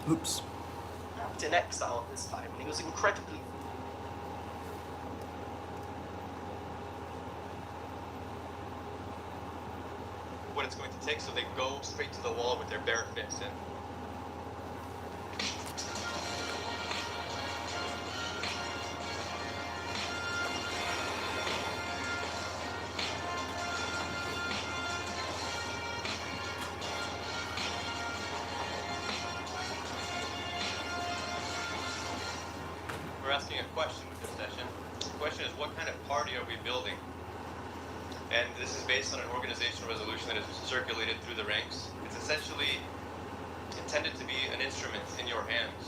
Oops. In exile this time, and he was incredibly. What it's going to take, so they go straight to the wall with their bare fists in. We're asking a question with this session. The question is, what kind of party are we building? And this is based on an organizational resolution that is circulated through the ranks. It's essentially intended to be an instrument in your hands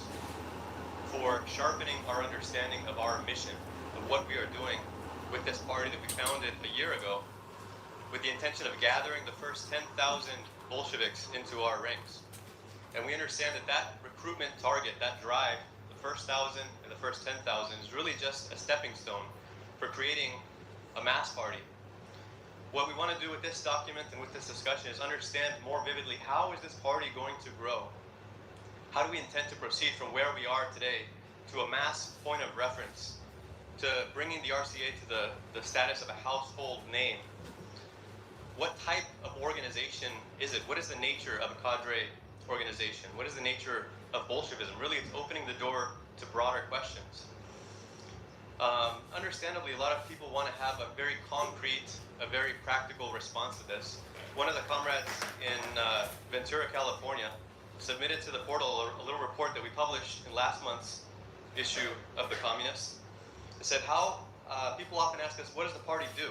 for sharpening our understanding of our mission, of what we are doing with this party that we founded a year ago, with the intention of gathering the first 10,000 Bolsheviks into our ranks. And we understand that that recruitment target, that drive, the first 1,000 and the first 10,000, is really just a stepping stone for creating a mass party. What we want to do with this document and with this discussion is understand more vividly, how is this party going to grow? How do we intend to proceed from where we are today to a mass point of reference, to bringing the RCA to the status of a household name? What type of organization is it? What is the nature of a cadre organization? What is the nature of Bolshevism? Really, it's opening the door to broader questions. Understandably, a lot of people want to have a very concrete, a very practical response to this. One of the comrades in Ventura, California, submitted to the portal a little report that we published in last month's issue of The Communist. It said, people often ask us, what does the party do?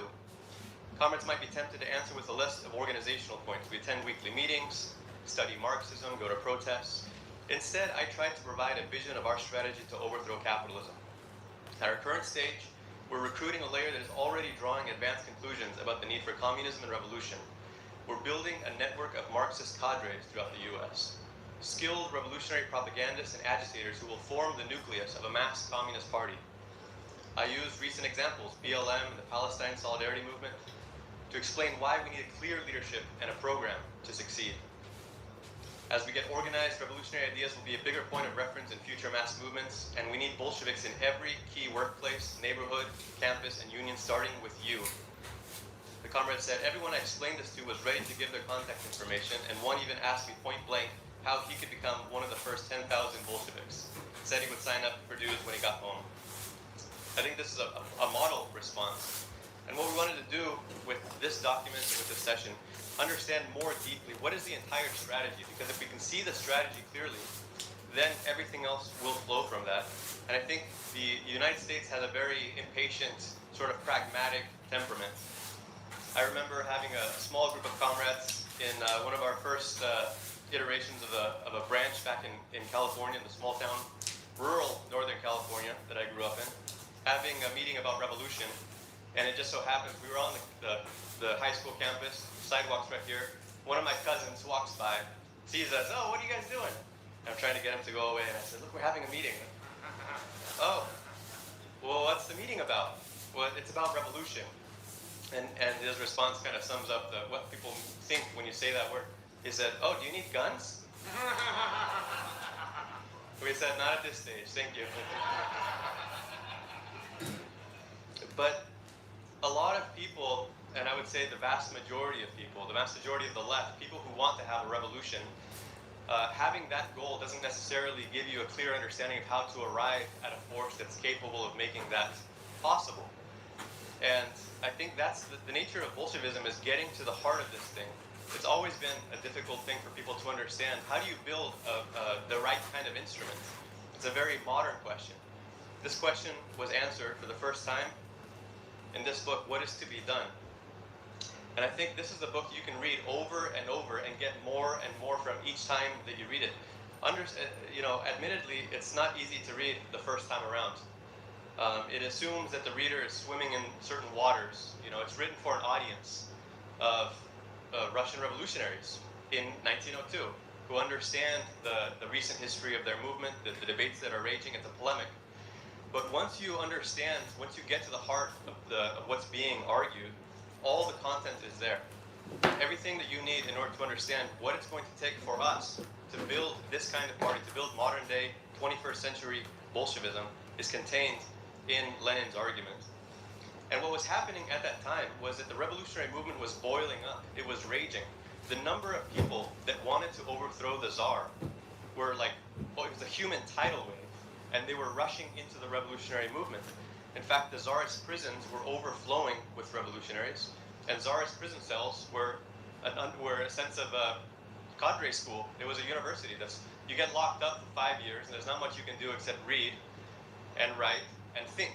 Comrades might be tempted to answer with a list of organizational points. We attend weekly meetings, study Marxism, go to protests. Instead, I tried to provide a vision of our strategy to overthrow capitalism. At our current stage, we're recruiting a layer that is already drawing advanced conclusions about the need for communism and revolution. We're building a network of Marxist cadres throughout the US, skilled revolutionary propagandists and agitators who will form the nucleus of a mass communist party. I used recent examples, BLM and the Palestine Solidarity Movement, to explain why we need a clear leadership and a program to succeed. As we get organized, revolutionary ideas will be a bigger point of reference in future mass movements, and we need Bolsheviks in every key workplace, neighborhood, campus, and union, starting with you. The comrade said, everyone I explained this to was ready to give their contact information, and one even asked me point blank how he could become one of the first 10,000 Bolsheviks. Said he would sign up for dues when he got home. I think this is a model response. And what we wanted to do with this document and with this session, understand more deeply what is the entire strategy, because if we can see the strategy clearly, then everything else will flow from that. And I think the United States has a very impatient, sort of pragmatic temperament. I remember having a small group of comrades in one of our first iterations of a branch back in California, in the small town, rural Northern California that I grew up in, having a meeting about revolution. And it just so happens we were on the high school campus, sidewalks right here. One of my cousins walks by, sees us, oh, what are you guys doing? And I'm trying to get him to go away, and I said, look, we're having a meeting. Oh, well, what's the meeting about? Well, it's about revolution. And his response kind of sums up what people think when you say that word. He said, oh, do you need guns? We said, not at this stage, thank you. But a lot of people, and I would say the vast majority of people, the vast majority of the left, people who want to have a revolution, having that goal doesn't necessarily give you a clear understanding of how to arrive at a force that's capable of making that possible. And I think that's the nature of Bolshevism, is getting to the heart of this thing. It's always been a difficult thing for people to understand. How do you build the right kind of instrument? It's a very modern question. This question was answered for the first time in this book, What is to be Done? And I think this is a book you can read over and over and get more and more from each time that you read it. Admittedly, it's not easy to read the first time around. It assumes that the reader is swimming in certain waters. It's written for an audience of Russian revolutionaries in 1902 who understand the recent history of their movement, the debates that are raging. It's a polemic. But once you understand, once you get to the heart of what's being argued, all the content is there. everything that you need in order to understand what it's going to take for us to build this kind of party, to build modern day 21st century Bolshevism, is contained in Lenin's argument. And what was happening at that time was that the revolutionary movement was boiling up. It was raging. The number of people that wanted to overthrow the Tsar were like, well, it was a human tidal wave, and they were rushing into the revolutionary movement. In fact, the Tsarist prisons were overflowing with revolutionaries, and Tsarist prison cells were a sense of a cadre school. It was a university. You get locked up for 5 years, and there's not much you can do except read and write and think.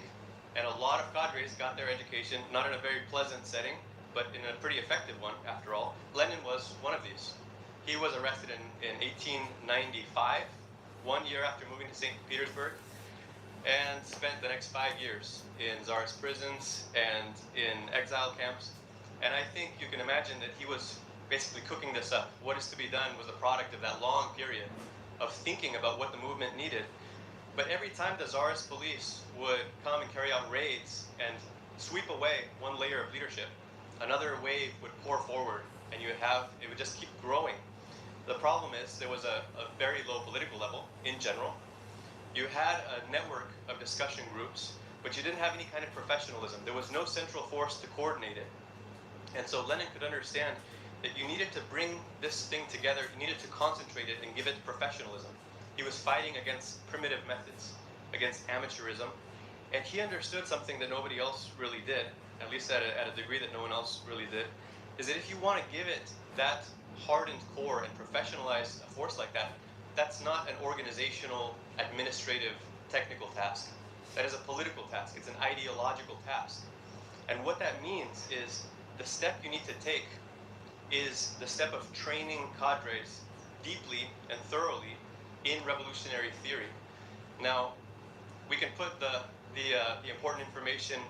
And a lot of cadres got their education, not in a very pleasant setting, but in a pretty effective one, after all. Lenin was one of these. He was arrested in 1895, 1 year after moving to St. Petersburg, and spent the next 5 years in Tsarist prisons and in exile camps. And I think you can imagine that he was basically cooking this up. What is to be done was a product of that long period of thinking about what the movement needed. But every time the Tsarist police would come and carry out raids and sweep away one layer of leadership, another wave would pour forward, and it would just keep growing. The problem is there was a very low political level in general. You had a network of discussion groups, but you didn't have any kind of professionalism. There was no central force to coordinate it. And so Lenin could understand that you needed to bring this thing together, you needed to concentrate it and give it professionalism. He was fighting against primitive methods, against amateurism, and he understood something that nobody else really did, at least at a degree that no one else really did, is that if you want to give it that hardened core and professionalize a force like that, that's not an organizational, administrative, technical task. That is a political task. It's an ideological task. And what that means is the step you need to take is the step of training cadres deeply and thoroughly in revolutionary theory. Now, we can put the important information,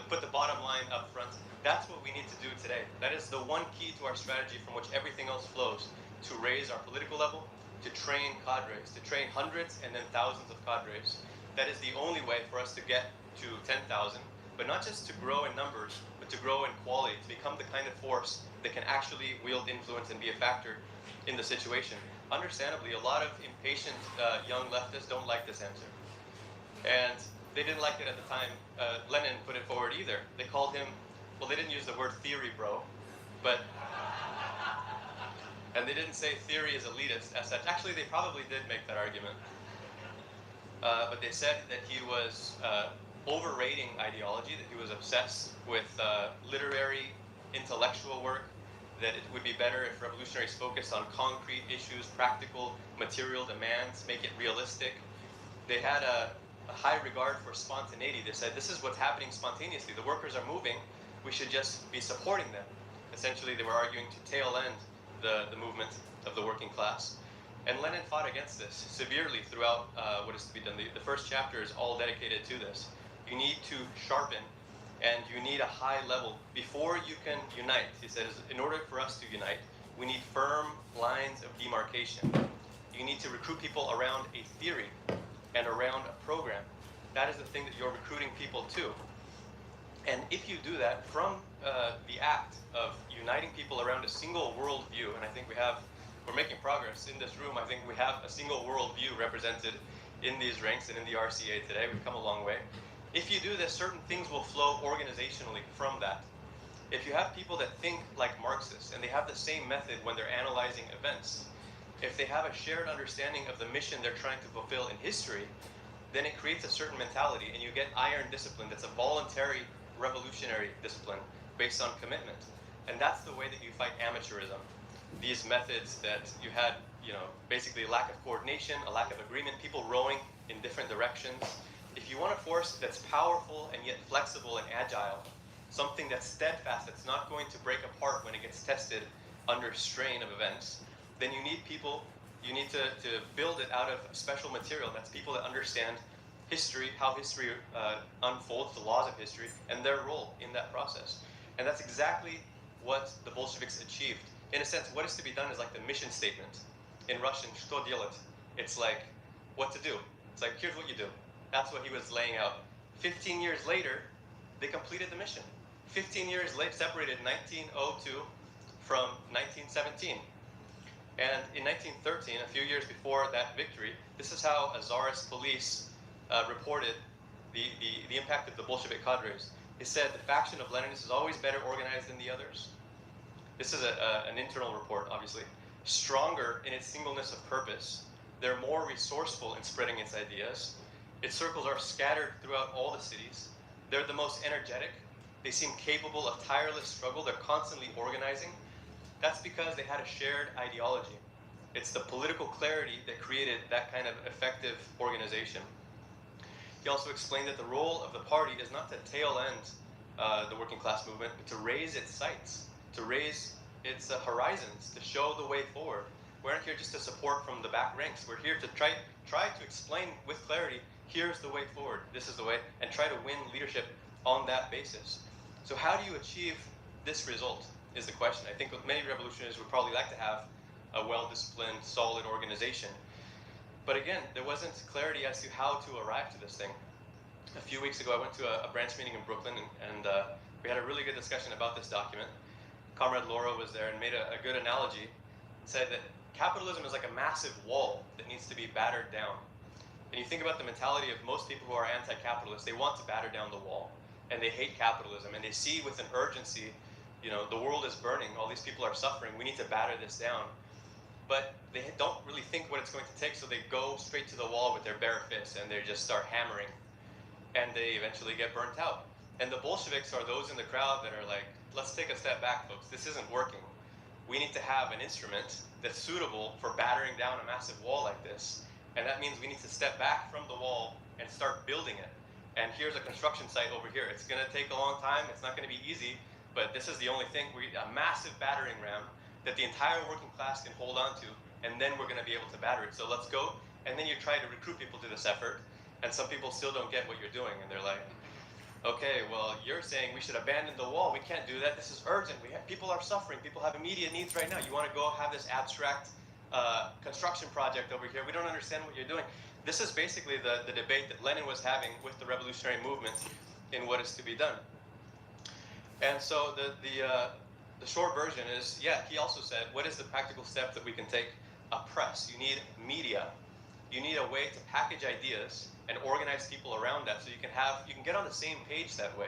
put the bottom line up front. That's what we need to do today. That is the one key to our strategy from which everything else flows, to raise our political level, to train cadres, to train hundreds and then thousands of cadres. That is the only way for us to get to 10,000, but not just to grow in numbers, but to grow in quality, to become the kind of force that can actually wield influence and be a factor in the situation. Understandably, a lot of impatient young leftists don't like this answer. And they didn't like it at the time Lenin put it forward either. They called him, well, they didn't use the word theory, bro, but, and they didn't say theory is elitist as such. Actually, they probably did make that argument. But they said that he was overrating ideology, that he was obsessed with literary, intellectual work, that it would be better if revolutionaries focused on concrete issues, practical material demands, make it realistic. They had a high regard for spontaneity. They said, this is what's happening spontaneously. The workers are moving. We should just be supporting them. Essentially, they were arguing to tail end the movement of the working class. And Lenin fought against this severely throughout what is to be done. The first chapter is all dedicated to this. You need to sharpen, and you need a high level before you can unite. He says, in order for us to unite, we need firm lines of demarcation. You need to recruit people around a theory and around a program. That is the thing that you're recruiting people to. And if you do that from the act of uniting people around a single worldview, and I think we're making progress in this room. I think we have a single worldview represented in these ranks and in the RCA today. We've come a long way. If you do this, certain things will flow organizationally from that. If you have people that think like Marxists and they have the same method when they're analyzing events, if they have a shared understanding of the mission they're trying to fulfill in history, then it creates a certain mentality, and you get iron discipline. That's a voluntary revolutionary discipline based on commitment. And that's the way that you fight amateurism. These methods that you had, basically a lack of coordination, a lack of agreement, people rowing in different directions. If you want a force that's powerful and yet flexible and agile, something that's steadfast, that's not going to break apart when it gets tested under strain of events, then you need people, you need to build it out of special material. That's people that understand history, how history unfolds, the laws of history, and their role in that process. And that's exactly what the Bolsheviks achieved. In a sense, what is to be done is like the mission statement. In Russian, что делать? It's like, what to do. It's like, here's what you do. That's what he was laying out. 15 years later, they completed the mission. 15 years late, separated 1902 from 1917. And in 1913, a few years before that victory, this is how a Tsarist police reported the impact of the Bolshevik cadres. It said the faction of Leninists is always better organized than the others. This is an internal report, obviously. Stronger in its singleness of purpose. They're more resourceful in spreading its ideas. Its circles are scattered throughout all the cities. They're the most energetic. They seem capable of tireless struggle. They're constantly organizing. That's because they had a shared ideology. It's the political clarity that created that kind of effective organization. He also explained that the role of the party is not to tail end the working class movement, but to raise its sights, to raise its horizons, to show the way forward. We aren't here just to support from the back ranks. We're here to try to explain with clarity, here's the way forward, this is the way, and try to win leadership on that basis. So how do you achieve this result is the question. I think many revolutionaries would probably like to have a well-disciplined, solid organization. But again, there wasn't clarity as to how to arrive to this thing. A few weeks ago, I went to a branch meeting in Brooklyn, and we had a really good discussion about this document. Comrade Laura was there and made a good analogy. Said that capitalism is like a massive wall that needs to be battered down. And you think about the mentality of most people who are anti-capitalist, they want to batter down the wall. And they hate capitalism, and they see with an urgency, you know, the world is burning, all these people are suffering, we need to batter this down. But they don't really think what it's going to take, so they go straight to the wall with their bare fists and they just start hammering. And they eventually get burnt out. And the Bolsheviks are those in the crowd that are like, let's take a step back, folks. This isn't working. We need to have an instrument that's suitable for battering down a massive wall like this. And that means we need to step back from the wall and start building it. And here's a construction site over here. It's going to take a long time. It's not going to be easy. But this is the only thing, a massive battering ram that the entire working class can hold on to. And then we're going to be able to batter it. So let's go. And then you try to recruit people to this effort. And some people still don't get what you're doing. And they're like, okay, well, you're saying we should abandon the wall. We can't do that. This is urgent. People are suffering. People have immediate needs right now. You want to go have this abstract construction project over here. We don't understand what you're doing. This is basically the debate that Lenin was having with the revolutionary movement in what is to be done. And so the short version is, yeah, he also said, what is the practical step that we can take? A press. You need media. You need a way to package ideas and organize people around that so you can get on the same page that way.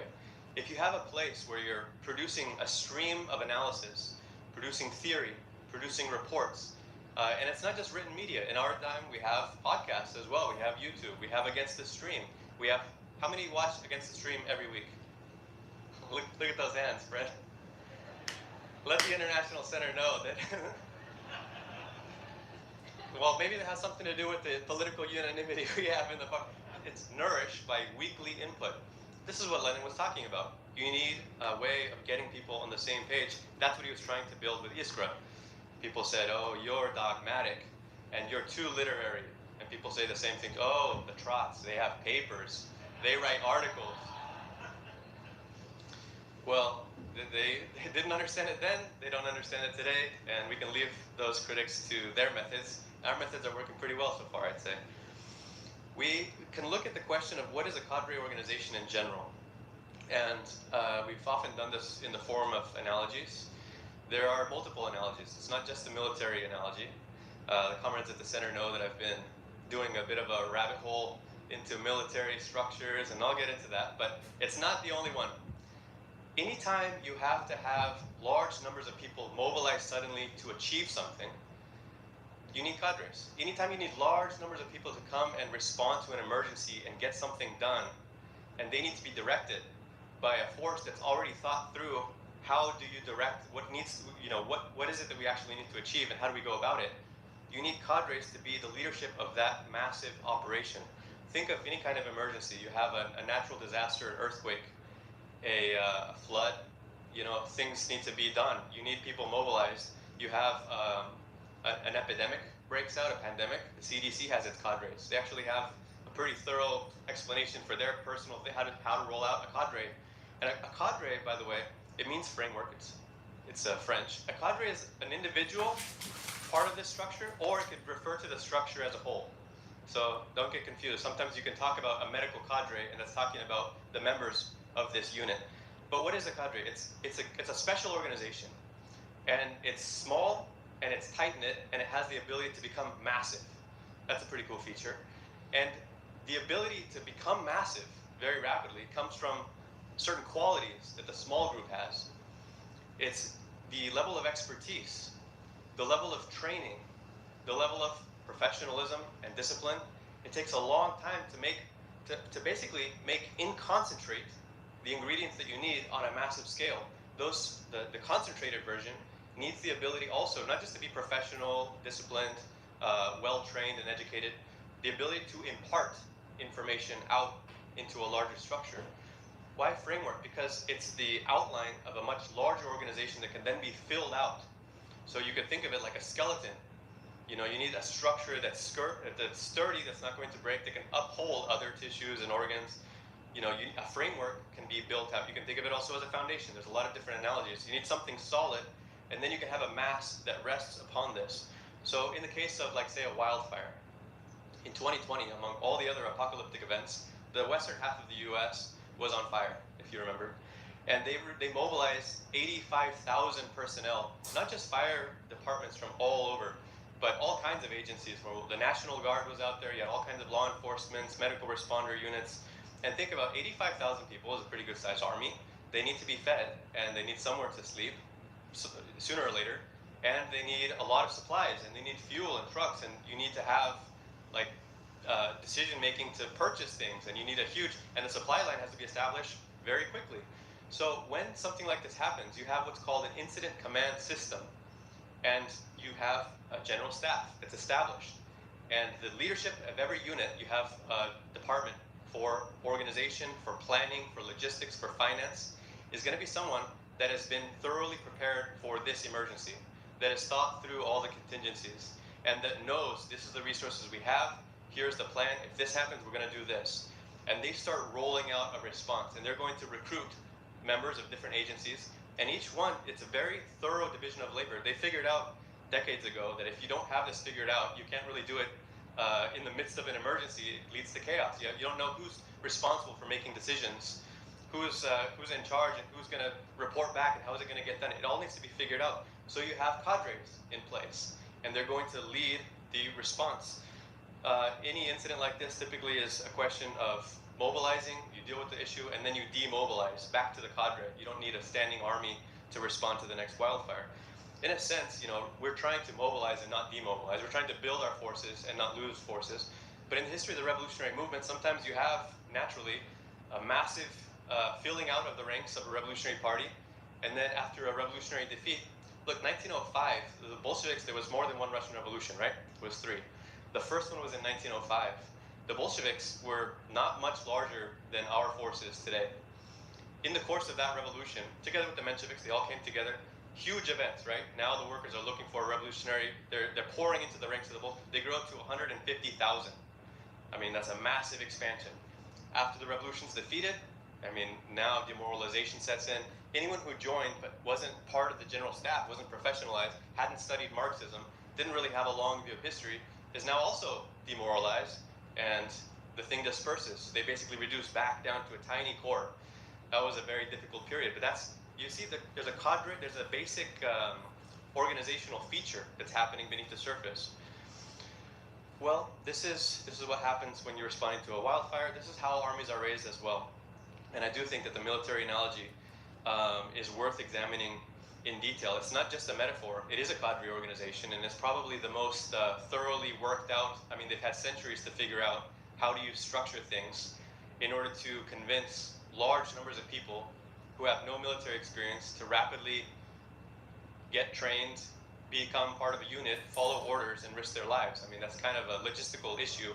If you have a place where you're producing a stream of analysis, producing theory, producing reports, and it's not just written media. In our time, we have podcasts as well. We have YouTube. We have Against the Stream. We have, how many watch Against the Stream every week? Look at those hands, Fred. Let the International Center know that, well, maybe it has something to do with the political unanimity we have in the party. It's nourished by weekly input. This is what Lenin was talking about. You need a way of getting people on the same page. That's what he was trying to build with Iskra. People said, oh, you're dogmatic, and you're too literary. And people say the same thing, oh, the Trots, they have papers, they write articles. Well, they didn't understand it then, they don't understand it today, and we can leave those critics to their methods. Our methods are working pretty well so far, I'd say. We can look at the question of what is a cadre organization in general. And we've often done this in the form of analogies. There are multiple analogies. It's not just the military analogy. The comrades at the center know that I've been doing a bit of a rabbit hole into military structures, and I'll get into that, but it's not the only one. Anytime you have to have large numbers of people mobilized suddenly to achieve something, you need cadres. Anytime you need large numbers of people to come and respond to an emergency and get something done, and they need to be directed by a force that's already thought through, how do you direct what needs, what is it that we actually need to achieve and how do we go about it? You need cadres to be the leadership of that massive operation. Think of any kind of emergency. You have a natural disaster, an earthquake, a flood, things need to be done. You need people mobilized. You have an epidemic breaks out, a pandemic. The CDC has its cadres. They actually have a pretty thorough explanation for their personal thing, how to roll out a cadre. And a cadre, by the way, it means framework. It's French. A cadre is an individual part of this structure, or it could refer to the structure as a whole. So don't get confused. Sometimes you can talk about a medical cadre, and that's talking about the members of this unit. But what is a cadre? It's a special organization And it's small, and it's tight-knit, and it has the ability to become massive. That's a pretty cool feature. And the ability to become massive very rapidly comes from certain qualities that the small group has. It's the level of expertise, the level of training, the level of professionalism and discipline. It takes a long time to basically make in concentrate the ingredients that you need on a massive scale. The concentrated version needs the ability also not just to be professional, disciplined, well-trained and educated, the ability to impart information out into a larger structure. Why framework? Because it's the outline of a much larger organization that can then be filled out. So you could think of it like a skeleton. You need a structure that's sturdy, that's not going to break, that can uphold other tissues and organs. A framework can be built out. You can think of it also as a foundation. There's a lot of different analogies. You need something solid, and then you can have a mass that rests upon this. So in the case of, like, say, a wildfire, in 2020, among all the other apocalyptic events, the western half of the U.S. was on fire, if you remember. And they mobilized 85,000 personnel, not just fire departments from all over, but all kinds of agencies. The National Guard was out there. You had all kinds of law enforcement, medical responder units. And think about 85,000 people is a pretty good sized army. They need to be fed, and they need somewhere to sleep sooner or later. And they need a lot of supplies, and they need fuel and trucks, and you need to have decision making to purchase things, and you need and the supply line has to be established very quickly. So when something like this happens, you have what's called an incident command system, and you have a general staff that's established. And the leadership of every unit, you have a department for organization, for planning, for logistics, for finance, is going to be someone that has been thoroughly prepared for this emergency, that has thought through all the contingencies, and that knows this is the resources we have, here's the plan, if this happens, we're going to do this. And they start rolling out a response, and they're going to recruit members of different agencies, and each one, it's a very thorough division of labor. They figured out decades ago that if you don't have this figured out, you can't really do it in the midst of an emergency. It leads to chaos. You don't know who's responsible for making decisions, who's in charge, and who's going to report back, and how is it going to get done. It all needs to be figured out. So you have cadres in place, and they're going to lead the response. Any incident like this typically is a question of mobilizing, you deal with the issue, and then you demobilize back to the cadre. You don't need a standing army to respond to the next wildfire. In a sense, we're trying to mobilize and not demobilize. We're trying to build our forces and not lose forces. But in the history of the revolutionary movement, sometimes you have, naturally, a massive filling out of the ranks of a revolutionary party. And then after a revolutionary defeat, look, 1905, the Bolsheviks, there was more than one Russian Revolution, right? It was 3. The first one was in 1905. The Bolsheviks were not much larger than our forces today. In the course of that revolution, together with the Mensheviks, they all came together. Huge events, right? Now the workers are looking for a revolutionary. They're pouring into the ranks of the Bolsheviks. They grew up to 150,000. I mean, that's a massive expansion. After the revolution's defeated, now demoralization sets in. Anyone who joined but wasn't part of the general staff, wasn't professionalized, hadn't studied Marxism, didn't really have a long view of history, is now also demoralized, and the thing disperses. They basically reduce back down to a tiny core. That was a very difficult period, but you see that there's a cadre, there's a basic organizational feature that's happening beneath the surface. Well, this is what happens when you're responding to a wildfire. This is how armies are raised as well. And I do think that the military analogy is worth examining in detail. It's not just a metaphor. It is a cadre organization, and it's probably the most thoroughly worked out. They've had centuries to figure out how do you structure things in order to convince large numbers of people who have no military experience to rapidly get trained, become part of a unit, follow orders, and risk their lives. That's kind of a logistical issue,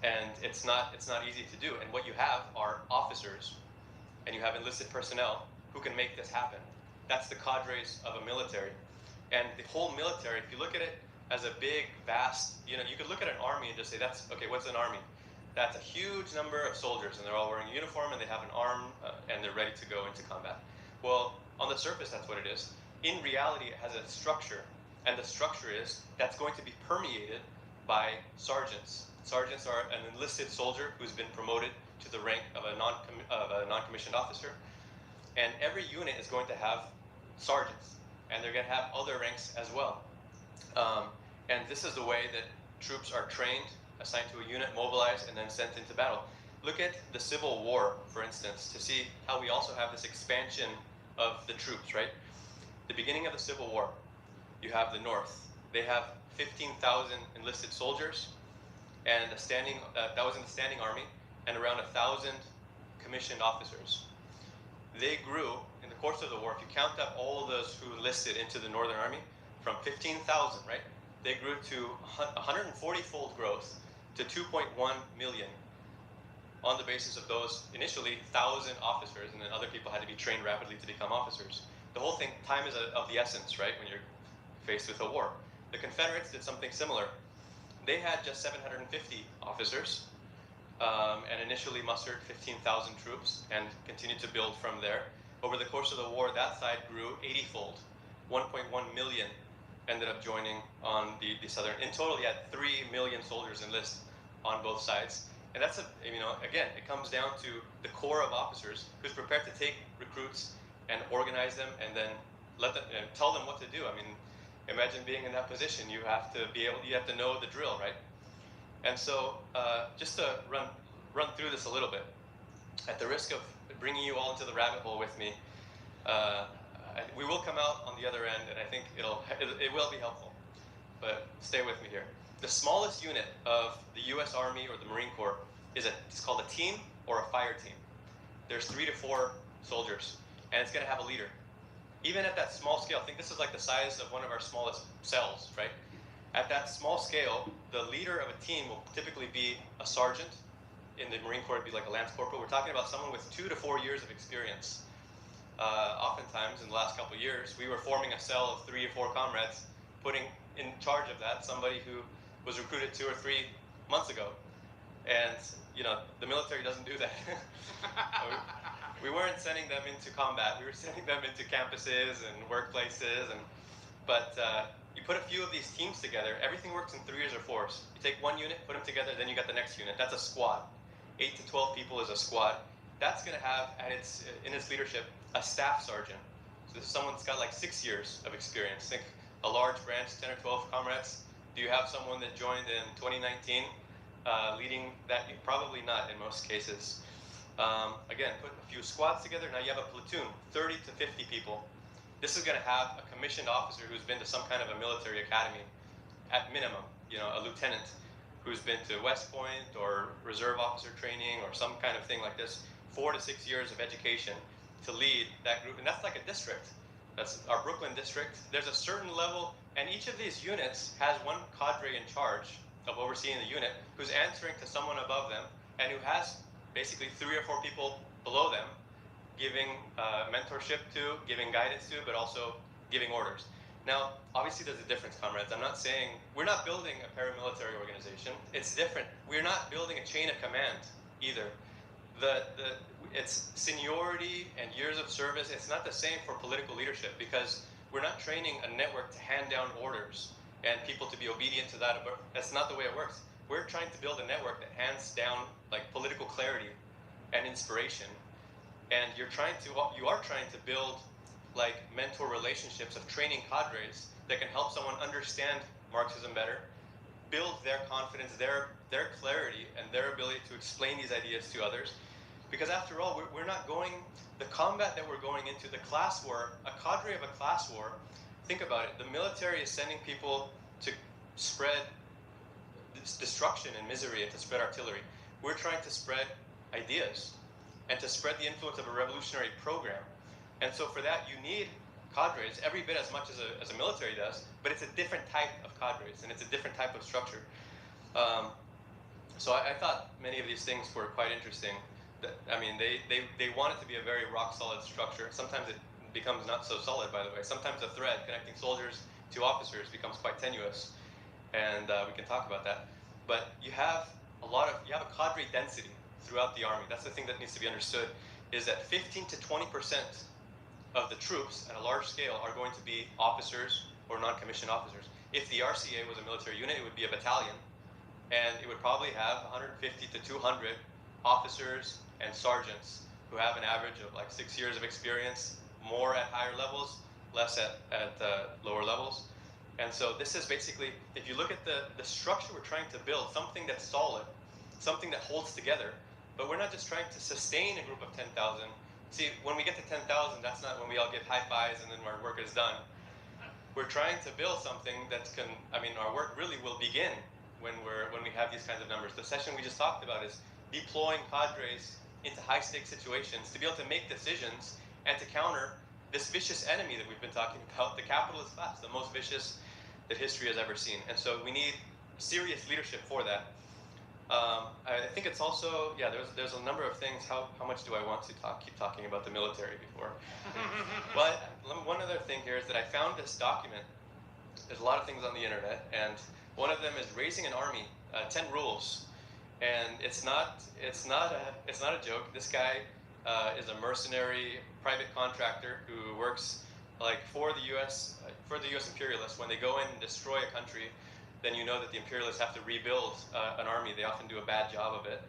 and it's not easy to do. And what you have are officers, and you have enlisted personnel who can make this happen. That's the cadres of a military. And the whole military, if you look at it as a big, vast, you could look at an army and just say, what's an army? That's a huge number of soldiers, and they're all wearing a uniform, and they have an arm, and they're ready to go into combat. Well, on the surface, that's what it is. In reality, it has a structure, and the structure is that's going to be permeated by sergeants. Sergeants are an enlisted soldier who's been promoted to the rank of a non-commissioned officer, and every unit is going to have sergeants. and they're going to have other ranks as well. And this is the way that troops are trained, assigned to a unit, mobilized, and then sent into battle. Look at the Civil War, for instance, to see how we also have this expansion of the troops, right? The beginning of the Civil War, you have the North. They have 15,000 enlisted soldiers, and that was in the standing army, and around 1,000 commissioned officers. They grew in the course of the war. If you count up all those who enlisted into the Northern Army, from 15,000, right? They grew to 140-fold growth to 2.1 million on the basis of those initially 1,000 officers, and then other people had to be trained rapidly to become officers. The whole thing, time is of the essence, right? When you're faced with a war. The Confederates did something similar. They had just 750 officers, and initially mustered 15,000 troops and continued to build from there. Over the course of the war, that side grew 80-fold. 1.1 million ended up joining on the southern. In total, you had 3 million soldiers enlist on both sides. And that's again, it comes down to the core of officers who's prepared to take recruits and organize them and then let them and tell them what to do. I mean, imagine being in that position. You have to know the drill, right? And so, just to run through this a little bit, at the risk of bringing you all into the rabbit hole with me, we will come out on the other end, and I think it will be helpful. But stay with me here. The smallest unit of the U.S. Army or the Marine Corps it's called a team or a fire team. There's 3 to 4 soldiers, and it's going to have a leader. Even at that small scale, I think this is like the size of one of our smallest cells, right? At that small scale, the leader of a team will typically be a sergeant. In the Marine Corps, it'd be like a lance corporal. We're talking about someone with 2 to 4 years of experience. Oftentimes, in the last couple of years, we were forming a cell of 3 or 4 comrades, putting in charge of that somebody who was recruited 2 or 3 months ago. And, the military doesn't do that. We weren't sending them into combat. We were sending them into campuses and workplaces. But you put a few of these teams together, everything works in 3s or 4s. You take one unit, put them together, then you got the next unit. That's a squad. 8 to 12 people is a squad. That's going to have in its leadership a staff sergeant. So this is someone that's got like 6 years of experience. Think a large branch, 10 or 12 comrades. Do you have someone that joined in 2019 leading that? Probably not in most cases. Again, put a few squads together. Now you have a platoon, 30 to 50 people. This is going to have a commissioned officer who's been to some kind of a military academy, at minimum, a lieutenant who's been to West Point or reserve officer training or some kind of thing like this, 4 to 6 years of education to lead that group. And that's like a district. That's our Brooklyn district. There's a certain level, and each of these units has one cadre in charge of overseeing the unit who's answering to someone above them and who has basically 3 or 4 people below them giving mentorship to, giving guidance to, but also giving orders. Now, obviously there's a difference, comrades. I'm not saying, we're not building a paramilitary organization. It's different. We're not building a chain of command either. It's seniority and years of service. It's not the same for political leadership because we're not training a network to hand down orders and people to be obedient to that. That's not the way it works. We're trying to build a network that hands down like political clarity and inspiration. And you are trying to build like mentor relationships of training cadres that can help someone understand Marxism better, build their confidence, their clarity, and their ability to explain these ideas to others. Because after all, we're not going, the combat that we're going into, the class war, a cadre of a class war, think about it, the military is sending people to spread destruction and misery and to spread artillery. We're trying to spread ideas and to spread the influence of a revolutionary program. And so for that, you need cadres every bit as much as a military does, but it's a different type of cadres and it's a different type of structure. So I thought many of these things were quite interesting. They want it to be a very rock solid structure. Sometimes it becomes not so solid, by the way. Sometimes the thread connecting soldiers to officers becomes quite tenuous, and we can talk about that. But you have a cadre density throughout the army. That's the thing that needs to be understood, is that 15 to 20% of the troops at a large scale are going to be officers or non-commissioned officers. If the RCA was a military unit, it would be a battalion, and it would probably have 150 to 200 officers and sergeants who have an average of like 6 years of experience, more at higher levels, less at lower levels. And so this is basically, if you look at the structure we're trying to build, something that's solid, something that holds together, but we're not just trying to sustain a group of 10,000. See, when we get to 10,000, that's not when we all give high fives and then our work is done. We're trying to build something that can, I mean, our work really will begin when we have these kinds of numbers. The session we just talked about is deploying cadres into high stakes situations to be able to make decisions and to counter this vicious enemy that we've been talking about, the capitalist class, the most vicious that history has ever seen. And so we need serious leadership for that. I think it's also, yeah, there's a number of things. How much do I want to keep talking about the military before? But one other thing here is that I found this document. There's a lot of things on the internet, and one of them is Raising an Army, 10 rules. And it's not a joke. This guy is a mercenary private contractor who works like for the U.S. imperialists. When they go in and destroy a country, then you know that the imperialists have to rebuild an army. They often do a bad job of it.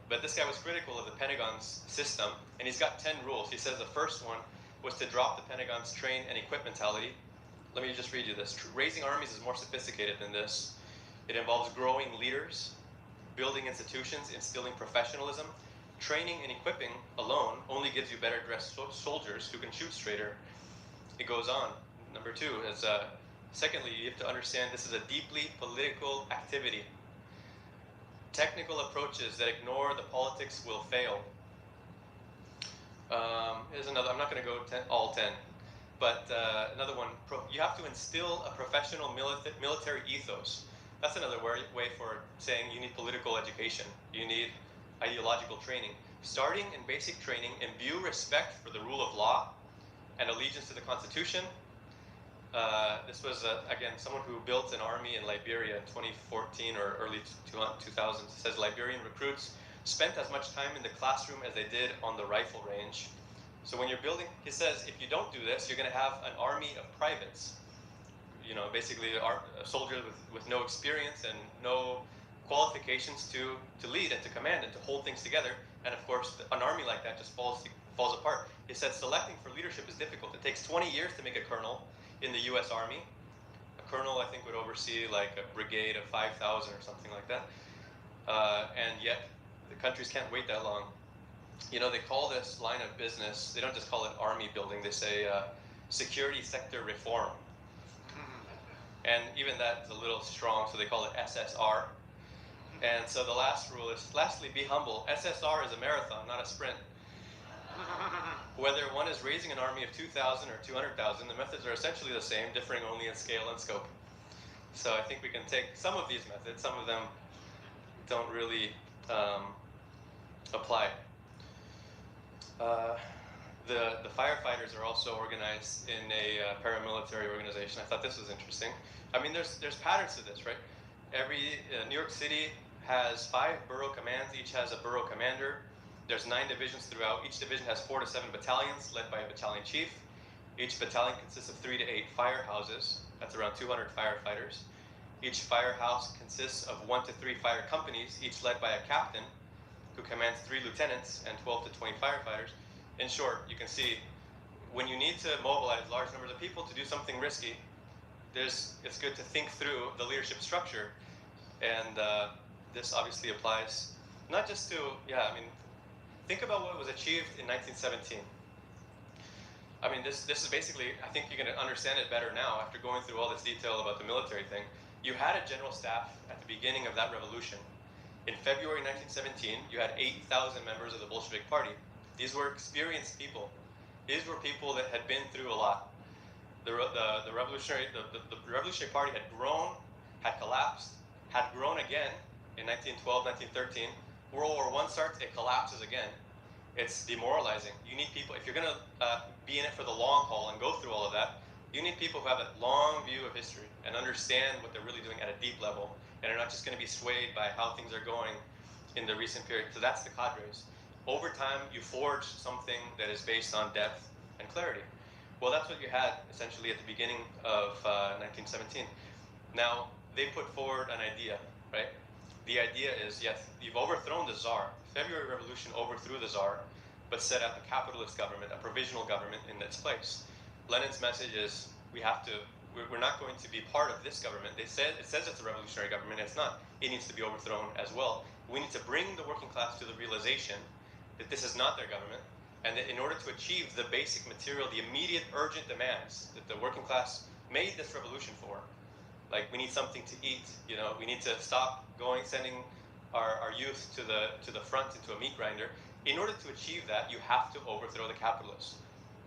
But this guy was critical of the Pentagon's system, and he's got 10 rules. He says the first one was to drop the Pentagon's train and equip mentality. Let me just read you this. Raising armies is more sophisticated than this. It involves growing leaders, building institutions, instilling professionalism. Training and equipping alone only gives you better dressed soldiers who can shoot straighter. It goes on. Number two is, secondly, you have to understand this is a deeply political activity. Technical approaches that ignore the politics will fail. Here's another, I'm not going to go all 10, but another one, you have to instill a professional military ethos. That's another way for saying you need political education. You need ideological training. Starting in basic training, imbue respect for the rule of law and allegiance to the Constitution. This was, again, someone who built an army in Liberia in 2014 or early 2000s. It says Liberian recruits spent as much time in the classroom as they did on the rifle range. So when you're building, he says, if you don't do this, you're going to have an army of privates. You know, basically soldiers with no experience and no qualifications to lead and to command and to hold things together. And of course, an army like that just falls apart. He said selecting for leadership is difficult. It takes 20 years to make a colonel in the U.S. Army. A colonel, I think, would oversee like a brigade of 5,000 or something like that. And yet, the countries can't wait that long. You know, they call this line of business, they don't just call it army building, they say security sector reform. And even that is a little strong, so they call it SSR. And so the last rule is, lastly, be humble. SSR is a marathon, not a sprint. Whether one is raising an army of 2,000 or 200,000, the methods are essentially the same, differing only in scale and scope. So I think we can take some of these methods, some of them don't really apply. The firefighters are also organized in a paramilitary organization. I thought this was interesting. I mean, there's patterns to this, right? New York City has 5 borough commands. Each has a borough commander. There's 9 divisions throughout. Each division has 4 to 7 battalions led by a battalion chief. Each battalion consists of 3 to 8 firehouses. That's around 200 firefighters. Each firehouse consists of 1 to 3 fire companies, each led by a captain who commands 3 lieutenants and 12 to 20 firefighters. In short, you can see when you need to mobilize large numbers of people to do something risky, it's good to think through the leadership structure. And this obviously applies not just to, think about what was achieved in 1917. I mean, this is basically, I think you're going to understand it better now after going through all this detail about the military thing. You had a general staff at the beginning of that revolution. In February 1917, you had 8,000 members of the Bolshevik Party. These were experienced people. These were people that had been through a lot. The Revolutionary Party had grown, had collapsed, had grown again in 1912, 1913. World War I starts, it collapses again. It's demoralizing. You need people, if you're going to be in it for the long haul and go through all of that, you need people who have a long view of history and understand what they're really doing at a deep level and are not just going to be swayed by how things are going in the recent period. So that's the cadres. Over time, you forge something that is based on depth and clarity. Well, that's what you had essentially at the beginning of 1917. Now, they put forward an idea, right? The idea is, yes, you've overthrown the Tsar. February Revolution overthrew the Tsar, but set up a capitalist government, a provisional government in its place. Lenin's message is we're not going to be part of this government. It says it's a revolutionary government. It's not. It needs to be overthrown as well. We need to bring the working class to the realization that this is not their government, and that in order to achieve the basic material, the immediate urgent demands that the working class made this revolution for, like we need something to eat, we need to stop sending our youth to the front into a meat grinder. In order to achieve that, you have to overthrow the capitalists.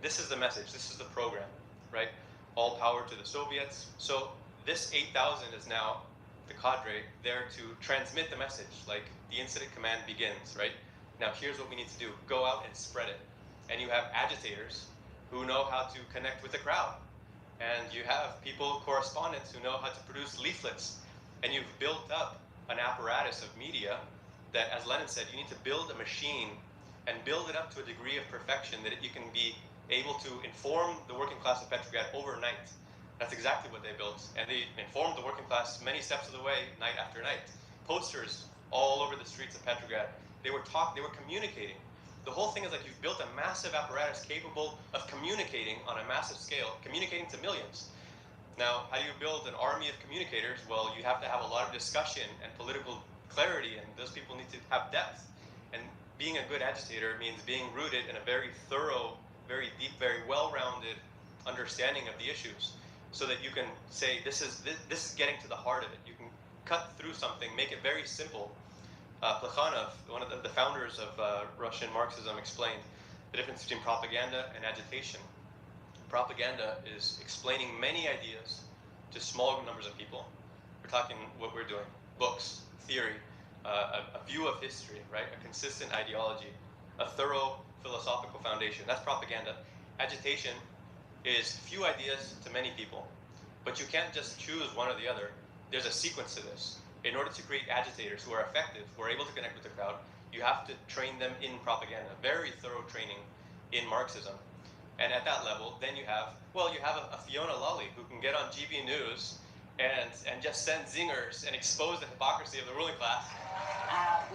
This is the message. This is the program, right? All power to the Soviets. So this 8,000 is now the cadre there to transmit the message. Like the incident command begins, right? Now here's what we need to do. Go out and spread it. And you have agitators who know how to connect with the crowd. And you have people, correspondents, who know how to produce leaflets. And you've built up an apparatus of media that, as Lenin said, you need to build a machine and build it up to a degree of perfection that you can be able to inform the working class of Petrograd overnight. That's exactly what they built. And they informed the working class many steps of the way, night after night. Posters all over the streets of Petrograd. They were communicating. The whole thing is like you've built a massive apparatus capable of communicating on a massive scale, communicating to millions. Now, how do you build an army of communicators? Well, you have to have a lot of discussion and political clarity, and those people need to have depth. And being a good agitator means being rooted in a very thorough, very deep, very well-rounded understanding of the issues, so that you can say this is getting to the heart of it. You can cut through something, make it very simple. Plekhanov, one of the founders of Russian Marxism, explained the difference between propaganda and agitation. Propaganda is explaining many ideas to small numbers of people. We're talking what we're doing: books, theory, a view of history, right? A consistent ideology, a thorough philosophical foundation. That's propaganda. Agitation is few ideas to many people, but you can't just choose one or the other. There's a sequence to this. In order to create agitators who are effective, who are able to connect with the crowd, you have to train them in propaganda, very thorough training in Marxism. And at that level, then you have a Fiona Lully who can get on GB News and just send zingers and expose the hypocrisy of the ruling class.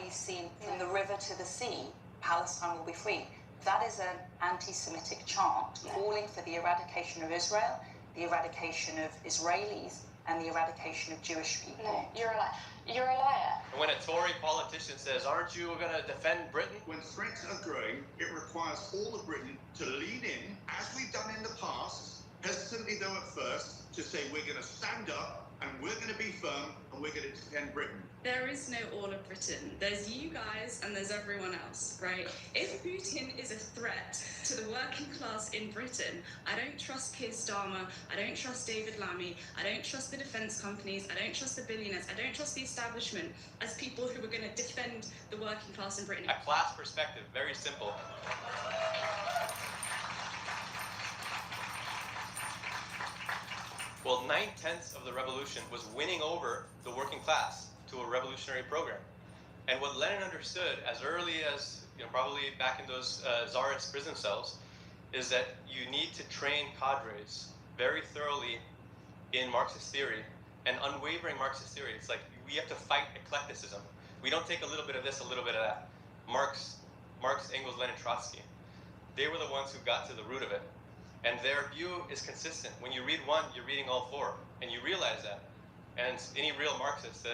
We've seen from the river to the sea, Palestine will be free. That is an anti-Semitic chant calling for the eradication of Israel, the eradication of Israelis, and the eradication of Jewish people. No, you're a liar. You're a liar. When a Tory politician says, aren't you going to defend Britain? When threats are growing, it requires all of Britain to lean in, as we've done in the past, hesitantly though at first, to say we're going to stand up and we're going to be firm and we're going to defend Britain. There is no all of Britain. There's you guys and there's everyone else, right? If Putin is a threat to the working class in Britain, I don't trust Keir Starmer, I don't trust David Lammy, I don't trust the defence companies, I don't trust the billionaires, I don't trust the establishment as people who are going to defend the working class in Britain. A class perspective, very simple. Well, 9/10 of the revolution was winning over the working class to a revolutionary program. And what Lenin understood as early as, probably back in those Tsarist prison cells, is that you need to train cadres very thoroughly in Marxist theory and unwavering Marxist theory. It's like we have to fight eclecticism. We don't take a little bit of this, a little bit of that. Marx, Engels, Lenin, Trotsky, they were the ones who got to the root of it. And their view is consistent. When you read one, you're reading all four, and you realize that. And any real Marxist,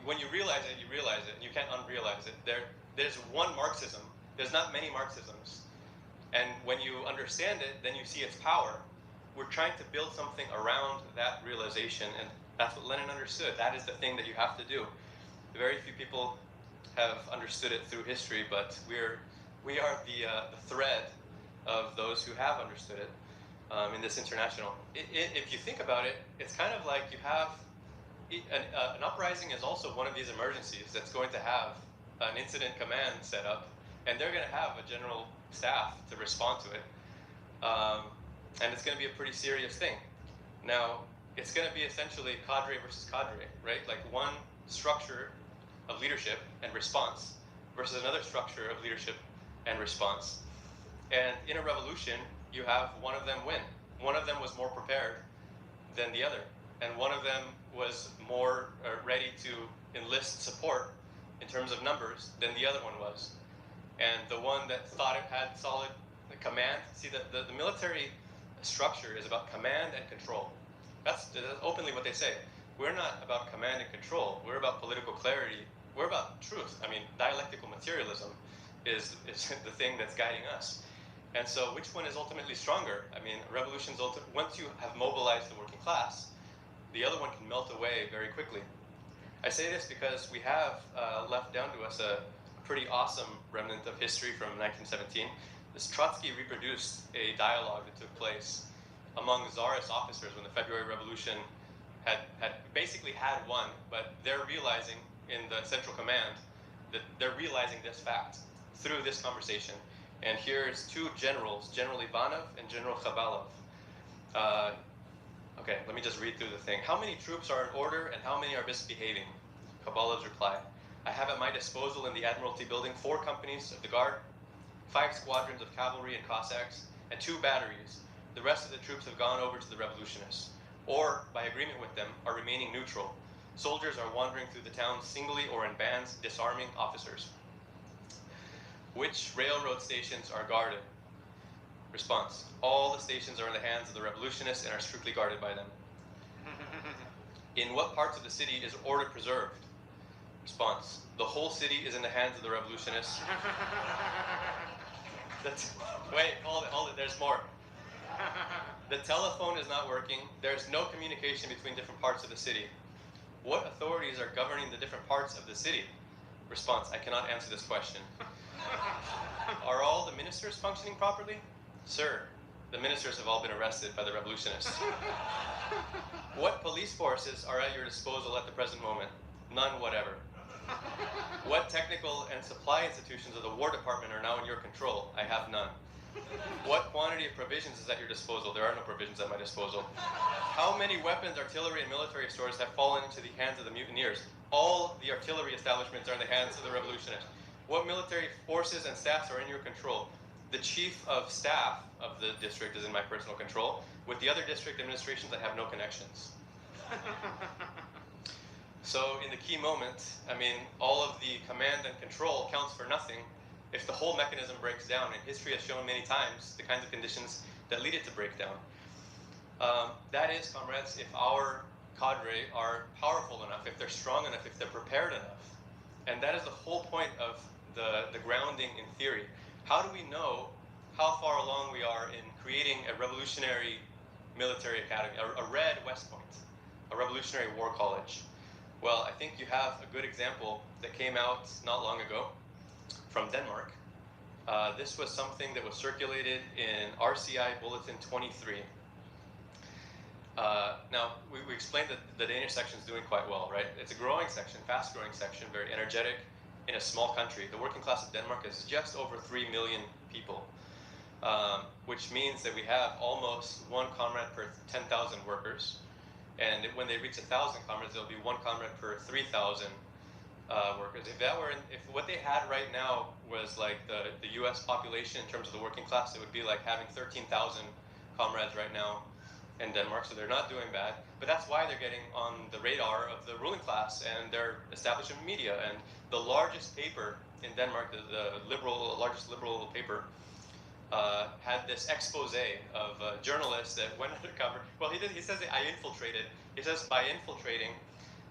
when you realize it, you realize it. You can't unrealize it. There's one Marxism. There's not many Marxisms. And when you understand it, then you see its power. We're trying to build something around that realization, and that's what Lenin understood. That is the thing that you have to do. Very few people have understood it through history, but we are the thread of those who have understood it in this international. If you think about it, it's kind of like you have an uprising is also one of these emergencies that's going to have an incident command set up, and they're going to have a general staff to respond to it, and it's going to be a pretty serious thing. Now, it's going to be essentially cadre versus cadre, right? Like one structure of leadership and response versus another structure of leadership and response. And in a revolution, you have one of them win. One of them was more prepared than the other, and one of them was more ready to enlist support in terms of numbers than the other one was. And the one that thought it had solid the command. See, the military structure is about command and control. That's openly what they say. We're not about command and control. We're about political clarity. We're about truth. I mean, dialectical materialism is the thing that's guiding us. And so which one is ultimately stronger? I mean, revolutions, once you have mobilized the working class, the other one can melt away very quickly. I say this because we have left down to us a pretty awesome remnant of history from 1917. This Trotsky reproduced a dialogue that took place among Tsarist officers when the February Revolution had basically had won, but they're realizing in the Central Command that they're realizing this fact through this conversation. And here's two generals, General Ivanov and General Khabalov. Okay, let me just read through the thing. How many troops are in order and how many are misbehaving? Khabalov's reply. I have at my disposal in the Admiralty building 4 companies of the Guard, 5 squadrons of cavalry and Cossacks, and 2 batteries. The rest of the troops have gone over to the revolutionists, or, by agreement with them, are remaining neutral. Soldiers are wandering through the town singly or in bands, disarming officers. Which railroad stations are guarded? Response. All the stations are in the hands of the revolutionists and are strictly guarded by them. In what parts of the city is order preserved? Response. The whole city is in the hands of the revolutionists. Wait, hold it, there's more. The telephone is not working. There's no communication between different parts of the city. What authorities are governing the different parts of the city? Response. I cannot answer this question. Are all the ministers functioning properly? Sir, the ministers have all been arrested by the revolutionists. What police forces are at your disposal at the present moment? None whatever. What technical and supply institutions of the War Department are now in your control? I have none. What quantity of provisions is at your disposal? There are no provisions at my disposal. How many weapons, artillery, and military stores have fallen into the hands of the mutineers? All the artillery establishments are in the hands of the revolutionists. What military forces and staffs are in your control? The chief of staff of the district is in my personal control. With the other district administrations, I have no connections. So in the key moment, I mean, all of the command and control counts for nothing if the whole mechanism breaks down. And history has shown many times the kinds of conditions that lead it to break down. That is, comrades, if our cadre are powerful enough, if they're strong enough, if they're prepared enough. And that is the whole point of the grounding in theory. How do we know how far along we are in creating a revolutionary military academy, a red West Point, a revolutionary war college? Well, I think you have a good example that came out not long ago from Denmark. This was something that was circulated in RCI Bulletin 23. Now, we explained that the Danish section is doing quite well, right? It's a growing section, fast-growing section, very energetic in a small country. The working class of Denmark is just over 3 million people, which means that we have almost 1 comrade per 10,000 workers. And when they reach 1,000 comrades, there'll be 1 comrade per 3,000 workers. If what they had right now was like the U.S. population in terms of the working class, it would be like having 13,000 comrades right now in Denmark. So they're not doing bad, but that's why they're getting on the radar of the ruling class and their establishment media. And the largest paper in Denmark, the largest liberal paper, had this expose of journalists that went undercover. Well, he says I infiltrated. He says by infiltrating,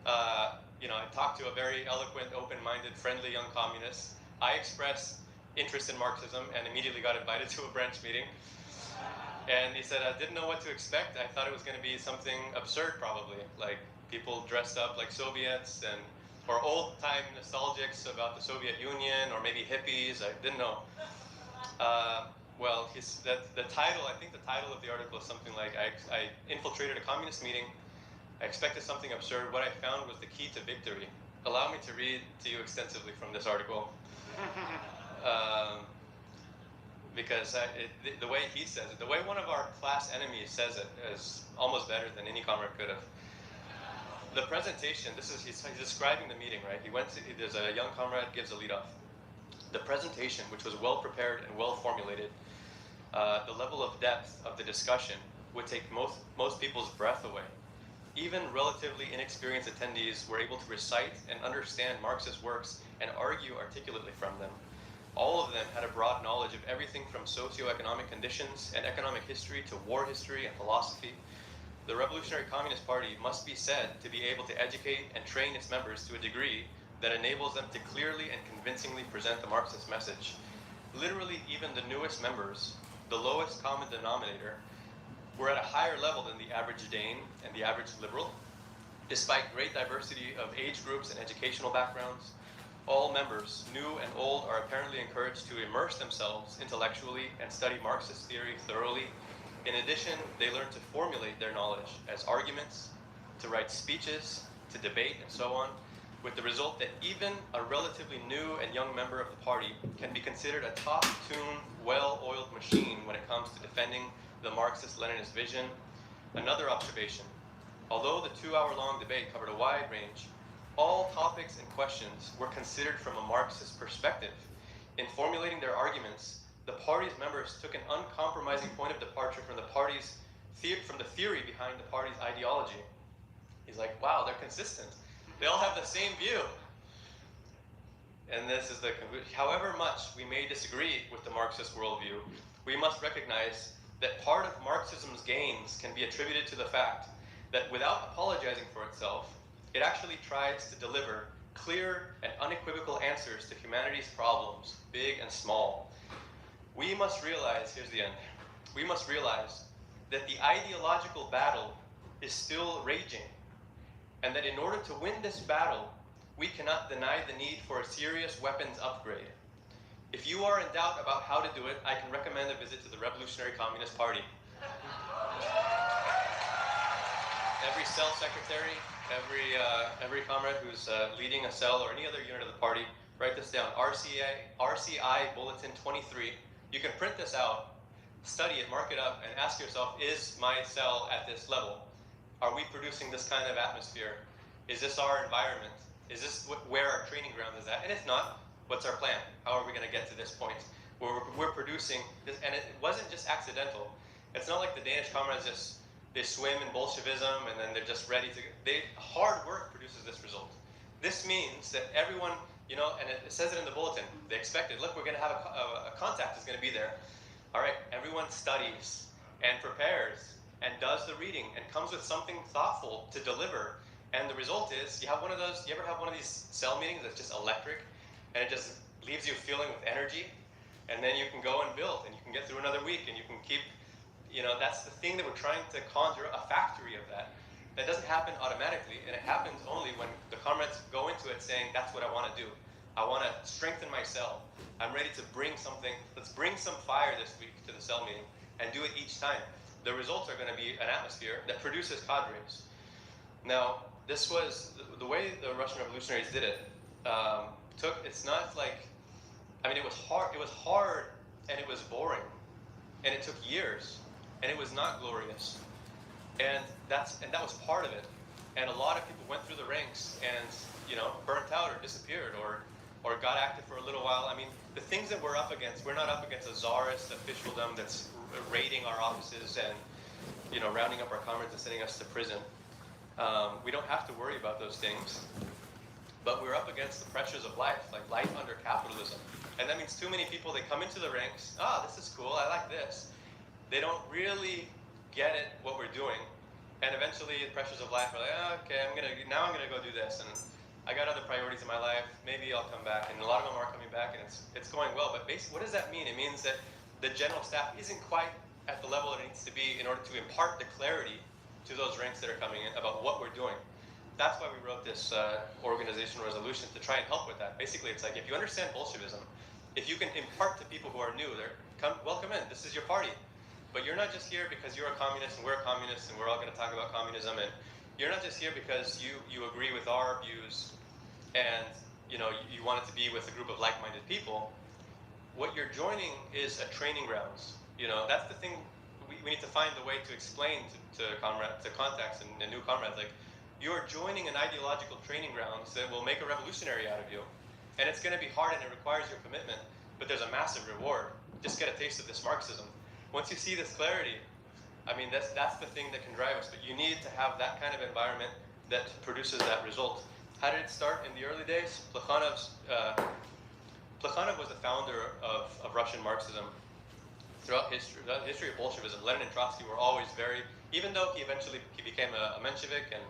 I talked to a very eloquent, open-minded, friendly young communist. I expressed interest in Marxism and immediately got invited to a branch meeting. And he said, I didn't know what to expect. I thought it was going to be something absurd, probably, like people dressed up like Soviets or old-time nostalgics about the Soviet Union, or maybe hippies. I didn't know. Well, the title, I think the title of the article is something like, I infiltrated a communist meeting. I expected something absurd. What I found was the key to victory. Allow me to read to you extensively from this article. Because the way he says it, the way one of our class enemies says it is almost better than any comrade could have. The presentation, he's describing the meeting, right? There's a young comrade gives a lead off. The presentation, which was well prepared and well formulated, the level of depth of the discussion would take most people's breath away. Even relatively inexperienced attendees were able to recite and understand Marxist works and argue articulately from them. All of them had a broad knowledge of everything from socioeconomic conditions and economic history to war history and philosophy. The Revolutionary Communist Party must be said to be able to educate and train its members to a degree that enables them to clearly and convincingly present the Marxist message. Literally, even the newest members, the lowest common denominator, were at a higher level than the average Dane and the average liberal. Despite great diversity of age groups and educational backgrounds, all members, new and old, are apparently encouraged to immerse themselves intellectually and study Marxist theory thoroughly. In addition, they learn to formulate their knowledge as arguments, to write speeches, to debate, and so on, with the result that even a relatively new and young member of the party can be considered a top-tuned, well-oiled machine when it comes to defending the Marxist-Leninist vision. Another observation: although the 2-hour-long debate covered a wide range, all topics and questions were considered from a Marxist perspective. In formulating their arguments, the party's members took an uncompromising point of departure from the theory behind the party's ideology. He's like, wow, they're consistent. They all have the same view. And this is the conclusion. However much we may disagree with the Marxist worldview, we must recognize that part of Marxism's gains can be attributed to the fact that without apologizing for itself, it actually tries to deliver clear and unequivocal answers to humanity's problems, big and small. We must realize, here's the end, we must realize that the ideological battle is still raging, and that in order to win this battle, we cannot deny the need for a serious weapons upgrade. If you are in doubt about how to do it, I can recommend a visit to the Revolutionary Communist Party. Every cell secretary, every comrade who's leading a cell or any other unit of the party, write this down, RCI Bulletin 23. You can print this out, study it, mark it up, and ask yourself, is my cell at this level? Are we producing this kind of atmosphere? Is this our environment? Is this where our training ground is at? And if not, what's our plan? How are we going to get to this point where we're producing this? And it wasn't just accidental. It's not like the Danish comrades just, they swim in Bolshevism and then they're just ready to, hard work produces this result. This means that everyone, you know, and it says it in the bulletin, they expected, look, we're going to have a contact is going to be there. All right, everyone studies and prepares and does the reading and comes with something thoughtful to deliver. And the result is, you have one of those, you ever have one of these cell meetings that's just electric and it just leaves you feeling with energy? And then you can go and build and you can get through another week and you can keep, you know, that's the thing that we're trying to conjure, a factory of that. That doesn't happen automatically, and it happens only when the comrades go into it saying, that's what I want to do. I want to strengthen my cell. I'm ready to bring something. Let's bring some fire this week to the cell meeting and do it each time. The results are going to be an atmosphere that produces cadres. Now, this was the way the Russian revolutionaries did it. It's not like, I mean, it was hard and it was boring and it took years and it was not glorious. And that was part of it. And a lot of people went through the ranks and, you know, burnt out or disappeared or got active for a little while. I mean, the things that we're up against, we're not up against a czarist officialdom that's raiding our offices and, you know, rounding up our comrades and sending us to prison. We don't have to worry about those things. But we're up against the pressures of life, like life under capitalism. And that means too many people, they come into the ranks, this is cool, I like this. They don't really get it, what we're doing. And eventually the pressures of life are like, okay, I'm gonna go do this. And I got other priorities in my life, maybe I'll come back. And a lot of them are coming back and it's going well. But basically, what does that mean? It means that the general staff isn't quite at the level it needs to be in order to impart the clarity to those ranks that are coming in about what we're doing. That's why we wrote this organizational resolution, to try and help with that. Basically, it's like, if you understand Bolshevism, if you can impart to people who are new, welcome in, this is your party. But you're not just here because you're a communist and we're a communist and we're all going to talk about communism. And you're not just here because you agree with our views and you want it to be with a group of like-minded people. What you're joining is a training grounds. You know, that's the thing. We need to find a way to explain to contacts and new comrades, like, you're joining an ideological training grounds that will make a revolutionary out of you. And it's going to be hard and it requires your commitment, but there's a massive reward. Just get a taste of this Marxism. Once you see this clarity, I mean, that's the thing that can drive us. But you need to have that kind of environment that produces that result. How did it start in the early days? Plekhanov's Plekhanov was the founder of Russian Marxism. Throughout the history of Bolshevism, Lenin and Trotsky were always even though he became a Menshevik and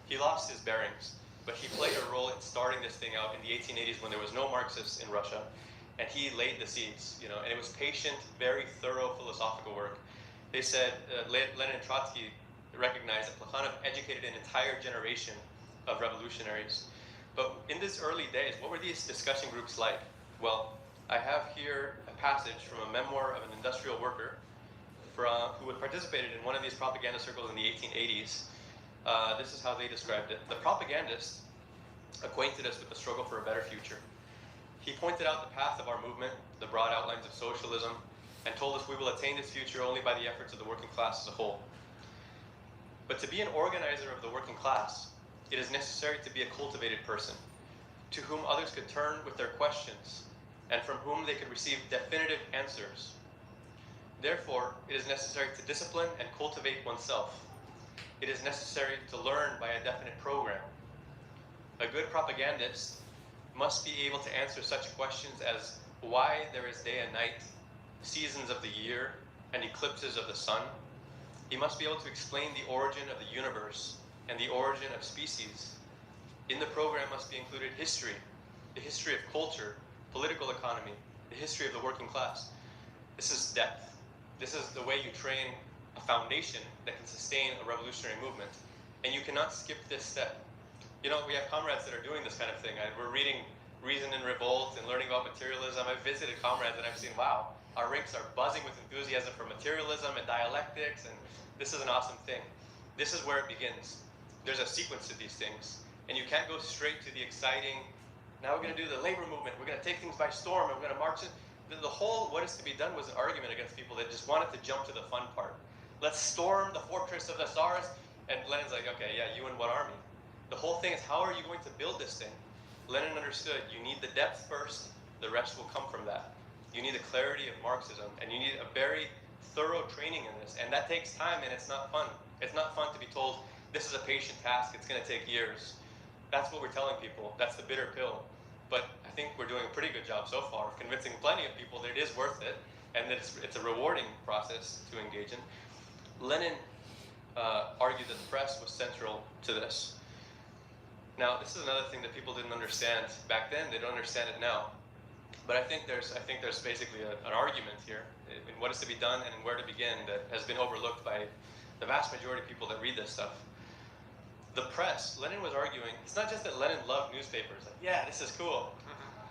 he lost his bearings, but he played a role in starting this thing out in the 1880s when there was no Marxists in Russia, and he laid the seeds, and it was patient, very thorough philosophical work. They said, Lenin and Trotsky recognized that Plekhanov educated an entire generation of revolutionaries. But in these early days, what were these discussion groups like? Well, I have here a passage from a memoir of an industrial worker who had participated in one of these propaganda circles in the 1880s. This is how they described it. The propagandist acquainted us with the struggle for a better future. He pointed out the path of our movement, the broad outlines of socialism, and told us we will attain this future only by the efforts of the working class as a whole. But to be an organizer of the working class, it is necessary to be a cultivated person, to whom others could turn with their questions, and from whom they could receive definitive answers. Therefore, it is necessary to discipline and cultivate oneself. It is necessary to learn by a definite program. A good propagandist must be able to answer such questions as why there is day and night, seasons of the year, and eclipses of the sun. He must be able to explain the origin of the universe and the origin of species. In the program must be included history, the history of culture, political economy, the history of the working class. This is depth. This is the way you train a foundation that can sustain a revolutionary movement. And you cannot skip this step. We have comrades that are doing this kind of thing. We're reading Reason and Revolt and learning about materialism. I've visited comrades and I've seen, wow, our ranks are buzzing with enthusiasm for materialism and dialectics, and this is an awesome thing. This is where it begins. There's a sequence to these things, and you can't go straight to the exciting, now we're going to do the labor movement, we're going to take things by storm, and we're going to march it. The whole what is to be done was an argument against people that just wanted to jump to the fun part. Let's storm the fortress of the Tsars, and Lenin's like, okay, yeah, you and what army? The whole thing is, how are you going to build this thing? Lenin understood you need the depth first, the rest will come from that. You need the clarity of Marxism, and you need a very thorough training in this, and that takes time, and it's not fun. It's not fun to be told, this is a patient task, it's going to take years. That's what we're telling people. That's the bitter pill. But I think we're doing a pretty good job so far of convincing plenty of people that it is worth it, and that it's a rewarding process to engage in. Lenin argued that the press was central to this. Now, this is another thing that people didn't understand back then. They don't understand it now. But I think there's basically an argument here in what is to be done and where to begin that has been overlooked by the vast majority of people that read this stuff. The press, Lenin was arguing, it's not just that Lenin loved newspapers. Like, yeah, this is cool.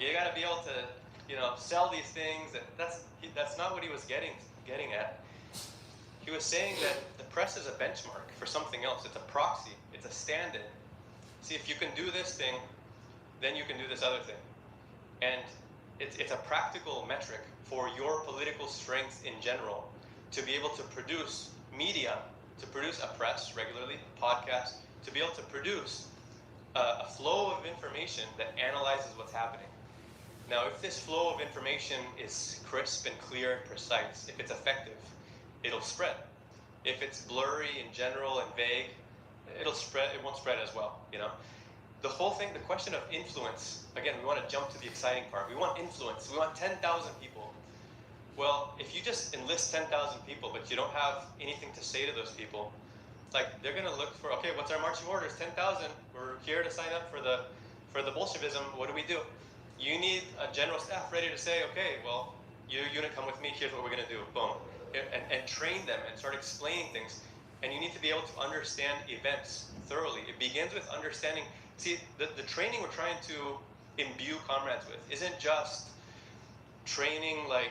You got to be able to, sell these things. And that's not what he was getting at. He was saying that the press is a benchmark for something else. It's a proxy. It's a stand-in. See, if you can do this thing, then you can do this other thing. And it's a practical metric for your political strength in general to be able to produce media, to produce a press regularly, a podcast, to be able to produce a flow of information that analyzes what's happening. Now, if this flow of information is crisp and clear and precise, if it's effective, it'll spread. If it's blurry and general and vague, it'll spread. It won't spread as well, The whole thing, the question of influence, again, we want to jump to the exciting part. We want influence. We want 10,000 people. Well, if you just enlist 10,000 people, but you don't have anything to say to those people, they're going to look for, okay, what's our marching orders? 10,000. We're here to sign up for the Bolshevism. What do we do? You need a general staff ready to say, okay, well, your unit come with me. Here's what we're going to do. Boom. And train them and start explaining things. And you need to be able to understand events thoroughly. It begins with understanding. See, the training we're trying to imbue comrades with isn't just training like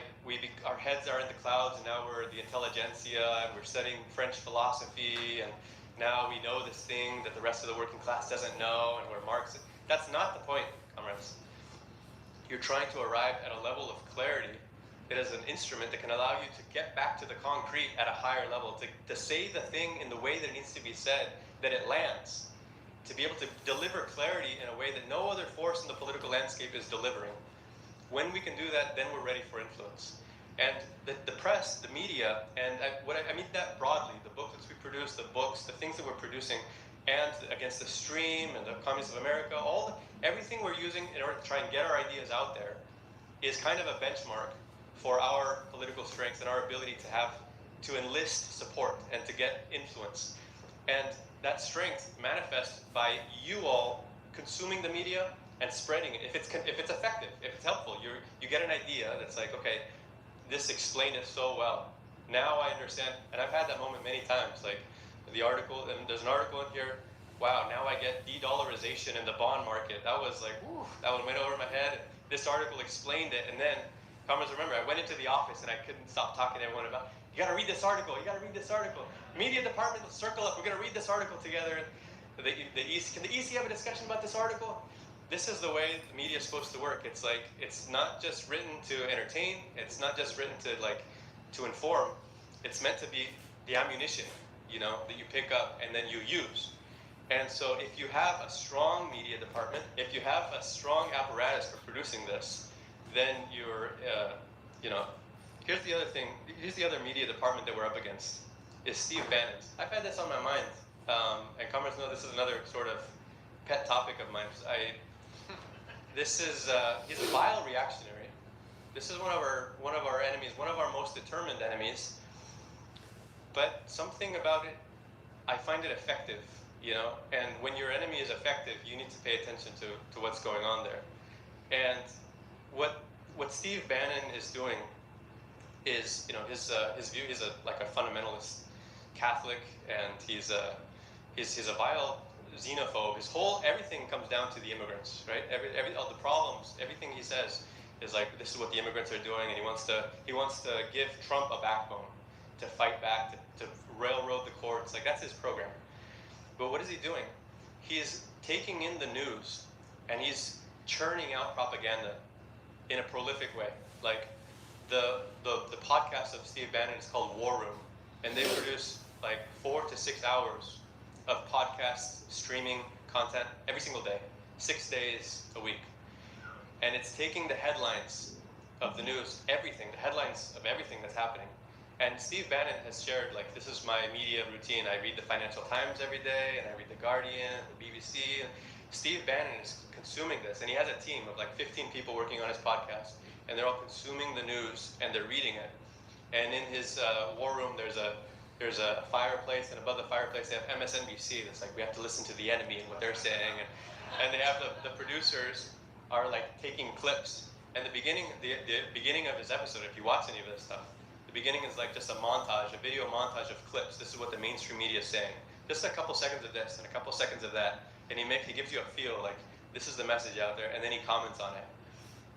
our heads are in the clouds and now we're the intelligentsia and we're studying French philosophy and now we know this thing that the rest of the working class doesn't know and we're Marxists. That's not the point, comrades. You're trying to arrive at a level of clarity. It is an instrument that can allow you to get back to the concrete at a higher level, to say the thing in the way that it needs to be said, that it lands, to be able to deliver clarity in a way that no other force in the political landscape is delivering. When we can do that, then we're ready for influence. And the press, the media, and I mean that broadly, the booklets we produce, the books, the things that we're producing, and Against the Stream and the Communists of America, everything we're using in order to try and get our ideas out there is kind of a benchmark for our political strength and our ability to enlist support and to get influence. And that strength manifests by you all consuming the media and spreading it. If it's effective, if it's helpful, you get an idea that's like, okay, this explained it so well. Now I understand, and I've had that moment many times. Like the article, and there's an article in here. Wow, now I get de-dollarization in the bond market. That was like, whew, that one went over my head. This article explained it, and then, comrades, remember, I went into the office and I couldn't stop talking to everyone about, you got to read this article. You got to read this article. Media department, let's circle up. We're going to read this article together. Can the EC have a discussion about this article? This is the way the media is supposed to work. It's like, it's not just written to entertain. It's not just written to inform. It's meant to be the ammunition, that you pick up and then you use. And so if you have a strong media department, if you have a strong apparatus for producing this, then you're, here's the other thing. Here's the other media department that we're up against, is Steve Bannon. I've had this on my mind, and comrades know this is another sort of pet topic of mine. He's a vile reactionary. This is one of our enemies, one of our most determined enemies. But something about it, I find it effective, and when your enemy is effective, you need to pay attention to what's going on there. And what Steve Bannon is doing is, his view, he's like a fundamentalist Catholic, and he's a vile xenophobe. Everything comes down to the immigrants, right? All the problems, everything he says is like, this is what the immigrants are doing, and he wants to give Trump a backbone to fight back, to railroad the courts. Like, that's his program. But what is he doing? He's taking in the news and he's churning out propaganda in a prolific way. Like the podcast of Steve Bannon is called War Room, and they produce like 4 to 6 hours of podcast streaming content every single day, 6 days a week. And it's taking the headlines of the news, the headlines of everything that's happening. And Steve Bannon has shared, like, this is my media routine. I read the Financial Times every day, and I read the Guardian, the BBC. Steve Bannon is consuming this, and he has a team of like 15 people working on his podcast, and they're all consuming the news and they're reading it. And in his war room, there's a fireplace, and above the fireplace they have MSNBC. That's like, we have to listen to the enemy and what they're saying, and they have the producers are like taking clips. And the beginning of his episode, if you watch any of this stuff, the beginning is like just a video montage of clips. This is what the mainstream media is saying. Just a couple seconds of this and a couple seconds of that, and he gives you a feel like this is the message out there, and then he comments on it.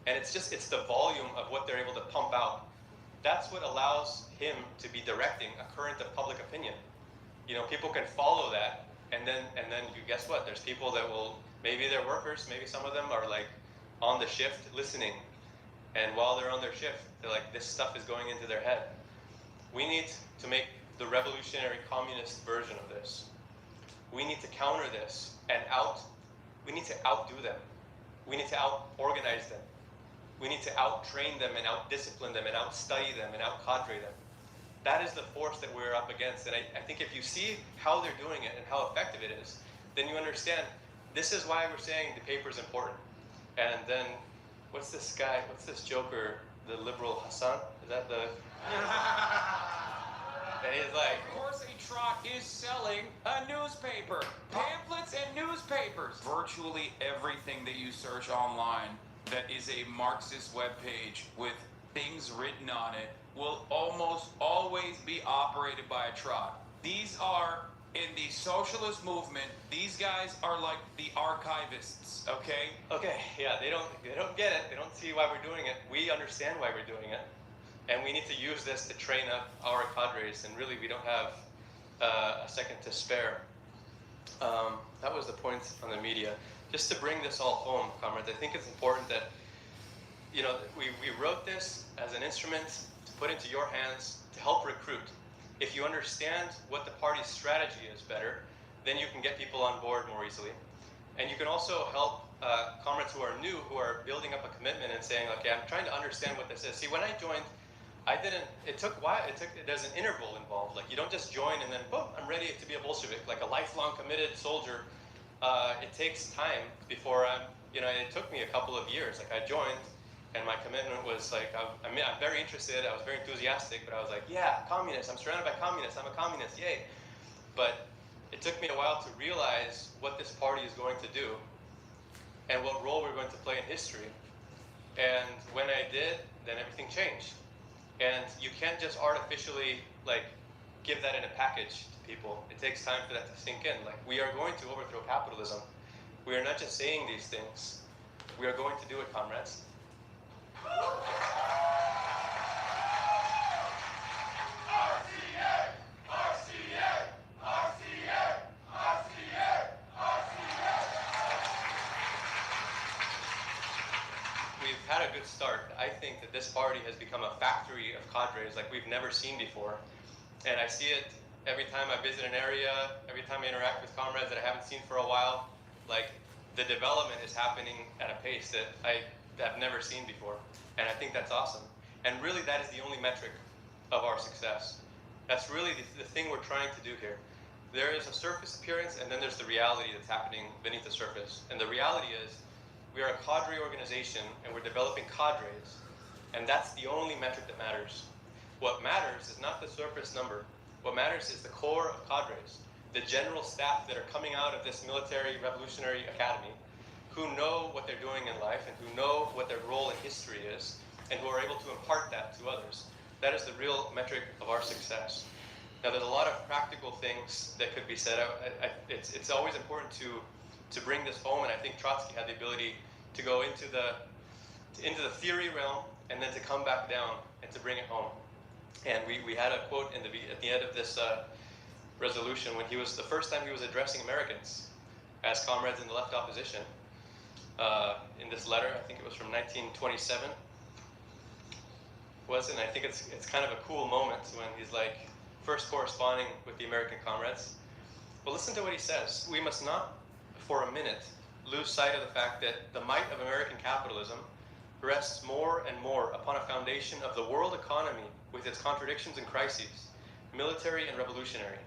And it's the volume of what they're able to pump out. That's what allows him to be directing a current of public opinion. People can follow that, and then you guess what? There's people that will, maybe they're workers, maybe some of them are like on the shift listening, and while they're on their shift, they're like, this stuff is going into their head. We need to make the revolutionary communist version of this. We need to counter this and we need to outdo them. We need to out-organize them. We need to out-train them and out-discipline them and out-study them and out-cadre them. That is the force that we're up against. And I think if you see how they're doing it and how effective it is, then you understand this is why we're saying the paper is important. And then, what's this joker, the liberal Hassan? Is that the... And he's like... Of course a trot is selling a newspaper. Pamphlets and newspapers. Virtually everything that you search online that is a Marxist webpage with things written on it will almost always be operated by a trot. These are, in the socialist movement, these guys are like the archivists, okay? Okay, yeah, they don't get it. They don't see why we're doing it. We understand why we're doing it. And we need to use this to train up our cadres, and really we don't have a second to spare. That was the point on the media. Just to bring this all home, comrades, I think it's important that, we wrote this as an instrument to put into your hands to help recruit. If you understand what the party's strategy is better, then you can get people on board more easily. And you can also help comrades who are new, who are building up a commitment and saying, okay, I'm trying to understand what this is. See, when I joined, it took a while. There's an interval involved. Like, you don't just join and then, boom, I'm ready to be a Bolshevik, like a lifelong committed soldier. It takes time before it took me a couple of years. Like, I joined, And my commitment was like, I'm very interested, I was very enthusiastic, but I was like, yeah, communists, I'm surrounded by communists, I'm a communist, yay. But it took me a while to realize what this party is going to do and what role we're going to play in history. And when I did, then everything changed. And you can't just artificially give that in a package to people. It takes time for that to sink in. We are going to overthrow capitalism. We are not just saying these things. We are going to do it, comrades. We've had a good start. I think that this party has become a factory of cadres like we've never seen before. And I see it every time I visit an area, every time I interact with comrades that I haven't seen for a while. The development is happening at a pace that I have never seen before. And I think that's awesome. And really, that is the only metric of our success. That's really the thing we're trying to do here. There is a surface appearance, and then there's the reality that's happening beneath the surface. And the reality is, we are a cadre organization, and we're developing cadres. And that's the only metric that matters. What matters is not the surface number. What matters is the core of cadres, the general staff that are coming out of this military revolutionary academy, who know what they're doing in life and who know what their role in history is, and who are able to impart that to others. That is the real metric of our success. Now, there's a lot of practical things that could be said. It's always important to bring this home, and I think Trotsky had the ability to go into the theory realm and then to come back down and to bring it home. And we had a quote at the end of this resolution when the first time he was addressing Americans as comrades in the left opposition. In this letter, I think it was from 1927. I think it's kind of a cool moment when he's first corresponding with the American comrades. Well, listen to what he says. We must not, for a minute, lose sight of the fact that the might of American capitalism rests more and more upon a foundation of the world economy with its contradictions and crises, military and revolutionary.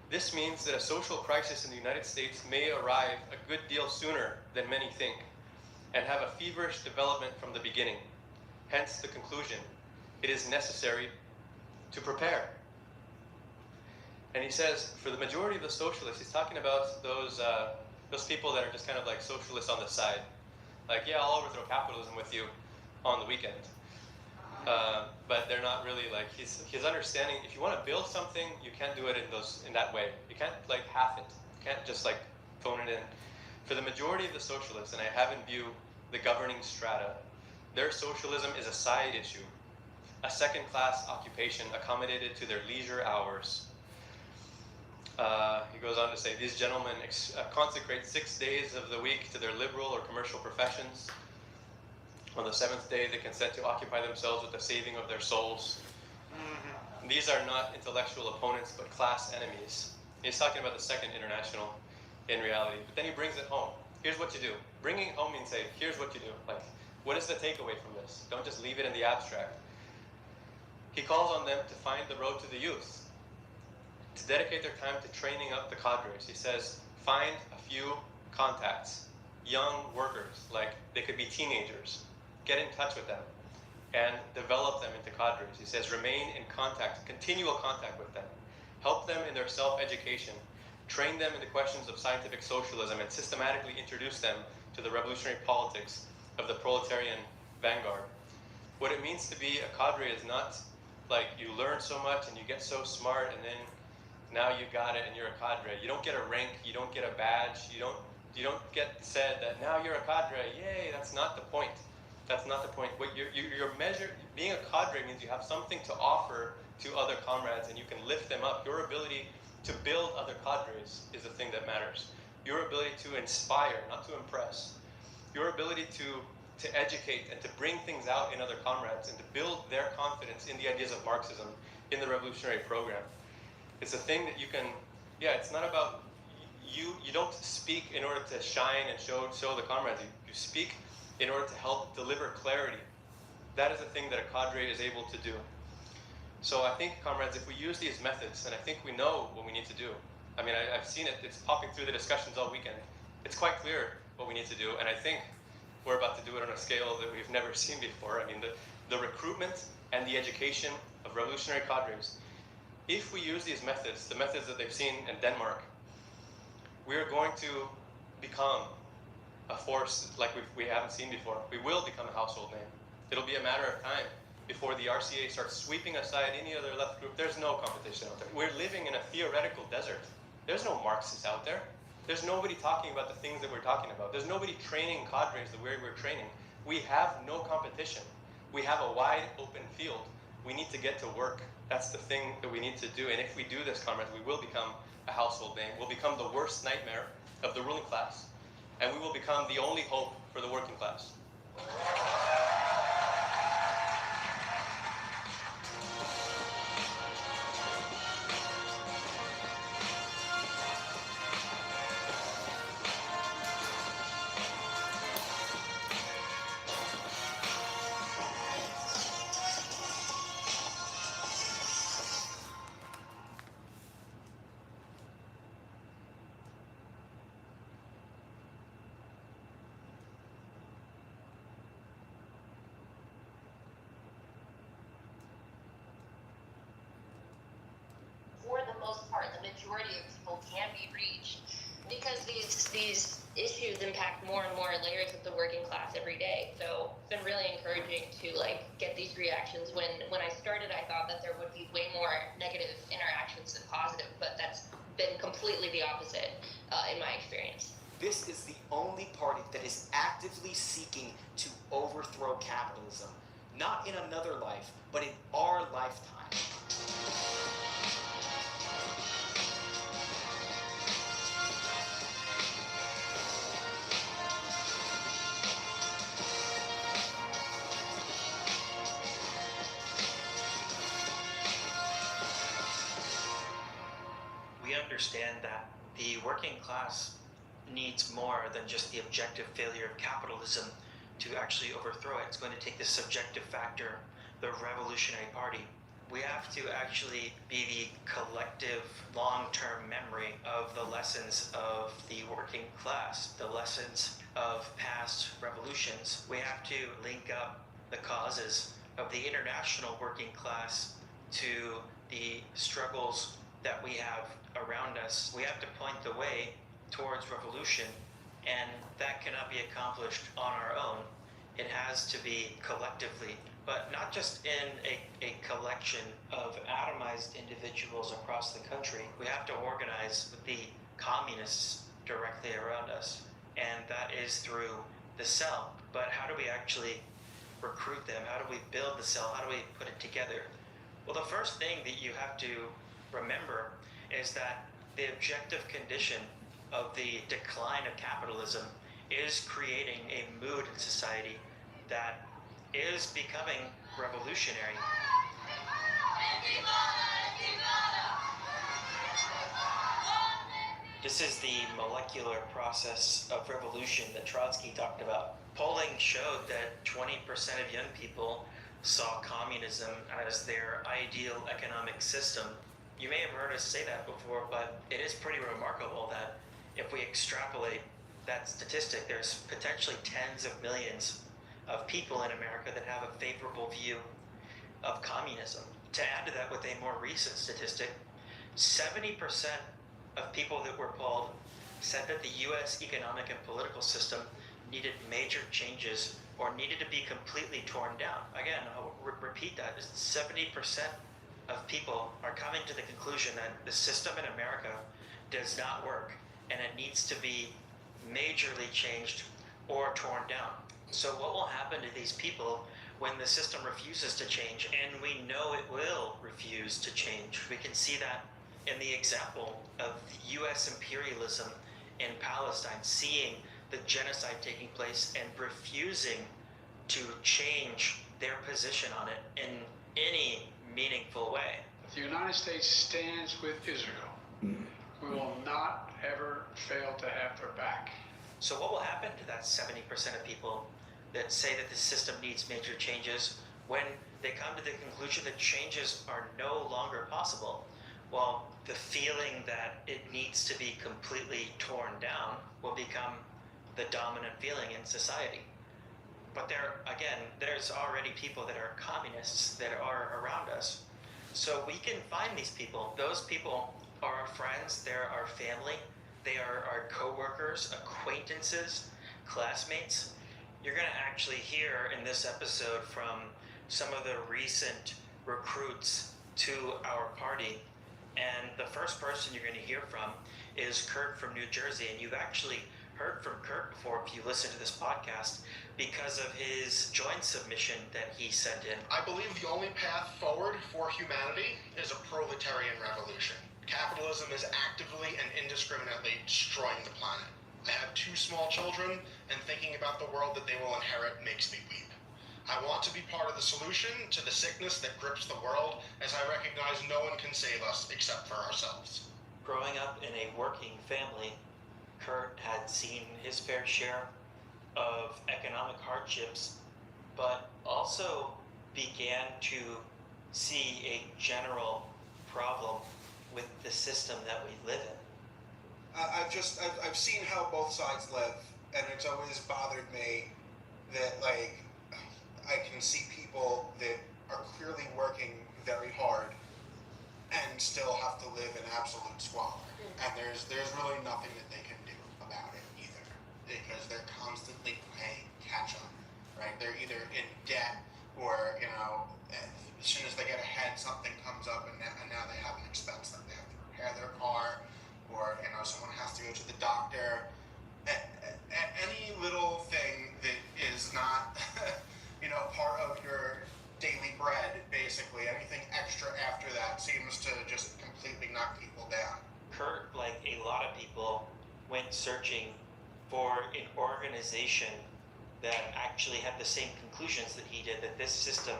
This means that a social crisis in the United States may arrive a good deal sooner than many think, and have a feverish development from the beginning. Hence the conclusion, it is necessary to prepare. And he says, for the majority of the socialists, he's talking about those people that are just kind of socialists on the side. Yeah, I'll overthrow capitalism with you on the weekend. But they're not really his understanding. If you want to build something, you can't do it in that way. You can't half it. You can't just phone it in. For the majority of the socialists, and I have in view the governing strata, their socialism is a side issue, a second-class occupation accommodated to their leisure hours. He goes on to say, these gentlemen consecrate 6 days of the week to their liberal or commercial professions. On the seventh day, they consent to occupy themselves with the saving of their souls. These are not intellectual opponents, but class enemies. He's talking about the Second International in reality. But then he brings it home. Here's what you do. Bringing it home means say, here's what you do. What is the takeaway from this? Don't just leave it in the abstract. He calls on them to find the road to the youth, to dedicate their time to training up the cadres. He says, find a few contacts, young workers, they could be teenagers. Get in touch with them and develop them into cadres. He says, remain in contact, continual contact with them. Help them in their self-education. Train them in the questions of scientific socialism and systematically introduce them to the revolutionary politics of the proletarian vanguard. What it means to be a cadre is not you learn so much and you get so smart and then now you got it and you're a cadre. You don't get a rank, you don't get a badge, you don't get said that now you're a cadre. Yay, that's not the point. That's not the point. What your measure, being a cadre means you have something to offer to other comrades and you can lift them up. Your ability to build other cadres is the thing that matters. Your ability to inspire, not to impress. Your ability to educate and to bring things out in other comrades and to build their confidence in the ideas of Marxism, in the revolutionary program. It's a thing that you can, it's not about, you don't speak in order to shine and show the comrades. You speak in order to help deliver clarity. That is the thing that a cadre is able to do. So I think, comrades, if we use these methods, and I think we know what we need to do. I mean, I've seen it, it's popping through the discussions all weekend. It's quite clear what we need to do, and I think we're about to do it on a scale that we've never seen before. I mean, the recruitment and the education of revolutionary cadres. If we use these methods, the methods that they've seen in Denmark, we are going to become a force like we haven't seen before. We will become a household name. It'll be a matter of time before the RCA starts sweeping aside any other left group. There's no competition out there. We're living in a theoretical desert. There's no Marxists out there. There's nobody talking about the things that we're talking about. There's nobody training cadres the way we're training. We have no competition. We have a wide open field. We need to get to work. That's the thing that we need to do. And if we do this, comrades, we will become a household name. We'll become the worst nightmare of the ruling class. And we will become the only hope for the working class. For the most part, the majority of people can be reached because these issues impact more and more layers of the working class every day. So it's been really encouraging to get these reactions. When I started, I thought that there would be way more negative interactions than positive, but that's been completely the opposite in my experience. This is the only party that is actively seeking to overthrow capitalism, not in another life, but in our lifetime. We understand that the working class needs more than just the objective failure of capitalism to actually overthrow it. It's going to take the subjective factor, the Revolutionary Party. We have to actually be the collective long-term memory of the lessons of the working class, the lessons of past revolutions. We have to link up the causes of the international working class to the struggles that we have around us. We have to point the way towards revolution, and that cannot be accomplished on our own. It has to be collectively, but not just in a collection of atomized individuals across the country. We have to organize with the communists directly around us, and that is through the cell. But how do we actually recruit them? How do we build the cell? How do we put it together? Well, the first thing that you have to remember is that the objective condition of the decline of capitalism is creating a mood in society that is becoming revolutionary. This is the molecular process of revolution that Trotsky talked about. Polling showed that 20% of young people saw communism as their ideal economic system. You may have heard us say that before, but it is pretty remarkable that if we extrapolate that statistic, there's potentially tens of millions of people in America that have a favorable view of communism. To add to that with a more recent statistic, 70% of people that were polled said that the US economic and political system needed major changes or needed to be completely torn down. Again, I'll repeat that. 70% of people are coming to the conclusion that the system in America does not work and it needs to be majorly changed or torn down. So what will happen to these people when the system refuses to change? And we know it will refuse to change. We can see that in the example of US imperialism in Palestine, seeing the genocide taking place and refusing to change their position on it in any meaningful way. The United States stands with Israel. We will not ever fail to have their back. So what will happen to that 70% of people that say that the system needs major changes when they come to the conclusion that changes are no longer possible? Well, the feeling that it needs to be completely torn down will become the dominant feeling in society. But there's already people that are communists that are around us. So we can find these people. Those people are our friends, they're our family, they are our co-workers, acquaintances, classmates. You're going to actually hear in this episode from some of the recent recruits to our party. And the first person you're going to hear from is Kurt from New Jersey. And you've actually heard from Kurt before if you listen to this podcast because of his joint submission that he sent in. I believe the only path forward for humanity is a proletarian revolution. Capitalism is actively and indiscriminately destroying the planet. I have 2 small children, and thinking about the world that they will inherit makes me weep. I want to be part of the solution to the sickness that grips the world, as I recognize no one can save us except for ourselves. Growing up in a working family, Kurt had seen his fair share of economic hardships, but also began to see a general problem with the system that we live in. I've seen how both sides live, and it's always bothered me that, like, I can see people that are clearly working very hard and still have to live in absolute squalor. And there's really nothing that they can do about it either, because they're constantly playing catch up, right? They're either in debt or, you know, as soon as they get ahead, something comes up and now they have an expense that they have to repair their car, or, you know, someone has to go to the doctor. Any little thing that is not, you know, part of your daily bread, basically, anything extra after that seems to just completely knock people down. Kurt, like a lot of people, went searching for an organization that actually had the same conclusions that he did, that this system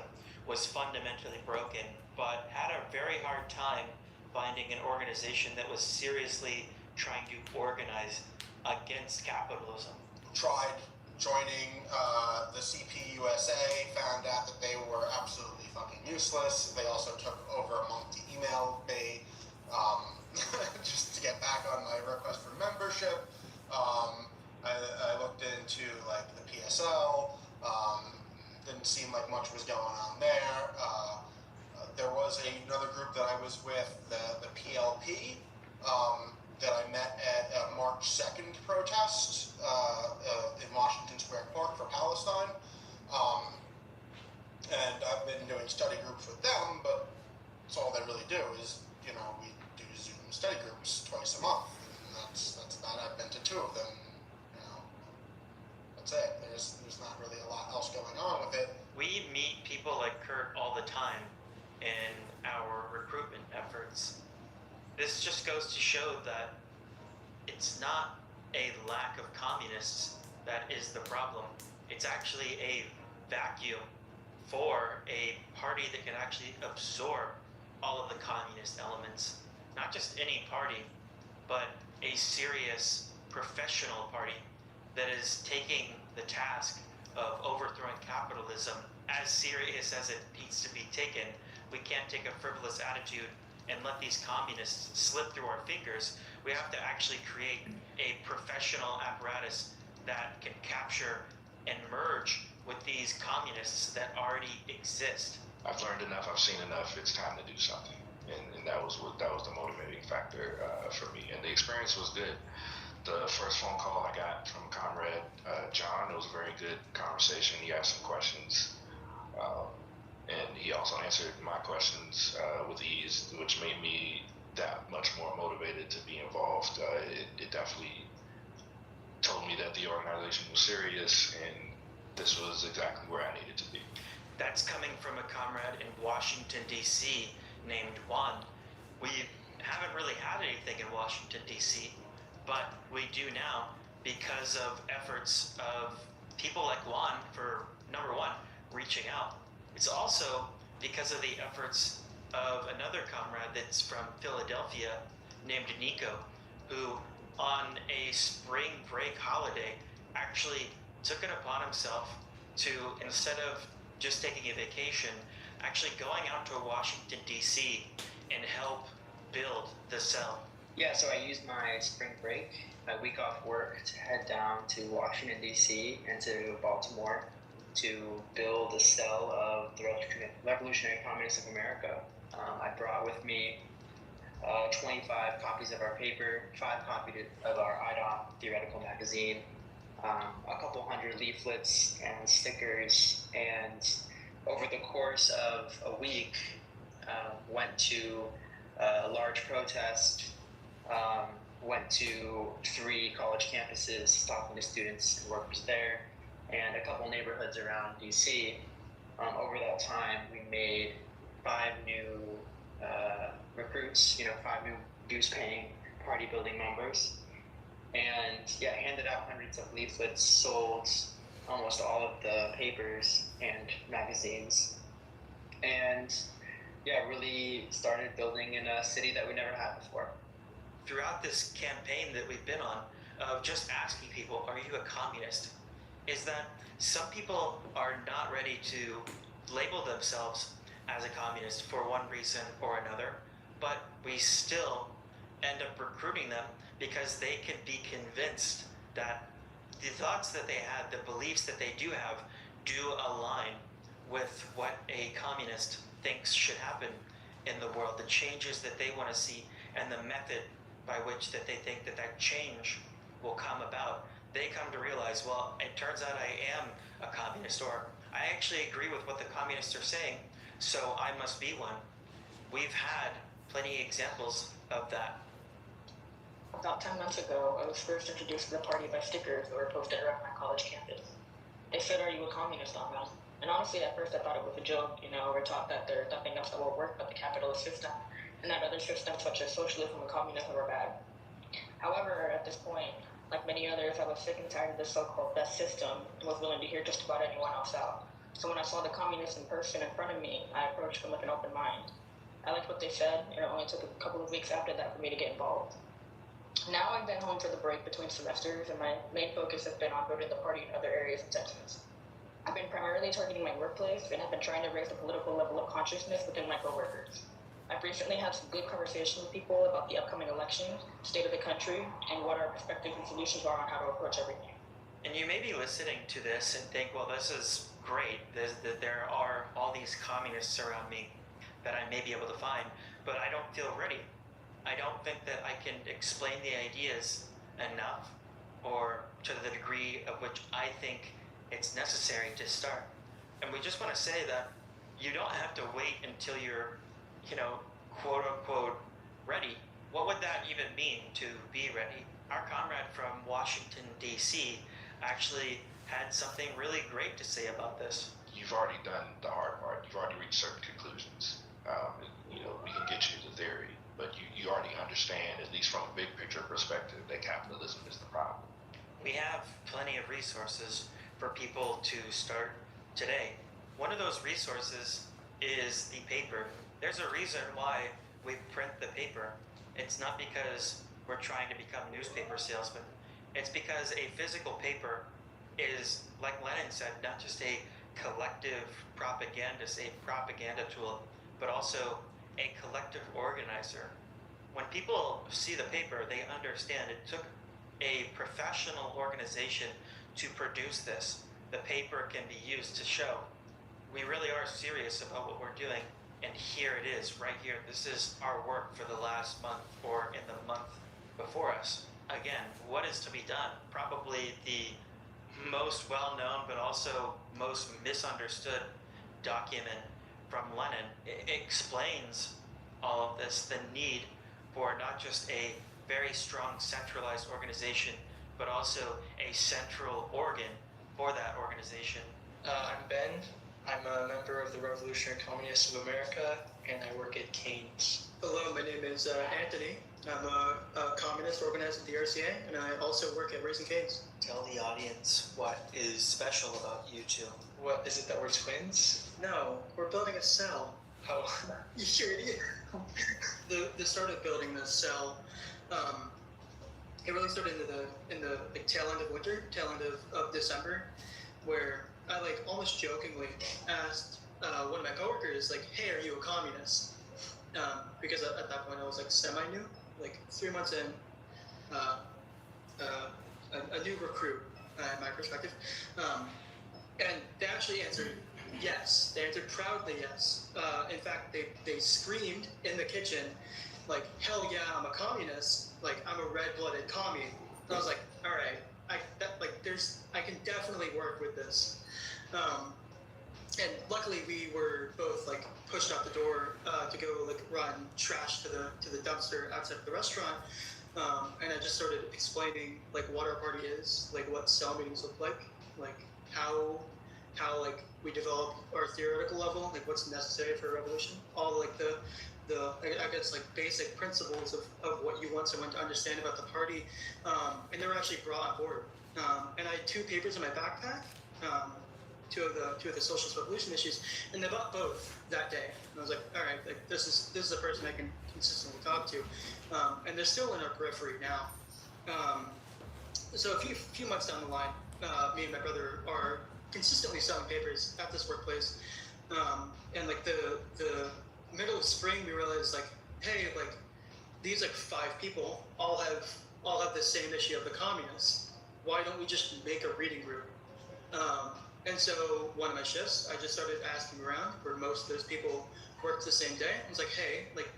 was fundamentally broken, but had a very hard time finding an organization that was seriously trying to organize against capitalism. Tried joining the CPUSA, found out that they were absolutely fucking useless. They also took over a month to email me just to get back on my request for membership. I looked into like the PSL. Didn't seem like much was going on there. There was another group that I was with, the PLP, that I met at a March 2nd protest in Washington Square Park for Palestine. And I've been doing study groups with them, but that's all they really do is, you know, we do Zoom study groups twice a month. And that's about it. I've been to 2 of them, you know. That's it. There's not really a lot else going on with it. We meet people like Kurt all the time in our recruitment efforts. This just goes to show that it's not a lack of communists that is the problem. It's actually a vacuum for a party that can actually absorb all of the communist elements. Not just any party, but a serious professional party that is taking the task of overthrowing capitalism as serious as it needs to be taken. We can't take a frivolous attitude and let these communists slip through our fingers. We have to actually create a professional apparatus that can capture and merge with these communists that already exist. I've learned enough, I've seen enough, it's time to do something. And that was the motivating factor for me. And the experience was good. The first phone call I got from Comrade John, it was a very good conversation. He asked some questions, and he also answered my questions with ease, which made me that much more motivated to be involved. It definitely told me that the organization was serious, and this was exactly where I needed to be. That's coming from a comrade in Washington, D.C. named Juan. We haven't really had anything in Washington, D.C., but we do now because of efforts of people like Juan for, number one, reaching out. It's also because of the efforts of another comrade that's from Philadelphia named Nico, who on a spring break holiday actually took it upon himself to, instead of just taking a vacation, actually going out to Washington, D.C. and help build the cell. Yeah, so I used my spring break, my week off work, to head down to Washington, D.C. and to Baltimore to build a cell of the Revolutionary Communists of America. I brought with me 25 copies of our paper, 5 copies of our IDOP theoretical magazine, a couple hundred leaflets and stickers, and over the course of a week, went to a large protest, went to 3 college campuses, talking to students and workers there, and a couple neighborhoods around DC. Over that time, we made 5 new recruits, 5 new dues-paying party-building members, and handed out hundreds of leaflets, sold almost all of the papers and magazines, and really started building in a city that we never had before. Throughout this campaign that we've been on, of just asking people, are you a communist? Is that some people are not ready to label themselves as a communist for one reason or another, but we still end up recruiting them because they can be convinced that the thoughts that they had, the beliefs that they do have, do align with what a communist thinks should happen in the world, the changes that they want to see, and the method by which that they think that that change will come about. They come to realize, well, it turns out I am a communist, or I actually agree with what the communists are saying, so I must be one. We've had plenty of examples of that. About 10 months ago, I was first introduced to the party by stickers that were posted around my college campus. They said, "Are you a communist on them?" And honestly, at first I thought it was a joke. We're taught that there's nothing else that will work but the capitalist system, and that other systems such as socialism and communism were bad. However, at this point, like many others, I was sick and tired of this so-called best system and was willing to hear just about anyone else out. So when I saw the communists in person in front of me, I approached them with an open mind. I liked what they said, and it only took a couple of weeks after that for me to get involved. Now I've been home for the break between semesters, and my main focus has been on building the party in other areas of Texas. I've been primarily targeting my workplace, and have been trying to raise the political level of consciousness within my coworkers. I've recently had some good conversations with people about the upcoming election, state of the country, and what our perspectives and solutions are on how to approach everything. And you may be listening to this and think, well, this is great, that there are all these communists around me that I may be able to find, but I don't feel ready. I don't think that I can explain the ideas enough, or to the degree of which I think it's necessary to start. And we just want to say that you don't have to wait until you're, quote unquote, ready. What would that even mean, to be ready? Our comrade from Washington, D.C. actually had something really great to say about this. You've already done the hard part. You've already reached certain conclusions. We can get you the theory, but you already understand, at least from a big picture perspective, that capitalism is the problem. We have plenty of resources for people to start today. One of those resources is the paper. There's a reason why we print the paper. It's not because we're trying to become newspaper salesmen. It's because a physical paper is, like Lenin said, not just a collective propagandist, a propaganda tool, but also a collective organizer. When people see the paper, they understand it took a professional organization to produce this. The paper can be used to show we really are serious about what we're doing, and here it is, right here. This is our work for the last month, or in the month before us. Again, what is to be done? Probably the most well-known, but also most misunderstood document from Lenin. It explains all of this, the need for not just a very strong centralized organization, but also a central organ for that organization. I'm Ben. I'm a member of the Revolutionary Communists of America, and I work at Keynes. Hello, my name is Anthony. I'm a communist organized at the RCA, and I also work at Raising Cane's. Tell the audience what is special about you two. What, is it that we're twins? No, we're building a cell. Oh. You idiot. The start of building this cell, it really started in the tail end of winter, tail end of December, where I almost jokingly asked one of my coworkers, "Hey, are you a communist?" Because at that point I was semi-new, 3 months in, a new recruit in my perspective. And they actually answered yes. They answered proudly yes. In fact, they screamed in the kitchen, like, hell yeah, I'm a communist. Like, I'm a red-blooded commie. And I was like, all right, I can definitely work with this. And luckily, we were both like pushed out the door to go like run trash to the dumpster outside of the restaurant. And I just started explaining like what our party is, like what cell meetings look like how like we develop our theoretical level, like what's necessary for a revolution, all like the I guess like basic principles of what you want someone to understand about the party. And they were actually brought on board. And I had 2 papers in my backpack. Two of the socialist revolution issues, and they bought both that day. And I was like, all right, like this is a person I can consistently talk to, and they're still in our periphery now. So a few months down the line, me and my brother are consistently selling papers at this workplace, and like the middle of spring, we realized like, hey, like these like 5 people all have the same issue of the communists. Why don't we just make a reading group? And so one of my shifts, I just started asking around where most of those people worked the same day. I was like, hey, like,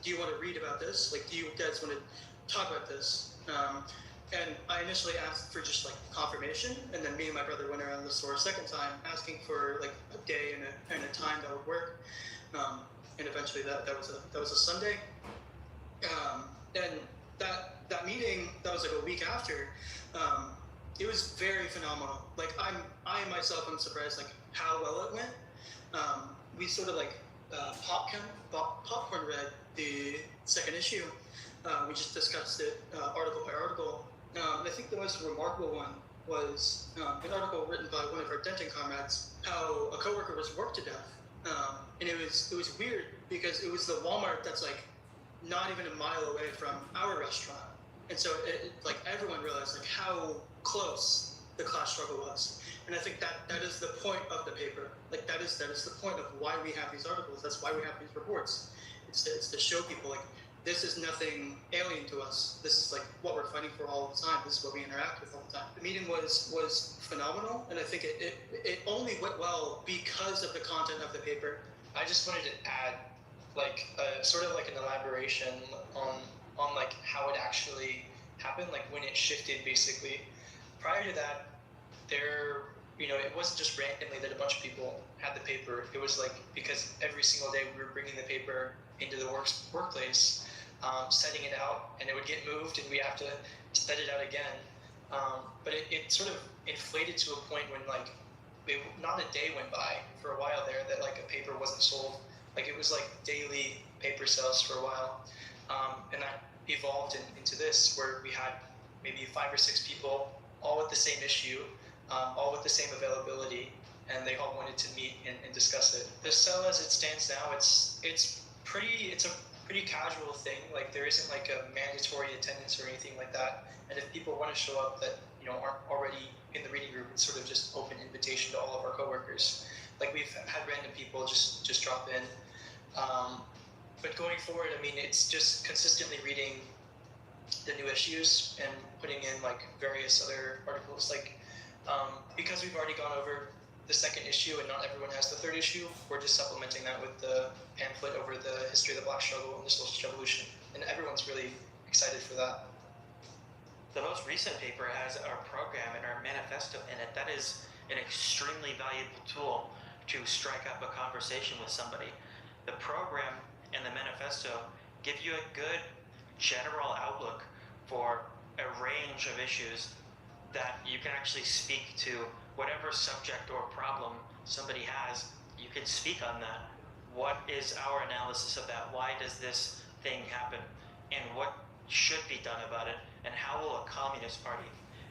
do you want to read about this? Like, do you guys want to talk about this? And I initially asked for just like confirmation, and then me and my brother went around the store a second time asking for like a day and a time that would work. And eventually that was a Sunday. And that meeting, that was like a week after. It was very phenomenal. Like I myself am surprised like how well it went. We sort of like popcorn read the second issue. We just discussed it article by article. And I think the most remarkable one was an article written by one of our Denton comrades, how a coworker was worked to death. And it was weird because it was the Walmart that's like not even a mile away from our restaurant. And so it like everyone realized like how close the class struggle was. And I think that is the point of the paper. Like that is the point of why we have these articles. That's why we have these reports. It's to show people like this is nothing alien to us. This is like what we're fighting for all the time. This is what we interact with all the time. The meeting was phenomenal, and I think it only went well because of the content of the paper. I just wanted to add like sort of like an elaboration on like how it actually happened, like when it shifted basically. Prior to that, it wasn't just randomly that a bunch of people had the paper. It was like because every single day we were bringing the paper into the workplace, setting it out, and it would get moved, and we have to set it out again. But it sort of inflated to a point when like not a day went by for a while there that like a paper wasn't sold. Like it was like daily paper sales for a while, and that evolved into this where we had maybe 5 or 6 people all with the same issue, all with the same availability, and they all wanted to meet and discuss it. The cell as it stands now, it's a pretty casual thing. Like there isn't like a mandatory attendance or anything like that. And if people want to show up that aren't already in the reading group, it's sort of just open invitation to all of our coworkers. Like we've had random people just drop in. But going forward, I mean, it's just consistently reading the new issues and putting in like various other articles. Like because we've already gone over the second issue and not everyone has the third issue, we're just supplementing that with the pamphlet over the history of the Black struggle and the socialist revolution, and everyone's really excited for that. The most recent paper has our program and our manifesto in it. That is an extremely valuable tool to strike up a conversation with somebody. The program and the manifesto give you a good general outlook for a range of issues that you can actually speak to. Whatever subject or problem somebody has, you can speak on that. What is our analysis of that? Why does this thing happen? And what should be done about it? And how will a communist party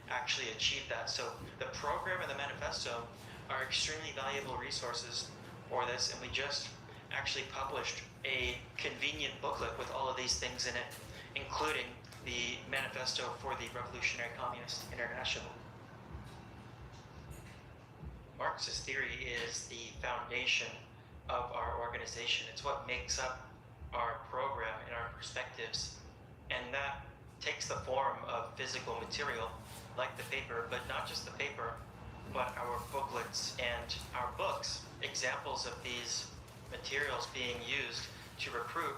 actually achieve that? So the program and the manifesto are extremely valuable resources for this, and we just actually published a convenient booklet with all of these things in it, including the manifesto for the Revolutionary Communist International. Marxist theory is the foundation of our organization. It's what makes up our program and our perspectives. And that takes the form of physical material, like the paper, but not just the paper, but our booklets and our books. Examples of these materials being used to recruit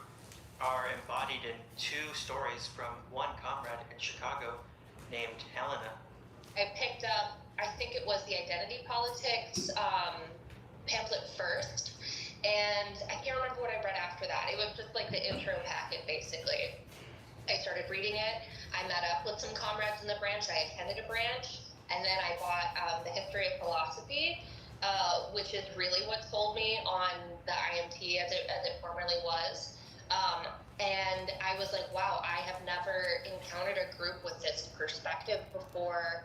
are embodied in 2 stories from one comrade in Chicago named Helena. I picked up, I think it was the Identity Politics pamphlet first, and I can't remember what I read after that. It was just like the intro packet, basically. I started reading it. I met up with some comrades in the branch. I attended a branch, and then I bought The History of Philosophy, which is really what sold me on the IMT as it formerly was. And I was like, wow, I have never encountered a group with this perspective before.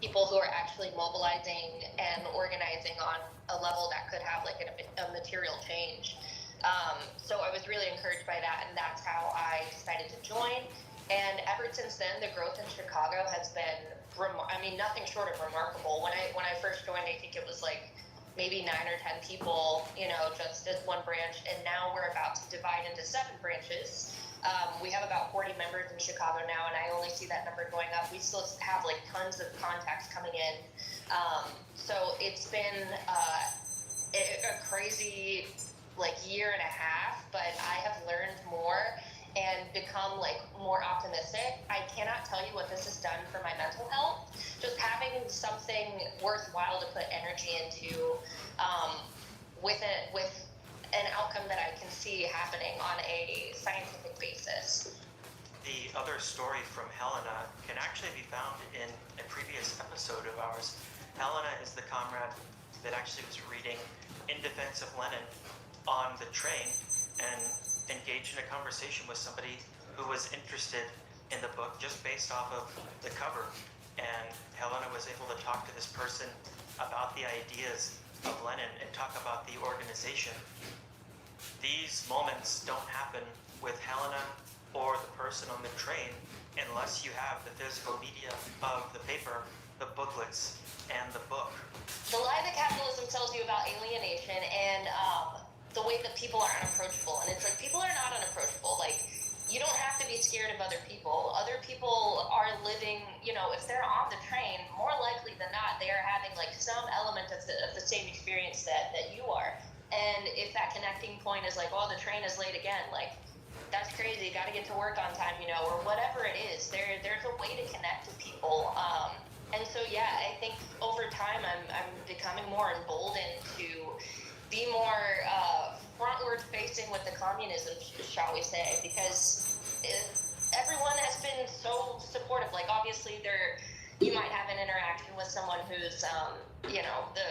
People who are actually mobilizing and organizing on a level that could have like a material change. So I was really encouraged by that, and that's how I decided to join. And ever since then, the growth in Chicago has been, nothing short of remarkable. When I first joined, I think it was like maybe 9 or 10 people, just as one branch, and now we're about to divide into 7 branches. We have about 40 members in Chicago now, and I only see that number going up. We still have like tons of contacts coming in. So it's been a crazy like year and a half, but I have learned more and become like more optimistic. I cannot tell you what this has done for my mental health. Just having something worthwhile to put energy into, with an outcome that I can see happening on a scientific basis. The other story from Helena can actually be found in a previous episode of ours. Helena is the comrade that actually was reading In Defense of Lenin on the train and engaged in a conversation with somebody who was interested in the book just based off of the cover. And Helena was able to talk to this person about the ideas of Lenin and talk about the organization. These moments don't happen with Helena or the person on the train unless you have the physical media of the paper, the booklets, and the book. The lie that capitalism tells you about alienation and the way that people are unapproachable. And it's like, people are not unapproachable. Like, you don't have to be scared of other people. Other people are living, if they're on the train, more likely than not, they are having like some element of the same experience that you are. And if that connecting point is like, oh, the train is late again, like, that's crazy, got to get to work on time, or whatever it is, there's a way to connect to people. And so, yeah, I think over time I'm becoming more emboldened to be more frontward facing with the communism, shall we say, because everyone has been so supportive. Like, obviously, you might have an interaction with someone who's, the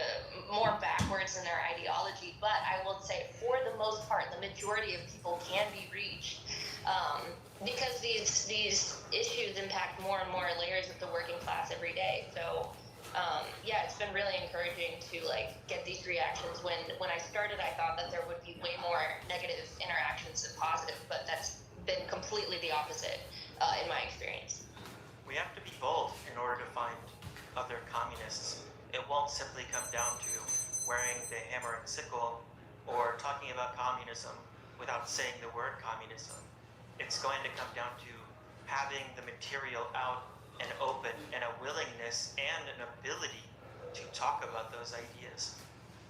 more backwards in their ideology, but I will say, for the most part, the majority of people can be reached, because these issues impact more and more layers of the working class every day. So, yeah, it's been really encouraging to like get these reactions. When I started, I thought that there would be way more negative interactions than positive, but that's been completely the opposite in my experience. We have to be bold in order to find other communists. It won't simply come down to wearing the hammer and sickle or talking about communism without saying the word communism. It's going to come down to having the material out and open, and a willingness and an ability to talk about those ideas.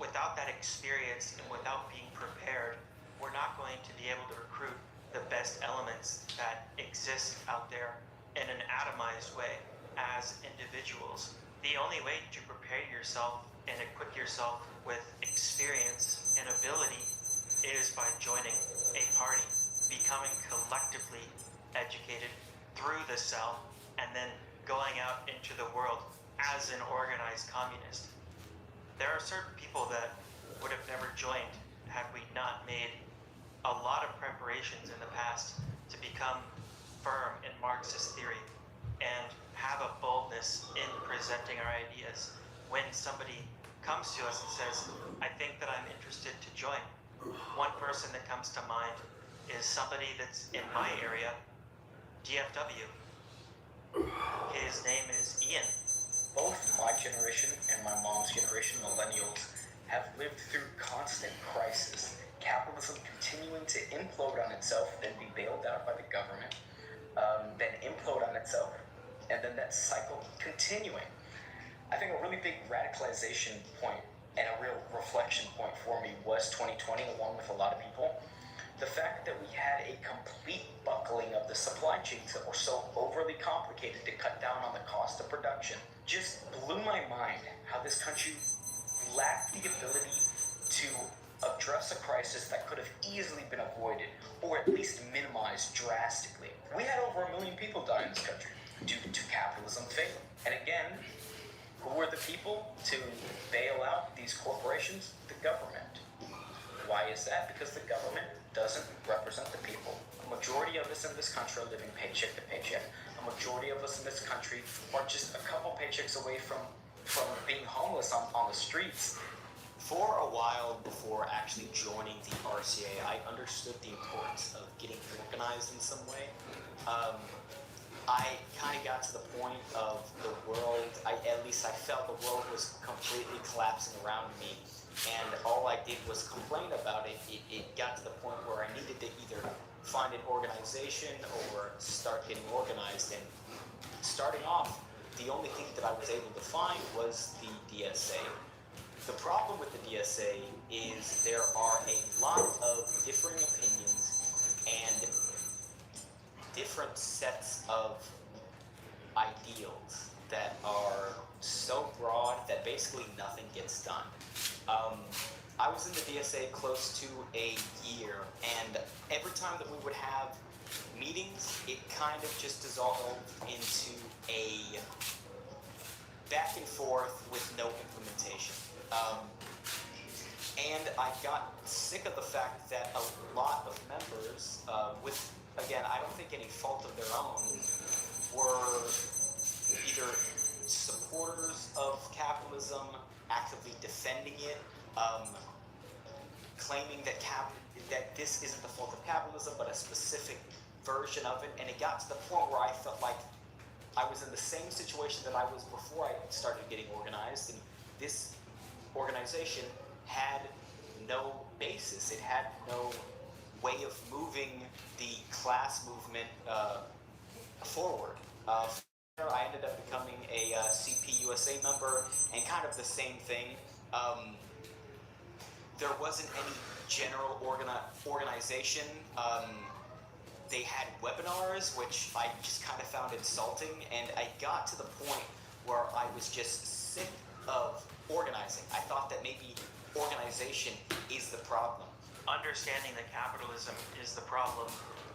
Without that experience and without being prepared, we're not going to be able to recruit the best elements that exist out there in an atomized way as individuals. The only way to prepare yourself and equip yourself with experience and ability is by joining a party, becoming collectively educated through the cell, and then going out into the world as an organized communist. There are certain people that would have never joined had we not made a lot of preparations in the past to become firm in Marxist theory and have a boldness in presenting our ideas. When somebody comes to us and says, I think that I'm interested to join, one person that comes to mind is somebody that's in my area, DFW. His name is Ian. Both my generation and my mom's generation, millennials, have lived through constant crisis. Capitalism continuing to implode on itself, then be bailed out by the government, then implode on itself, and then that cycle continuing. I think a really big radicalization point and a real reflection point for me was 2020, along with a lot of people. The fact that we had a complete buckling of the supply chains that were so overly complicated to cut down on the cost of production just blew my mind how this country lacked the ability to address a crisis that could have easily been avoided or at least minimized drastically. We had over 1 million people die in this country due to capitalism failing. And again, who were the people to bail out these corporations? The government. Why is that? Because the government doesn't represent the people. A majority of us in this country are living paycheck to paycheck. A majority of us in this country are just a couple paychecks away from being homeless on the streets. For a while before actually joining the RCA, I understood the importance of getting organized in some way. I kind of got to the point of the world, at least I felt the world was completely collapsing around me, and all I did was complain about it. It got to the point where I needed to either find an organization or start getting organized, and starting off, the only thing that I was able to find was the DSA. The problem with the DSA is there are a lot of differing opinions and different sets of ideals that are so broad that basically nothing gets done. I was in the DSA close to a year, and every time that we would have meetings, it kind of just dissolved into a back and forth with no implementation. And I got sick of the fact that a lot of members, with, again, I don't think any fault of their own, were either supporters of capitalism, actively defending it, claiming that this isn't the fault of capitalism, but a specific version of it. And it got to the point where I felt like I was in the same situation that I was before I started getting organized, and this organization had no basis. It had no way of moving the class movement forward. I ended up becoming a CPUSA member, and kind of the same thing. There wasn't any general organization. They had webinars, which I just kind of found insulting, and I got to the point where I was just sick of organizing. I thought that maybe organization is the problem. Understanding that capitalism is the problem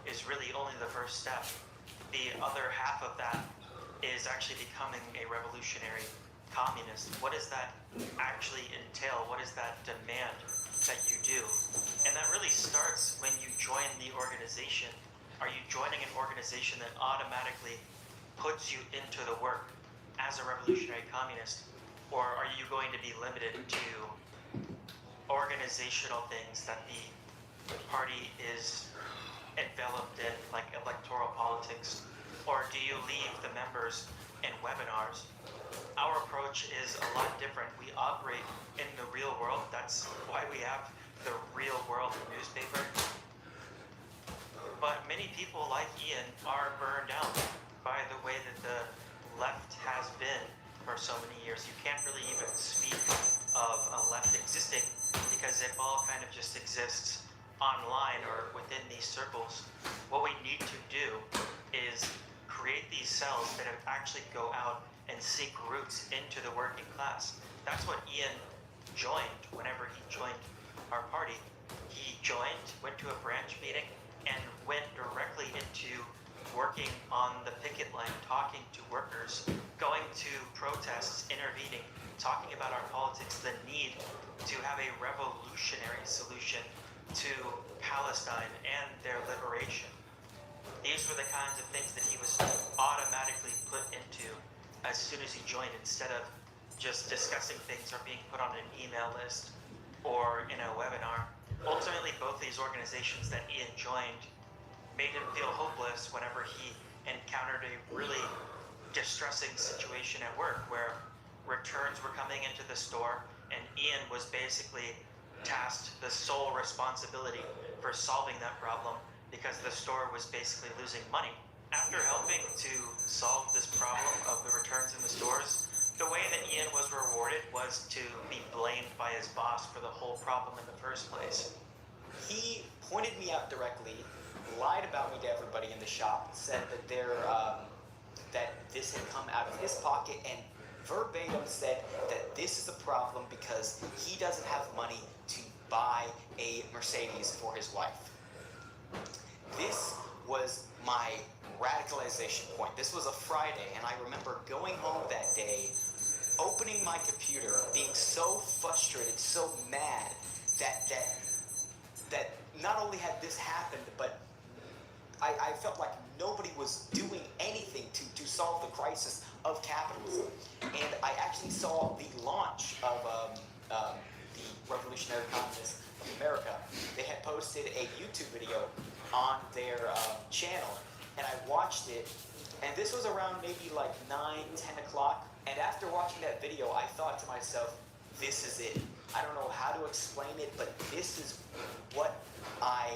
is really only the first step. The other half of that is actually becoming a revolutionary communist. What does that actually entail? What is that demand that you do? And that really starts when you join the organization. Are you joining an organization that automatically puts you into the work as a revolutionary communist? Or are you going to be limited to organizational things that the party is enveloped in, like electoral politics? Or do you leave the members in webinars? Our approach is a lot different. We operate in the real world. That's why we have the Real World newspaper. But many people like Ian are burned out by the way that the left has been for so many years. You can't really even speak of a left existing because it all kind of just exists online or within these circles. What we need to do is create these cells that actually go out and seek roots into the working class. That's what Ian joined whenever he joined our party. He joined, went to a branch meeting, and went directly into working on the picket line, talking to workers, going to protests, intervening, talking about our politics, the need to have a revolutionary solution to Palestine and their liberation. These were the kinds of things that he was automatically put into as soon as he joined, instead of just discussing things or being put on an email list or in a webinar. Ultimately, both these organizations that Ian joined made him feel hopeless whenever he encountered a really distressing situation at work where returns were coming into the store and Ian was basically tasked the sole responsibility for solving that problem because the store was basically losing money. After helping to solve this problem of the returns in the stores, the way that Ian was rewarded was to be blamed by his boss for the whole problem in the first place. He pointed me out directly, lied about me to everybody in the shop, said that that this had come out of his pocket, and verbatim said that this is a problem because he doesn't have money to buy a Mercedes for his wife. This was my radicalization point. This was a Friday, and I remember going home that day, opening my computer, being so frustrated, so mad that not only had this happened, but I felt like nobody was doing anything to solve the crisis of capitalism. And I actually saw the launch of the Revolutionary Communists of America. They had posted a YouTube video on their channel, and I watched it, and this was around maybe like 9, 10 o'clock. And after watching that video, I thought to myself, this is it. I don't know how to explain it, but this is what I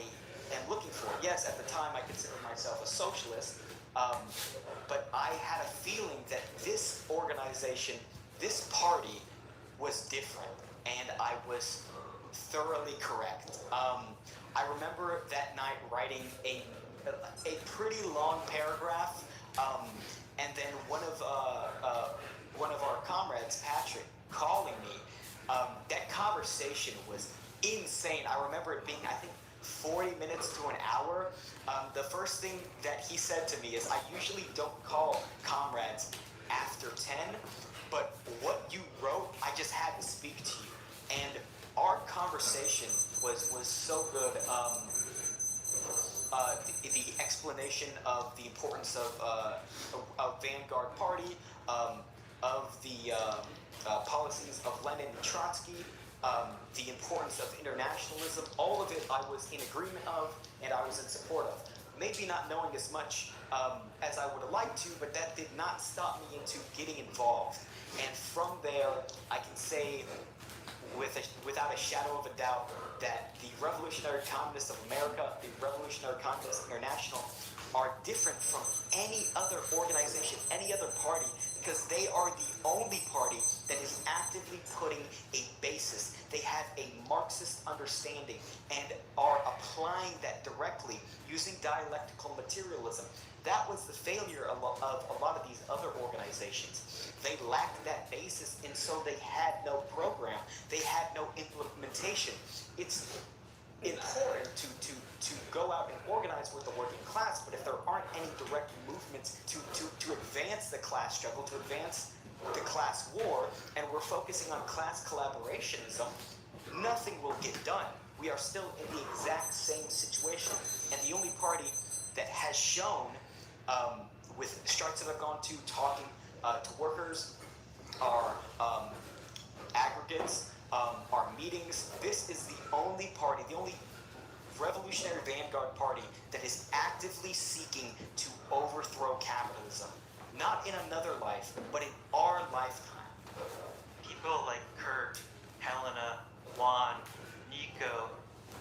am looking for. Yes, at the time I considered myself a socialist, but I had a feeling that this organization, this party, was different, and I was thoroughly correct. I remember that night writing a pretty long paragraph, and then one of our comrades, Patrick, calling me. That conversation was insane. I remember it being, I think, 40 minutes to an hour. The first thing that he said to me is, I usually don't call comrades after 10, but what you wrote, I just had to speak to you. And our conversation was so good. The explanation of the importance of Vanguard Party, of the policies of Lenin and Trotsky, the importance of internationalism, all of it I was in agreement of and I was in support of. Maybe not knowing as much as I would have liked to, but that did not stop me into getting involved. And from there, I can say without a shadow of a doubt that the Revolutionary Communists of America, the Revolutionary Communists International, are different from any other organization, any other party, because they are the only party that is actively putting a basis. They have a Marxist understanding and are applying that directly using dialectical materialism. That was the failure of a lot of these other organizations. They lacked that basis, and so they had no program. They had no implementation. It's important to go out and organize with the working class, but if there aren't any direct movements to advance the class struggle, to advance the class war, and we're focusing on class collaborationism, nothing will get done. We are still in the exact same situation, and the only party that has shown with strikes that I've gone to, talking to workers, our aggregates, our meetings, this is the only party, the only Revolutionary Vanguard Party that is actively seeking to overthrow capitalism. Not in another life, but in our lifetime. People like Kurt, Helena, Juan, Nico,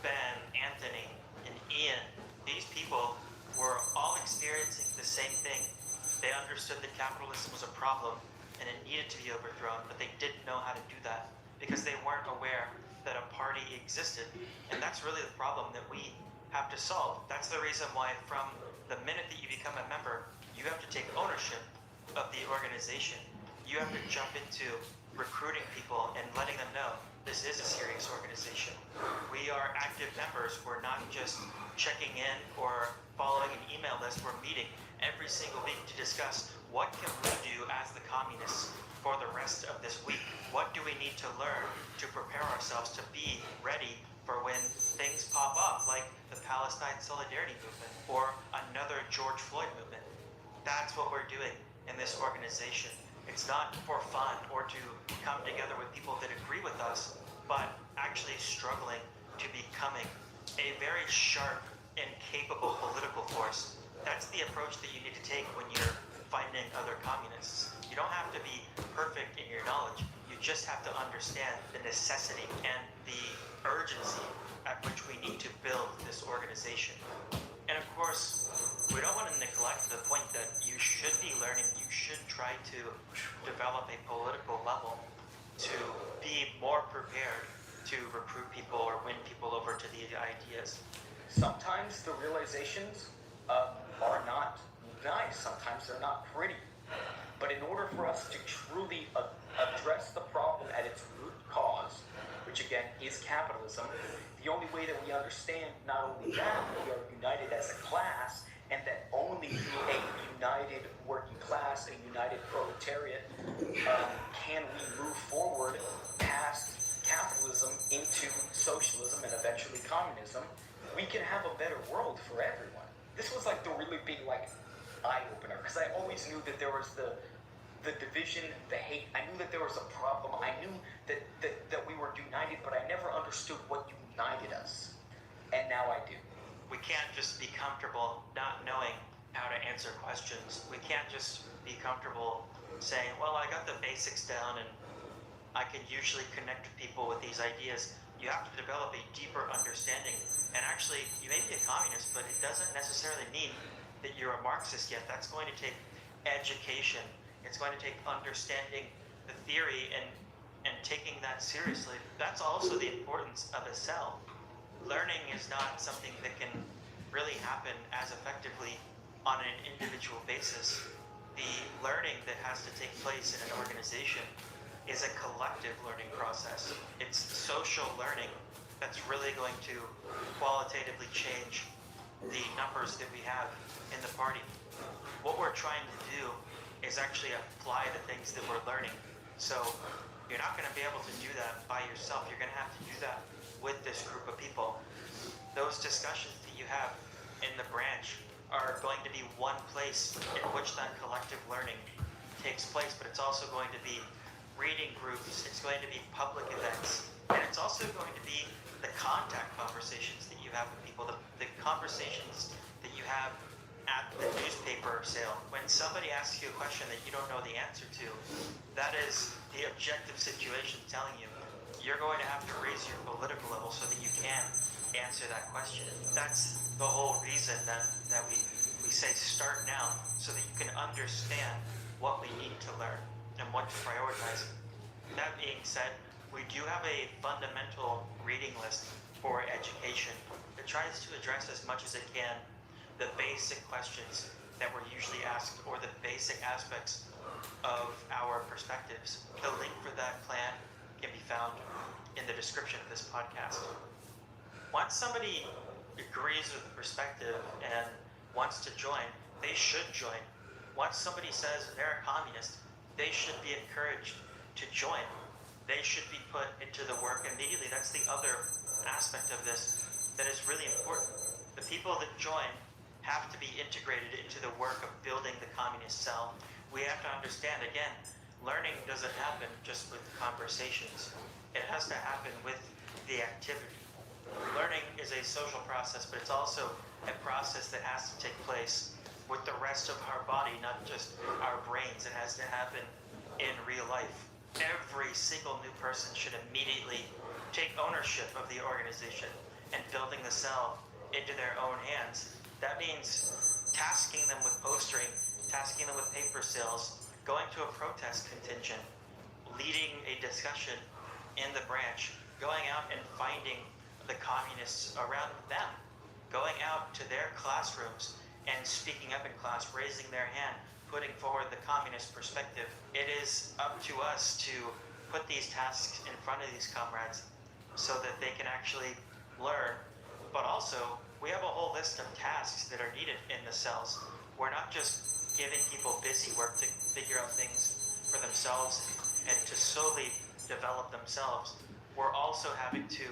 Ben, Anthony, and Ian, these people were all experiencing the same thing. They understood that capitalism was a problem and it needed to be overthrown, but they didn't know how to do that because they weren't aware that a party existed. And that's really the problem that we have to solve. That's the reason why from the minute that you become a member, you have to take ownership of the organization. You have to jump into recruiting people and letting them know this is a serious organization. We are active members. We're not just checking in or following an email list. We're meeting every single week to discuss what can we do as the communists for the rest of this week. What do we need to learn to prepare ourselves to be ready for when things pop up, like the Palestine Solidarity Movement or another George Floyd movement? That's what we're doing in this organization. It's not for fun or to come together with people that agree with us, but actually struggling to becoming a very sharp and capable political force. That's the approach that you need to take when you're fighting other communists. You don't have to be perfect in your knowledge. You just have to understand the necessity and the urgency at which we need to build this organization. And of course, we don't want to neglect the point that you should be learning, you should should try to develop a political level to be more prepared to recruit people or win people over to the ideas. Sometimes the realizations are not nice. Sometimes they're not pretty. But in order for us to truly address the problem at its root cause, which again is capitalism, the only way that we understand not only that we are united as a class, and that only through a united working class, a united proletariat, can we move forward past capitalism into socialism and eventually communism. We can have a better world for everyone. This was like the really big eye-opener, because I always knew that there was the division, the hate. I knew that there was a problem. I knew that we were united, but I never understood what united us. And now I do. We can't just be comfortable not knowing how to answer questions. We can't just be comfortable saying, well, I got the basics down and I can usually connect with people with these ideas. You have to develop a deeper understanding. And actually, you may be a communist, but it doesn't necessarily mean that you're a Marxist yet. That's going to take education. It's going to take understanding the theory and taking that seriously. That's also the importance of a cell. Learning is not something that can really happen as effectively on an individual basis. The learning that has to take place in an organization is a collective learning process. It's social learning that's really going to qualitatively change the numbers that we have in the party. What we're trying to do is actually apply the things that we're learning. So you're not going to be able to do that by yourself. You're going to have to do that with this group of people. Those discussions that you have in the branch are going to be one place in which that collective learning takes place, but it's also going to be reading groups, it's going to be public events, and it's also going to be the contact conversations that you have with people, the conversations that you have at the newspaper sale. When somebody asks you a question that you don't know the answer to, that is the objective situation telling you you're going to have to raise your political level so that you can answer that question. That's the whole reason that we say start now, so that you can understand what we need to learn and what to prioritize. That being said, we do have a fundamental reading list for education that tries to address as much as it can the basic questions that were usually asked, or the basic aspects of our perspectives. The link for that plan can be found in the description of this podcast. Once somebody agrees with the perspective and wants to join, they should join. Once somebody says they're a communist, they should be encouraged to join. They should be put into the work immediately. That's the other aspect of this that is really important. The people that join have to be integrated into the work of building the communist cell. We have to understand, again, learning doesn't happen just with conversations. It has to happen with the activity. Learning is a social process, but it's also a process that has to take place with the rest of our body, not just our brains. It has to happen in real life. Every single new person should immediately take ownership of the organization and building the cell into their own hands. That means tasking them with postering, tasking them with paper sales, going to a protest contingent, leading a discussion in the branch, going out and finding the communists around them, going out to their classrooms and speaking up in class, raising their hand, putting forward the communist perspective. It is up to us to put these tasks in front of these comrades so that they can actually learn, but also we have a whole list of tasks that are needed in the cells. We're not just giving people busy work to figure out things for themselves and to solely develop themselves. We're also having to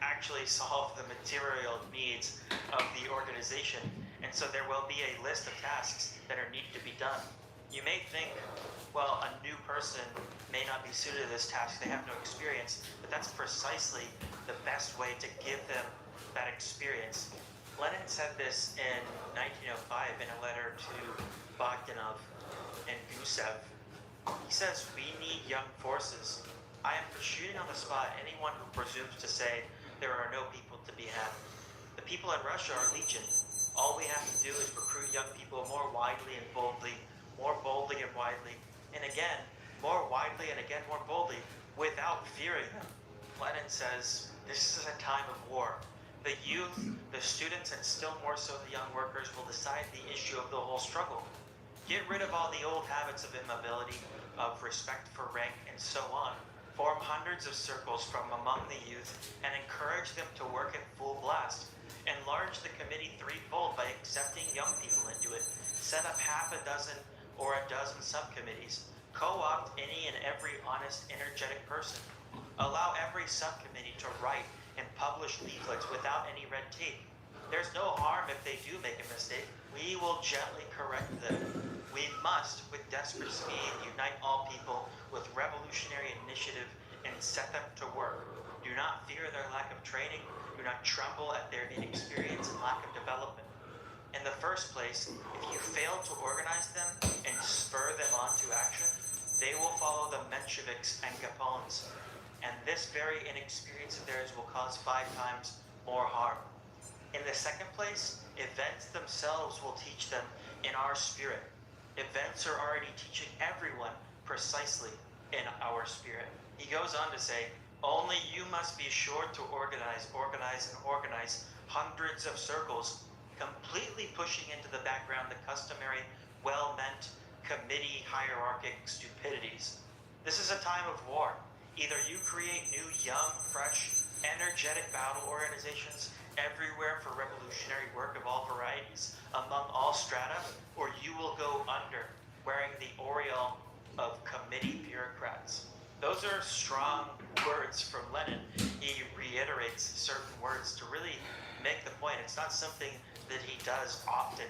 actually solve the material needs of the organization. And so there will be a list of tasks that are needed to be done. You may think, well, a new person may not be suited to this task, they have no experience, but that's precisely the best way to give them that experience. Lenin said this in 1905 in a letter to Bogdanov and Gusev. He says, we need young forces. I am shooting on the spot anyone who presumes to say there are no people to be had. The people in Russia are legion. All we have to do is recruit young people more widely and boldly more boldly and widely, and again, more widely and again more boldly, without fearing them. Lenin says, this is a time of war. The youth, the students, and still more so the young workers will decide the issue of the whole struggle. Get rid of all the old habits of immobility, of respect for rank, and so on. Form hundreds of circles from among the youth and encourage them to work in full blast. Enlarge the committee threefold by accepting young people into it. Set up half a dozen or a dozen subcommittees. Co-opt any and every honest, energetic person. Allow every subcommittee to write and publish leaflets without any red tape. There's no harm if they do make a mistake. We will gently correct them. We must, with desperate speed, unite all people with revolutionary initiative and set them to work. Do not fear their lack of training. Do not tremble at their inexperience and lack of development. In the first place, if you fail to organize them and spur them on to action, they will follow the Mensheviks and Gapones. And this very inexperience of theirs will cause 5 times more harm. In the second place, events themselves will teach them in our spirit. Events are already teaching everyone precisely in our spirit. He goes on to say, only you must be sure to organize hundreds of circles, completely pushing into the background the customary, well-meant, committee hierarchic stupidities. This is a time of war. Either you create new, young, fresh, energetic battle organizations everywhere for revolutionary work of all varieties, among all strata, or you will go under, wearing the aureole of committee bureaucrats. Those are strong words from Lenin. He reiterates certain words to really make the point. It's not something that he does often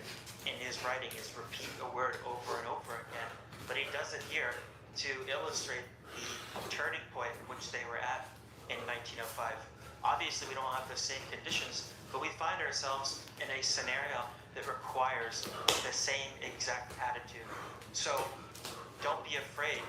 in his writing, is repeat a word over and over again, but he does it here to illustrate the turning point which they were at in 1905. Obviously, we don't have the same conditions, but we find ourselves in a scenario that requires the same exact attitude. So don't be afraid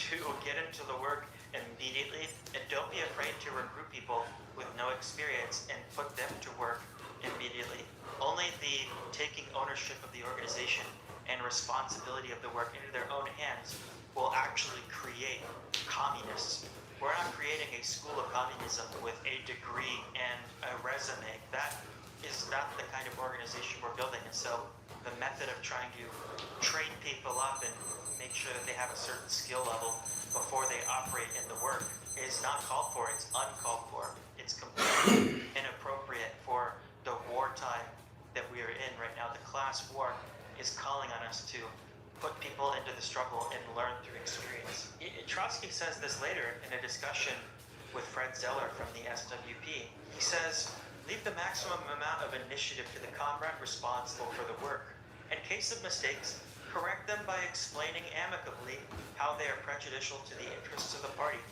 to get into the work immediately, and don't be afraid to recruit people with no experience and put them to work immediately. Only the taking ownership of the organization and responsibility of the work into their own hands will actually create communists. We're not creating a school of communism with a degree and a resume. That is not the kind of organization we're building. And so the method of trying to train people up and make sure that they have a certain skill level before they operate in the work is not called for. It's uncalled for. It's completely inappropriate for the wartime that we are in right now. The class war is calling on us to put people into the struggle and learn through experience. Trotsky says this later in a discussion with Fred Zeller from the SWP. He says, leave the maximum amount of initiative to the comrade responsible for the work. In case of mistakes, correct them by explaining amicably how they are prejudicial to the interests of the party.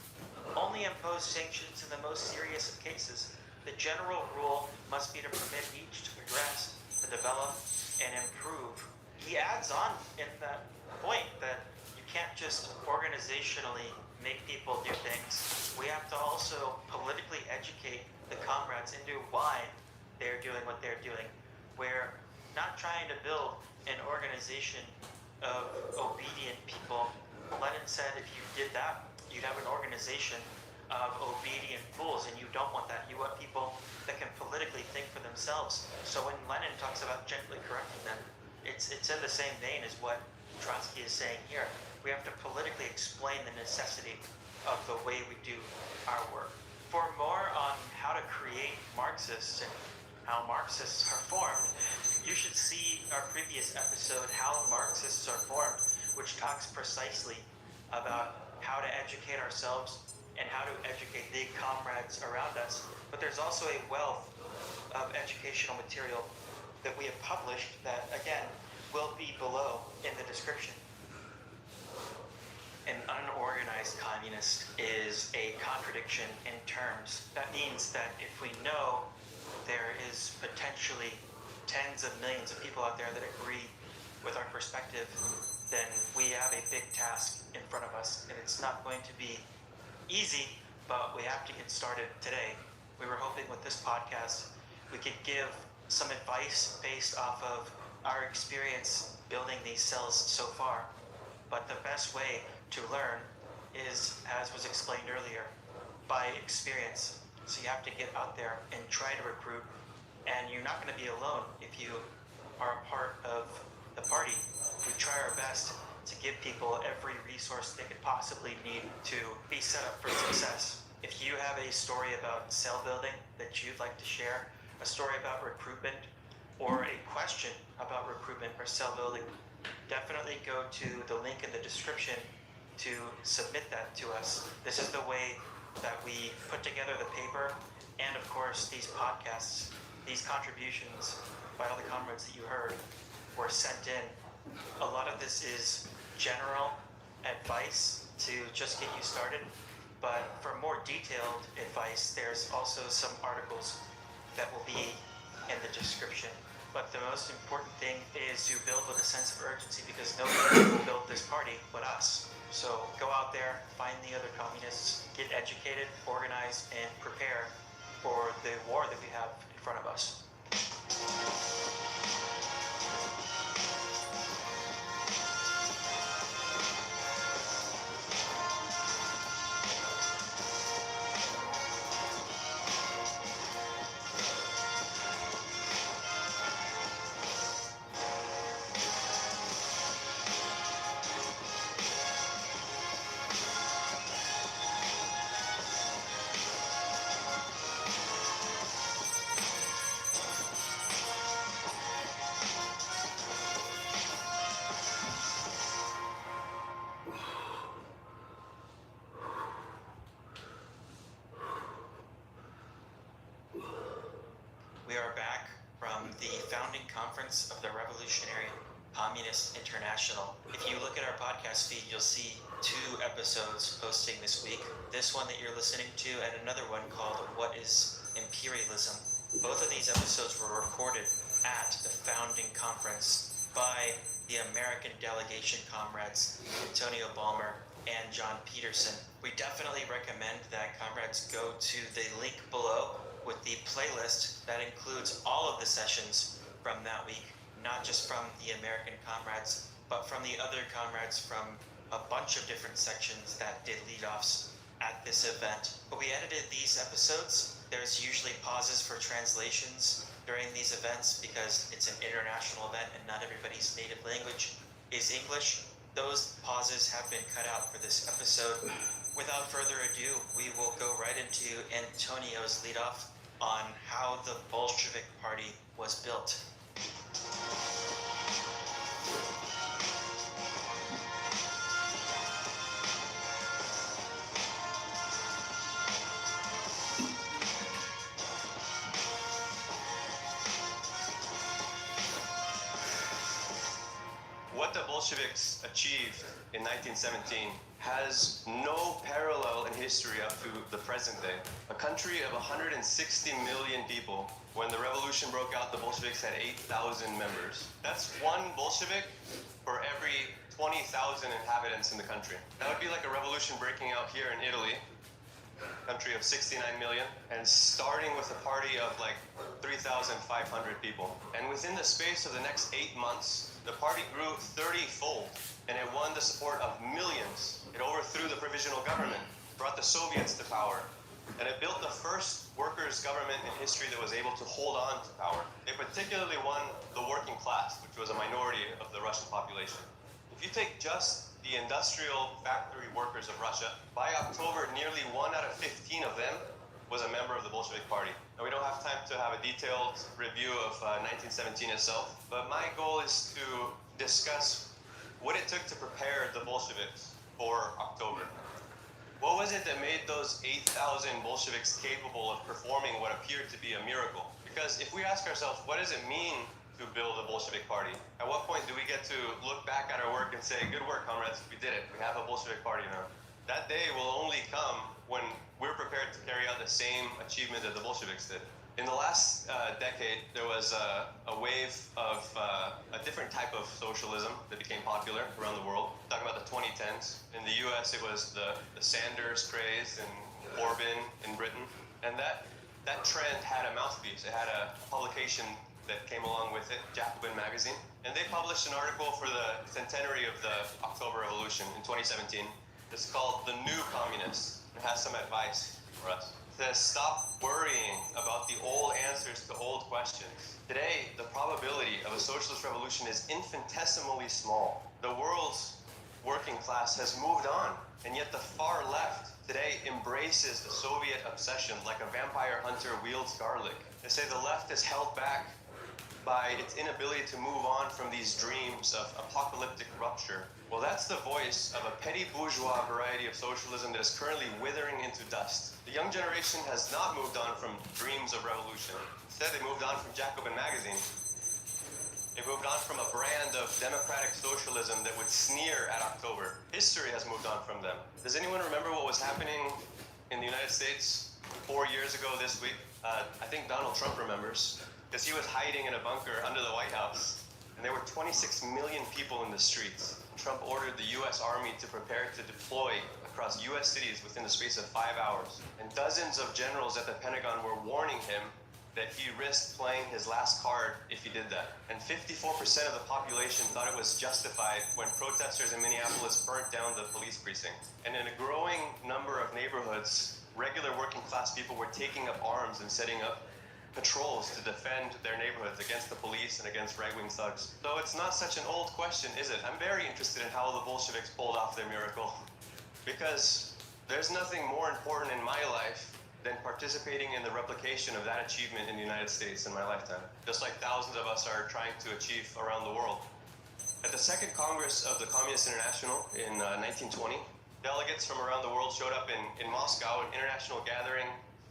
Only impose sanctions in the most serious of cases. The general rule must be to permit each to progress, to develop, and improve. He adds on in that point that you can't just organizationally make people do things. We have to also politically educate the comrades into why they're doing what they're doing. We're not trying to build an organization of obedient people. Lenin said if you did that, you'd have an organization of obedient fools, and you don't want that. You want people that can politically think for themselves. So when Lenin talks about gently correcting them, it's in the same vein as what Trotsky is saying here. We have to politically explain the necessity of the way we do our work. For more on how to create Marxists and how Marxists are formed, you should see our previous episode, How Marxists Are Formed, which talks precisely about how to educate ourselves and how to educate the comrades around us. But there's also a wealth of educational material that we have published that, again, will be below in the description. An unorganized communist is a contradiction in terms. That means that if we know there is potentially tens of millions of people out there that agree with our perspective, then we have a big task in front of us, and it's not going to be easy, but we have to get started today. We were hoping with this podcast we could give some advice based off of our experience building these cells so far. But the best way to learn is, as was explained earlier, by experience. So you have to get out there and try to recruit, and you're not going to be alone if you are a part of the party. We try our best to give people every resource they could possibly need to be set up for success. If you have a story about cell building that you'd like to share, a story about recruitment, or a question about recruitment or cell building, definitely go to the link in the description to submit that to us. This is the way that we put together the paper, and of course these podcasts, these contributions by all the comrades that you heard were sent in. A lot of this is general advice to just get you started, but for more detailed advice, there's also some articles that will be in the description. But the most important thing is to build with a sense of urgency, because nobody will build this party but us. So go out there, find the other communists, get educated, organize, and prepare for the war that we have in front of us. We are back from the founding conference of the Revolutionary Communist International. If you look at our podcast feed, you'll see 2 episodes posting this week. This one that you're listening to, and another one called What is Imperialism? Both of these episodes were recorded at the founding conference by the American delegation comrades Antonio Balmer and John Peterson. We definitely recommend that comrades go to the link below with the playlist that includes all of the sessions from that week, not just from the American comrades, but from the other comrades from a bunch of different sections that did lead-offs at this event. But we edited these episodes. There's usually pauses for translations during these events because it's an international event and not everybody's native language is English. Those pauses have been cut out for this episode. Without further ado, we will go right into Antonio's lead-off on how the Bolshevik Party was built. What the Bolsheviks achieved in 1917 has no parallel in history up to the present day. A country of 160 million people. When the revolution broke out, the Bolsheviks had 8,000 members. That's one Bolshevik for every 20,000 inhabitants in the country. That would be like a revolution breaking out here in Italy, country of 69 million, and starting with a party of like 3,500 people. And within the space of the next 8 months, the party grew 30-fold, and it won the support of millions. It overthrew the provisional government, brought the Soviets to power, and it built the first workers' government in history that was able to hold on to power. It particularly won the working class, which was a minority of the Russian population. If you take just the industrial factory workers of Russia, by October, nearly 1 out of 15 of them was a member of the Bolshevik Party. Now, we don't have time to have a detailed review of 1917 itself, but my goal is to discuss what it took to prepare the Bolsheviks for October. What was it that made those 8,000 Bolsheviks capable of performing what appeared to be a miracle? Because if we ask ourselves, what does it mean to build a Bolshevik party? At what point do we get to look back at our work and say, good work, comrades, we did it. We have a Bolshevik party now. That day will only come when we're prepared to carry out the same achievement that the Bolsheviks did. In the last decade, there was a wave of a different type of socialism that became popular around the world. Talking about the 2010s. In the US, it was the Sanders craze and Corbyn in Britain. And that trend had a mouthpiece. It had a publication that came along with it, Jacobin magazine, and they published an article for the centenary of the October Revolution in 2017. It's called The New Communists. It has some advice for us. It says, stop worrying about the old answers to old questions. Today, the probability of a socialist revolution is infinitesimally small. The world's working class has moved on, and yet the far left today embraces the Soviet obsession like a vampire hunter wields garlic. They say the left is held back by its inability to move on from these dreams of apocalyptic rupture. Well, that's the voice of a petty bourgeois variety of socialism that is currently withering into dust. The young generation has not moved on from dreams of revolution. Instead, they moved on from Jacobin magazine. They moved on from a brand of democratic socialism that would sneer at October. History has moved on from them. Does anyone remember what was happening in the United States 4 years ago this week? I think Donald Trump remembers, because he was hiding in a bunker under the White House, and there were 26 million people in the streets. Trump ordered the U.S. Army to prepare to deploy across U.S. cities within the space of 5 hours. And dozens of generals at the Pentagon were warning him that he risked playing his last card if he did that. And 54% of the population thought it was justified when protesters in Minneapolis burnt down the police precinct. And in a growing number of neighborhoods, regular working class people were taking up arms and setting up patrols to defend their neighborhoods against the police and against right-wing thugs. So it's not such an old question, is it? I'm very interested in how the Bolsheviks pulled off their miracle, because there's nothing more important in my life than participating in the replication of that achievement in the United States in my lifetime, just like thousands of us are trying to achieve around the world. At the Second Congress of the Communist International in 1920, delegates from around the world showed up in Moscow, an international gathering,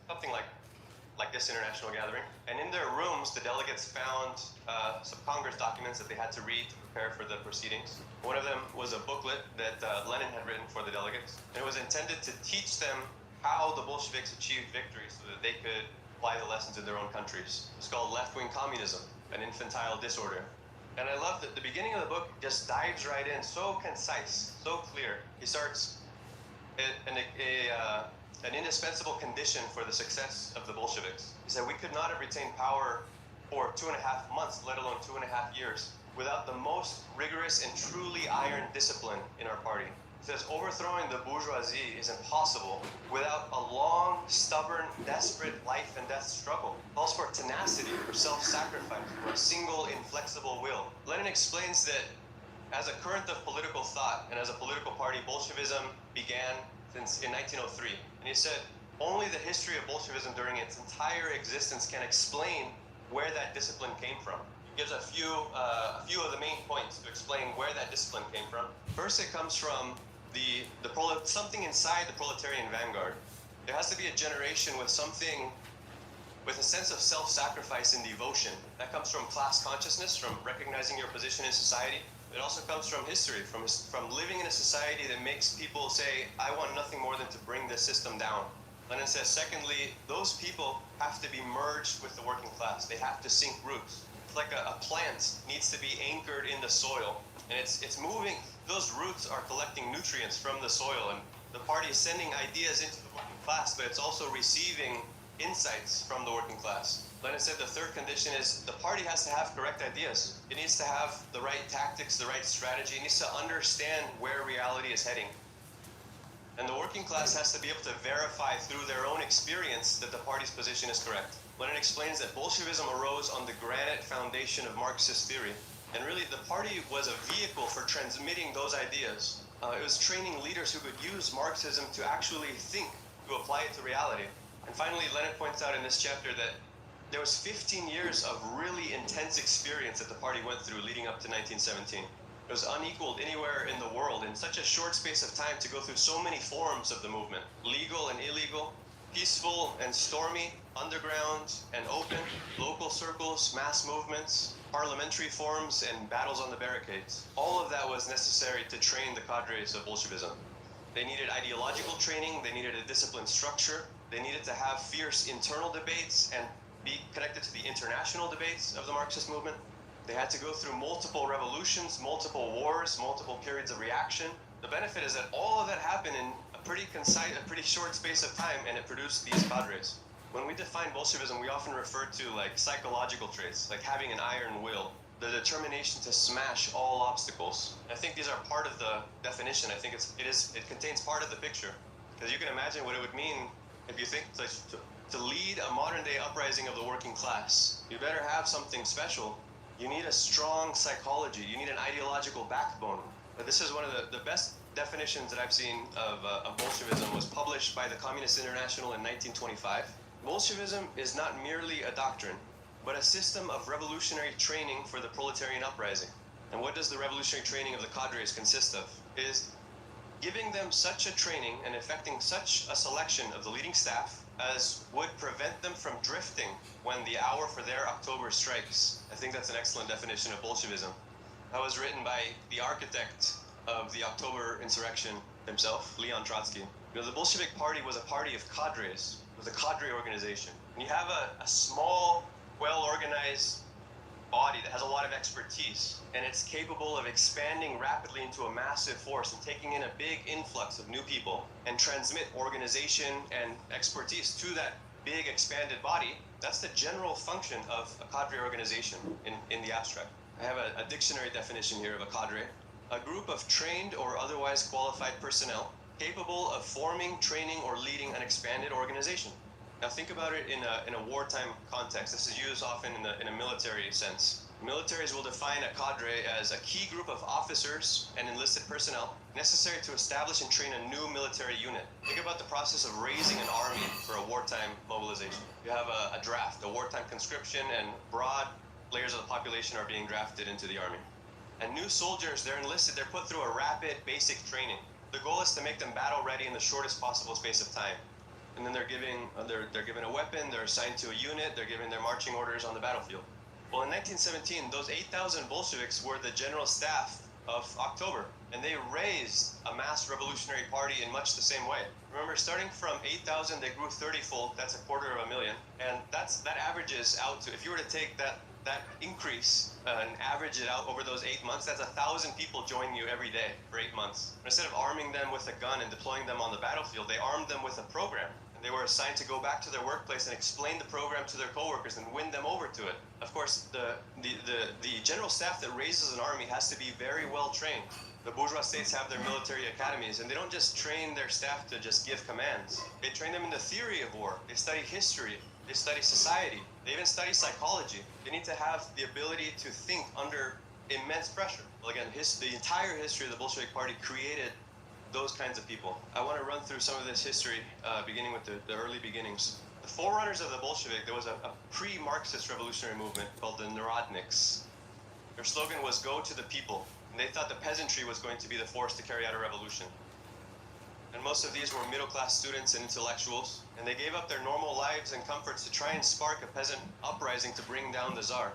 something like this international gathering. And in their rooms, the delegates found some Congress documents that they had to read to prepare for the proceedings. One of them was a booklet that Lenin had written for the delegates. And it was intended to teach them how the Bolsheviks achieved victory so that they could apply the lessons in their own countries. It's called Left-Wing Communism, an infantile disorder. And I love that the beginning of the book just dives right in, so concise, so clear. He starts an indispensable condition for the success of the Bolsheviks. He said, we could not have retained power for 2.5 months, let alone 2.5 years, without the most rigorous and truly iron discipline in our party. He says, overthrowing the bourgeoisie is impossible without a long, stubborn, desperate life and death struggle. It calls for tenacity, for self-sacrifice, for a single, inflexible will. Lenin explains that as a current of political thought and as a political party, Bolshevism began since in 1903. And he said, only the history of Bolshevism during its entire existence can explain where that discipline came from. He gives a few of the main points to explain where that discipline came from. First, it comes from something inside the proletarian vanguard. There has to be a generation with a sense of self-sacrifice and devotion. That comes from class consciousness, from recognizing your position in society. It also comes from history, from living in a society that makes people say, I want nothing more than to bring this system down. Lenin says, secondly, those people have to be merged with the working class. They have to sink roots. It's like a plant needs to be anchored in the soil. And it's moving. Those roots are collecting nutrients from the soil. And the party is sending ideas into the working class, but it's also receiving insights from the working class. Lenin said the third condition is the party has to have correct ideas. It needs to have the right tactics, the right strategy. It needs to understand where reality is heading. And the working class has to be able to verify through their own experience that the party's position is correct. Lenin explains that Bolshevism arose on the granite foundation of Marxist theory. And really, the party was a vehicle for transmitting those ideas. It was training leaders who could use Marxism to actually think, to apply it to reality. And finally, Lenin points out in this chapter that there was 15 years of really intense experience that the party went through leading up to 1917. It was unequaled anywhere in the world in such a short space of time to go through so many forms of the movement, legal and illegal, peaceful and stormy, underground and open, local circles, mass movements, parliamentary forms, and battles on the barricades. All of that was necessary to train the cadres of Bolshevism. They needed ideological training, they needed a disciplined structure, they needed to have fierce internal debates and be connected to the international debates of the Marxist movement. They had to go through multiple revolutions, multiple wars, multiple periods of reaction. The benefit is that all of that happened in a pretty concise, a pretty short space of time, and it produced these cadres. When we define Bolshevism, we often refer to like psychological traits, like having an iron will, the determination to smash all obstacles. I think these are part of the definition. I think it contains part of the picture, because you can imagine what it would mean if you think to lead a modern day uprising of the working class. You better have something special. You need a strong psychology. You need an ideological backbone. But this is one of the best definitions that I've seen of Bolshevism was published by the Communist International in 1925. Bolshevism is not merely a doctrine, but a system of revolutionary training for the proletarian uprising. And what does the revolutionary training of the cadres consist of? It is giving them such a training and effecting such a selection of the leading staff as would prevent them from drifting when the hour for their October strikes. I think that's an excellent definition of Bolshevism. That was written by the architect of the October insurrection himself, Leon Trotsky. You know, the Bolshevik Party was a party of cadres. It was a cadre organization. When you have a small, well-organized body that has a lot of expertise, and it's capable of expanding rapidly into a massive force and taking in a big influx of new people and transmit organization and expertise to that big expanded body, that's the general function of a cadre organization in the abstract. I have a dictionary definition here of a cadre: a group of trained or otherwise qualified personnel capable of forming, training, or leading an expanded organization. Now think about it in a wartime context. This is used often in a military sense. Militaries will define a cadre as a key group of officers and enlisted personnel necessary to establish and train a new military unit. Think about the process of raising an army for a wartime mobilization. You have a draft, a wartime conscription, and broad layers of the population are being drafted into the army. And new soldiers, they're enlisted, they're put through a rapid basic training. The goal is to make them battle ready in the shortest possible space of time. And then they're given a weapon, they're assigned to a unit, they're given their marching orders on the battlefield. Well, in 1917, those 8,000 Bolsheviks were the general staff of October, and they raised a mass revolutionary party in much the same way. Remember, starting from 8,000, they grew 30-fold. That's 250,000, and that averages out to, if you were to take that increase and average it out over those 8 months, that's 1,000 people joining you every day for 8 months. Instead of arming them with a gun and deploying them on the battlefield, they armed them with a program. And they were assigned to go back to their workplace and explain the program to their coworkers and win them over to it. Of course, the general staff that raises an army has to be very well trained. The bourgeois states have their military academies, and they don't just train their staff to just give commands. They train them in the theory of war. They study history. They study society. They even study psychology. They need to have the ability to think under immense pressure. Well, again, the entire history of the Bolshevik Party created those kinds of people. I want to run through some of this history, beginning with the early beginnings. The forerunners of the Bolshevik, there was a pre-Marxist revolutionary movement called the Narodniks. Their slogan was "Go to the people," and they thought the peasantry was going to be the force to carry out a revolution. And most of these were middle-class students and intellectuals, and they gave up their normal lives and comforts to try and spark a peasant uprising to bring down the Tsar.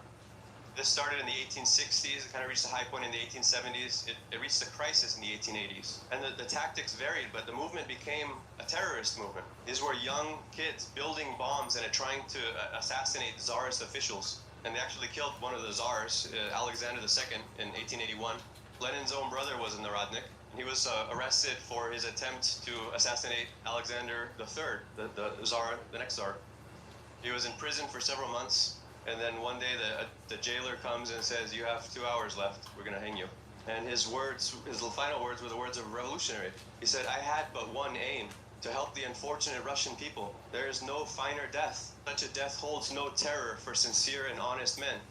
This started in the 1860s, it kind of reached a high point in the 1870s, it reached a crisis in the 1880s. And the tactics varied, but the movement became a terrorist movement. These were young kids building bombs and trying to assassinate Tsarist officials. And they actually killed one of the Tsars, Alexander II, in 1881. Lenin's own brother was a Narodnik. He was arrested for his attempt to assassinate Alexander III, the Tsar, the next Tsar. He was in prison for several months, and then one day the jailer comes and says, "You have 2 hours left, we're gonna hang you." And his final words were the words of a revolutionary. He said, "I had but one aim, to help the unfortunate Russian people. There is no finer death. Such a death holds no terror for sincere and honest men."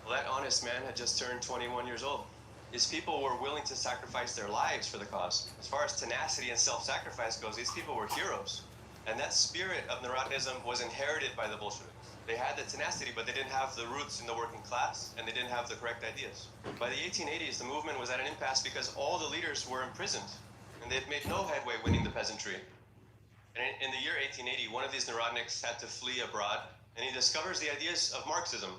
Well, that honest man had just turned 21 years old. His people were willing to sacrifice their lives for the cause. As far as tenacity and self-sacrifice goes, these people were heroes. And that spirit of Narodnism was inherited by the Bolsheviks. They had the tenacity, but they didn't have the roots in the working class, and they didn't have the correct ideas. By the 1880s, the movement was at an impasse because all the leaders were imprisoned, and they'd made no headway winning the peasantry. And in the year 1880, one of these Narodniks had to flee abroad, and he discovers the ideas of Marxism.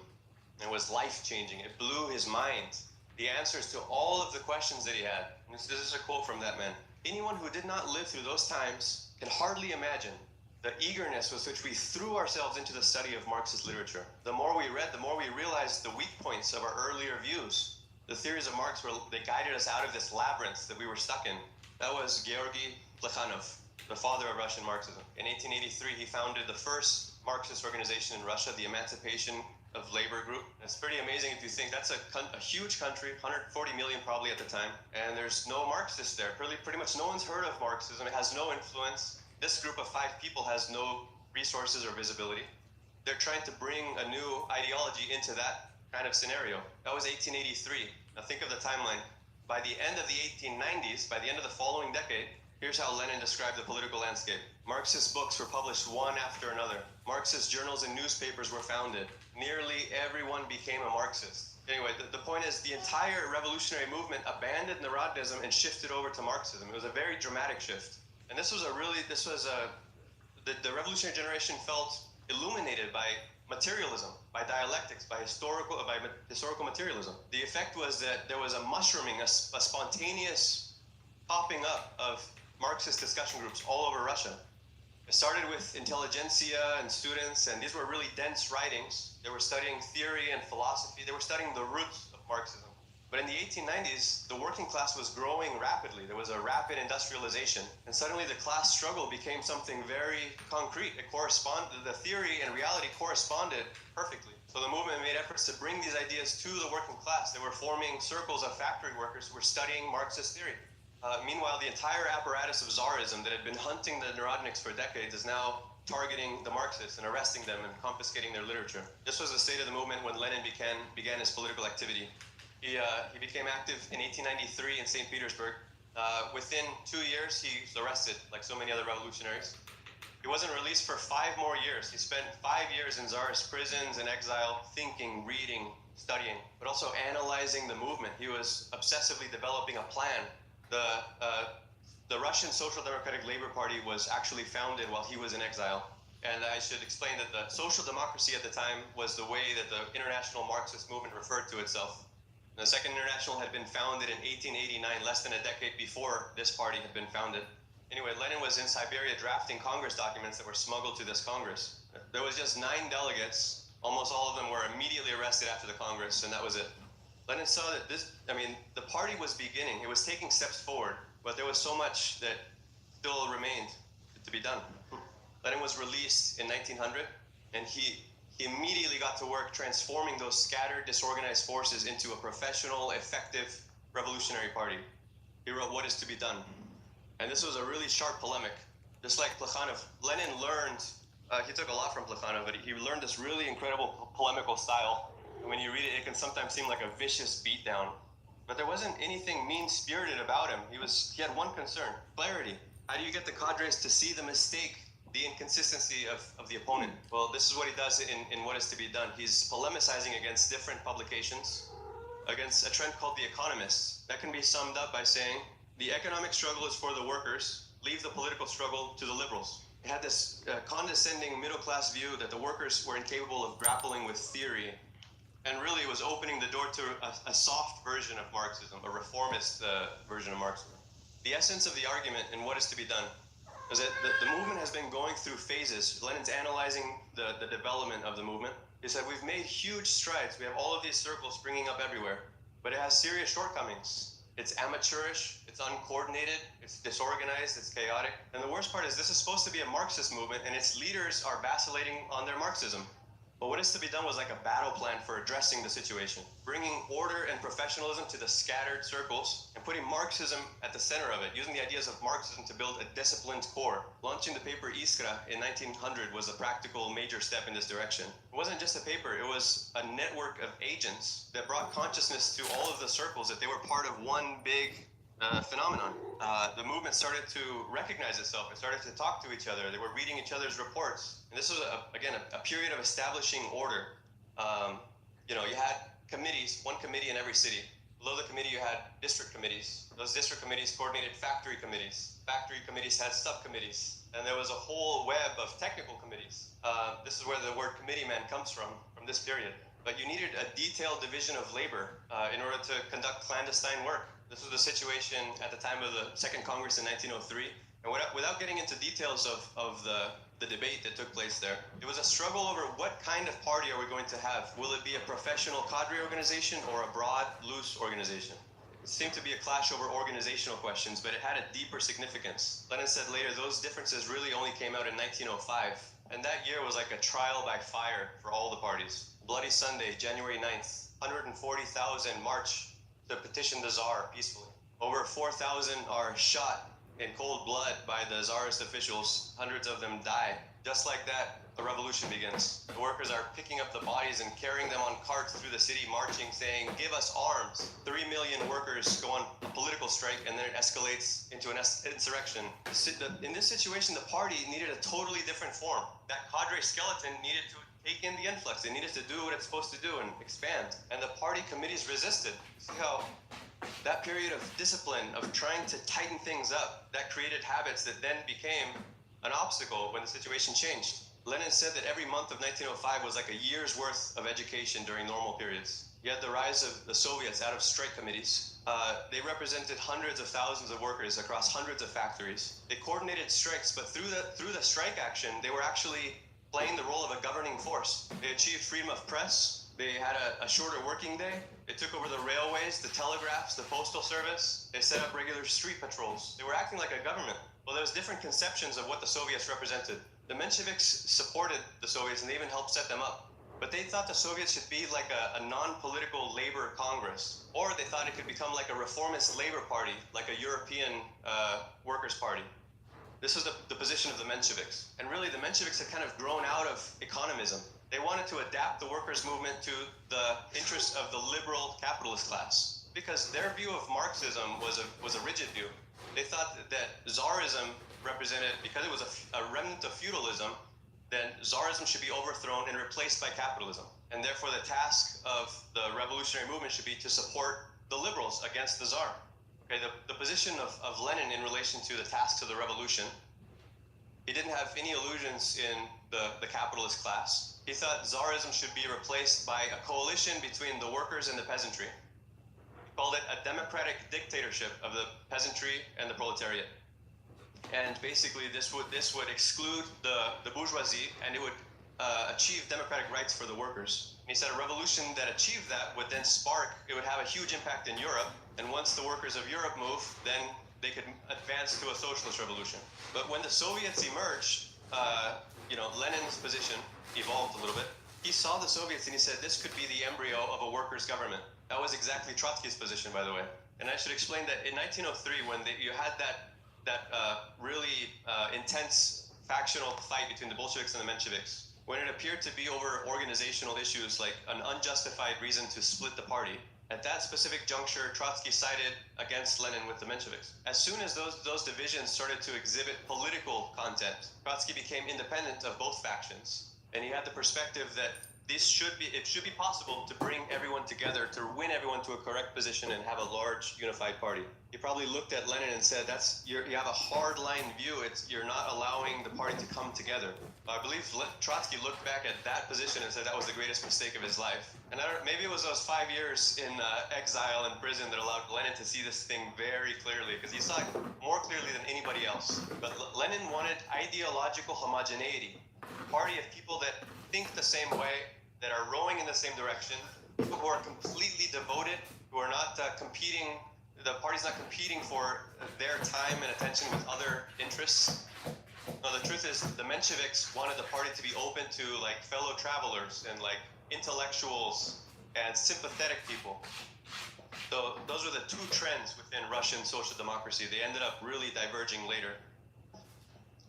It was life-changing. It blew his mind. The answers to all of the questions that he had. And this is a quote from that man. "Anyone who did not live through those times can hardly imagine the eagerness with which we threw ourselves into the study of Marxist literature. The more we read, the more we realized the weak points of our earlier views. The theories of Marx they guided us out of this labyrinth that we were stuck in." That was Georgy Plekhanov, the father of Russian Marxism. In 1883, he founded the first Marxist organization in Russia, the Emancipation of Labor Group. It's pretty amazing if you think that's a huge country, 140 million probably at the time, and there's no Marxists there. Pretty much no one's heard of Marxism. It has no influence. This group of 5 people has no resources or visibility. They're trying to bring a new ideology into that kind of scenario. That was 1883. Now think of the timeline. By the end of the 1890s, by the end of the following decade, here's how Lenin described the political landscape. Marxist books were published one after another. Marxist journals and newspapers were founded. Nearly everyone became a Marxist. Anyway, the point is the entire revolutionary movement abandoned Narodnism and shifted over to Marxism. It was a very dramatic shift. And the revolutionary generation felt illuminated by materialism, by dialectics, by historical materialism. The effect was that there was a mushrooming, a spontaneous popping up of Marxist discussion groups all over Russia. It started with intelligentsia and students, and these were really dense writings. They were studying theory and philosophy. They were studying the roots of Marxism. But in the 1890s, the working class was growing rapidly. There was a rapid industrialization, and suddenly the class struggle became something very concrete. The theory and reality corresponded perfectly. So the movement made efforts to bring these ideas to the working class. They were forming circles of factory workers who were studying Marxist theory. Meanwhile, the entire apparatus of Tsarism that had been hunting the Narodniks for decades is now targeting the Marxists and arresting them and confiscating their literature. This was the state of the movement when Lenin began his political activity. He became active in 1893 in St. Petersburg. Within 2 years, he was arrested, like so many other revolutionaries. He wasn't released for 5 more years. He spent 5 years in Tsarist prisons and exile, thinking, reading, studying, but also analyzing the movement. He was obsessively developing a plan. The Russian Social Democratic Labor Party was actually founded while he was in exile. And I should explain that the social democracy at the time was the way that the international Marxist movement referred to itself. The Second International had been founded in 1889, less than a decade before this party had been founded. Anyway, Lenin was in Siberia drafting Congress documents that were smuggled to this Congress. There was just 9 delegates. Almost all of them were immediately arrested after the Congress, and that was it. Lenin saw that the party was beginning. It was taking steps forward, but there was so much that still remained to be done. Lenin was released in 1900, and he immediately got to work transforming those scattered, disorganized forces into a professional, effective revolutionary party. He wrote What is to be Done. And this was a really sharp polemic. Just like Plekhanov, Lenin learned, he took a lot from Plekhanov, but he learned this really incredible polemical style. And when you read it, it can sometimes seem like a vicious beatdown. But there wasn't anything mean-spirited about him. He had one concern, clarity. How do you get the cadres to see the mistake, the inconsistency of the opponent? Well, this is what he does in What is to be Done. He's polemicizing against different publications, against a trend called The Economist. That can be summed up by saying, the economic struggle is for the workers, leave the political struggle to the liberals. It had this condescending middle-class view that the workers were incapable of grappling with theory, and really was opening the door to a soft version of Marxism, a reformist version of Marxism. The essence of the argument in What is to be Done is that the movement has been going through phases. Lenin's analyzing the development of the movement. He said, we've made huge strides. We have all of these circles springing up everywhere, but it has serious shortcomings. It's amateurish, it's uncoordinated, it's disorganized, it's chaotic. And the worst part is this is supposed to be a Marxist movement, and its leaders are vacillating on their Marxism. But What is to be Done was like a battle plan for addressing the situation, bringing order and professionalism to the scattered circles, and putting Marxism at the center of it, using the ideas of Marxism to build a disciplined core. Launching the paper Iskra in 1900 was a practical major step in this direction. It wasn't just a paper, it was a network of agents that brought consciousness to all of the circles that they were part of one big phenomenon. The movement started to recognize itself. It started to talk to each other. They were reading each other's reports. And this was, a period of establishing order. You had committees, one committee in every city. Below the committee, you had district committees. Those district committees coordinated factory committees. Factory committees had subcommittees. And there was a whole web of technical committees. This is where the word committee man comes from this period. But you needed a detailed division of labor in order to conduct clandestine work. This was the situation at the time of the Second Congress in 1903. And without getting into details of the debate that took place there, it was a struggle over what kind of party are we going to have? Will it be a professional cadre organization or a broad, loose organization? It seemed to be a clash over organizational questions, but it had a deeper significance. Lenin said later those differences really only came out in 1905. And that year was like a trial by fire for all the parties. Bloody Sunday, January 9th, 140,000 march to petition the Tsar peacefully. Over 4,000 are shot in cold blood by the Tsarist officials. Hundreds of them die. Just like that, the revolution begins. The workers are picking up the bodies and carrying them on carts through the city, marching, saying, "Give us arms." 3 million workers go on a political strike, and then it escalates into an insurrection. In this situation, the party needed a totally different form. That cadre skeleton needed to take in the influx. It needed to do what it's supposed to do and expand. And the party committees resisted. See how that period of discipline, of trying to tighten things up, that created habits that then became an obstacle when the situation changed. Lenin said that every month of 1905 was like a year's worth of education during normal periods. You had the rise of the Soviets out of strike committees. They represented hundreds of thousands of workers across hundreds of factories. They coordinated strikes, but through the strike action, they were actually playing the role of a governing force. They achieved freedom of press. They had a shorter working day. They took over the railways, the telegraphs, the postal service. They set up regular street patrols. They were acting like a government. Well, there was different conceptions of what the Soviets represented. The Mensheviks supported the Soviets and they even helped set them up. But they thought the Soviets should be like a non-political labor Congress. Or they thought it could become like a reformist labor party, like a European workers' party. This was the position of the Mensheviks. And really, the Mensheviks had kind of grown out of economism. They wanted to adapt the workers' movement to the interests of the liberal capitalist class. Because their view of Marxism was a rigid view. They thought that Tsarism represented, because it was a remnant of feudalism, then Tsarism should be overthrown and replaced by capitalism. And therefore the task of the revolutionary movement should be to support the liberals against the Tsar. Okay, the position of Lenin in relation to the tasks of the revolution, he didn't have any illusions in the capitalist class. He thought Tsarism should be replaced by a coalition between the workers and the peasantry. He called it a democratic dictatorship of the peasantry and the proletariat. And basically this would exclude the bourgeoisie, and it would achieve democratic rights for the workers. And he said a revolution that achieved that would then it would have a huge impact in Europe, and once the workers of Europe moved, then they could advance to a socialist revolution. But when the Soviets emerged, Lenin's position evolved a little bit. He saw the Soviets and he said this could be the embryo of a workers' government. That was exactly Trotsky's position, by the way. And I should explain that in 1903, when you had that really intense factional fight between the Bolsheviks and the Mensheviks, when it appeared to be over organizational issues like an unjustified reason to split the party, at that specific juncture, Trotsky sided against Lenin with the Mensheviks. As soon as those divisions started to exhibit political content, Trotsky became independent of both factions. And he had the perspective that it should be possible to bring everyone together, to win everyone to a correct position and have a large unified party. He probably looked at Lenin and said, you have a hard-line view, you're not allowing the party to come together. I believe Trotsky looked back at that position and said that was the greatest mistake of his life. And maybe it was those 5 years in exile and prison that allowed Lenin to see this thing very clearly, because he saw it more clearly than anybody else. But Lenin wanted ideological homogeneity, a party of people that think the same way, that are rowing in the same direction, who are completely devoted, who are not competing, the party's not competing for their time and attention with other interests. No, the truth is the Mensheviks wanted the party to be open to like fellow travelers and like intellectuals and sympathetic people. So those were the two trends within Russian social democracy. They ended up really diverging later.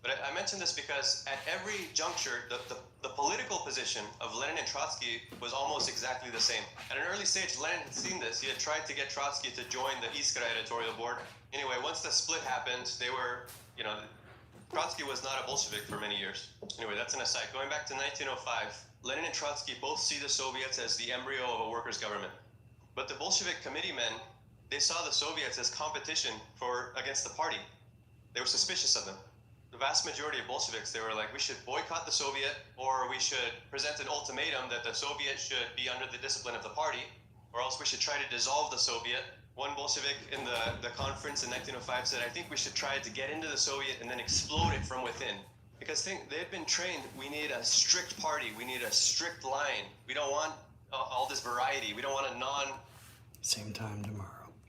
But I mention this because at every juncture, the political position of Lenin and Trotsky was almost exactly the same. At an early stage, Lenin had seen this. He had tried to get Trotsky to join the Iskra editorial board. Anyway, once the split happened, Trotsky was not a Bolshevik for many years. Anyway, that's an aside. Going back to 1905, Lenin and Trotsky both see the Soviets as the embryo of a workers' government. But the Bolshevik committeemen, they saw the Soviets as competition against the party. They were suspicious of them. The vast majority of Bolsheviks, they were like, we should boycott the Soviet, or we should present an ultimatum that the Soviet should be under the discipline of the party, or else we should try to dissolve the Soviet. One Bolshevik in the conference in 1905 said, I think we should try to get into the Soviet and then explode it from within. Because they've been trained, we need a strict party, we need a strict line. We don't want all this variety. We don't want a Same time tomorrow.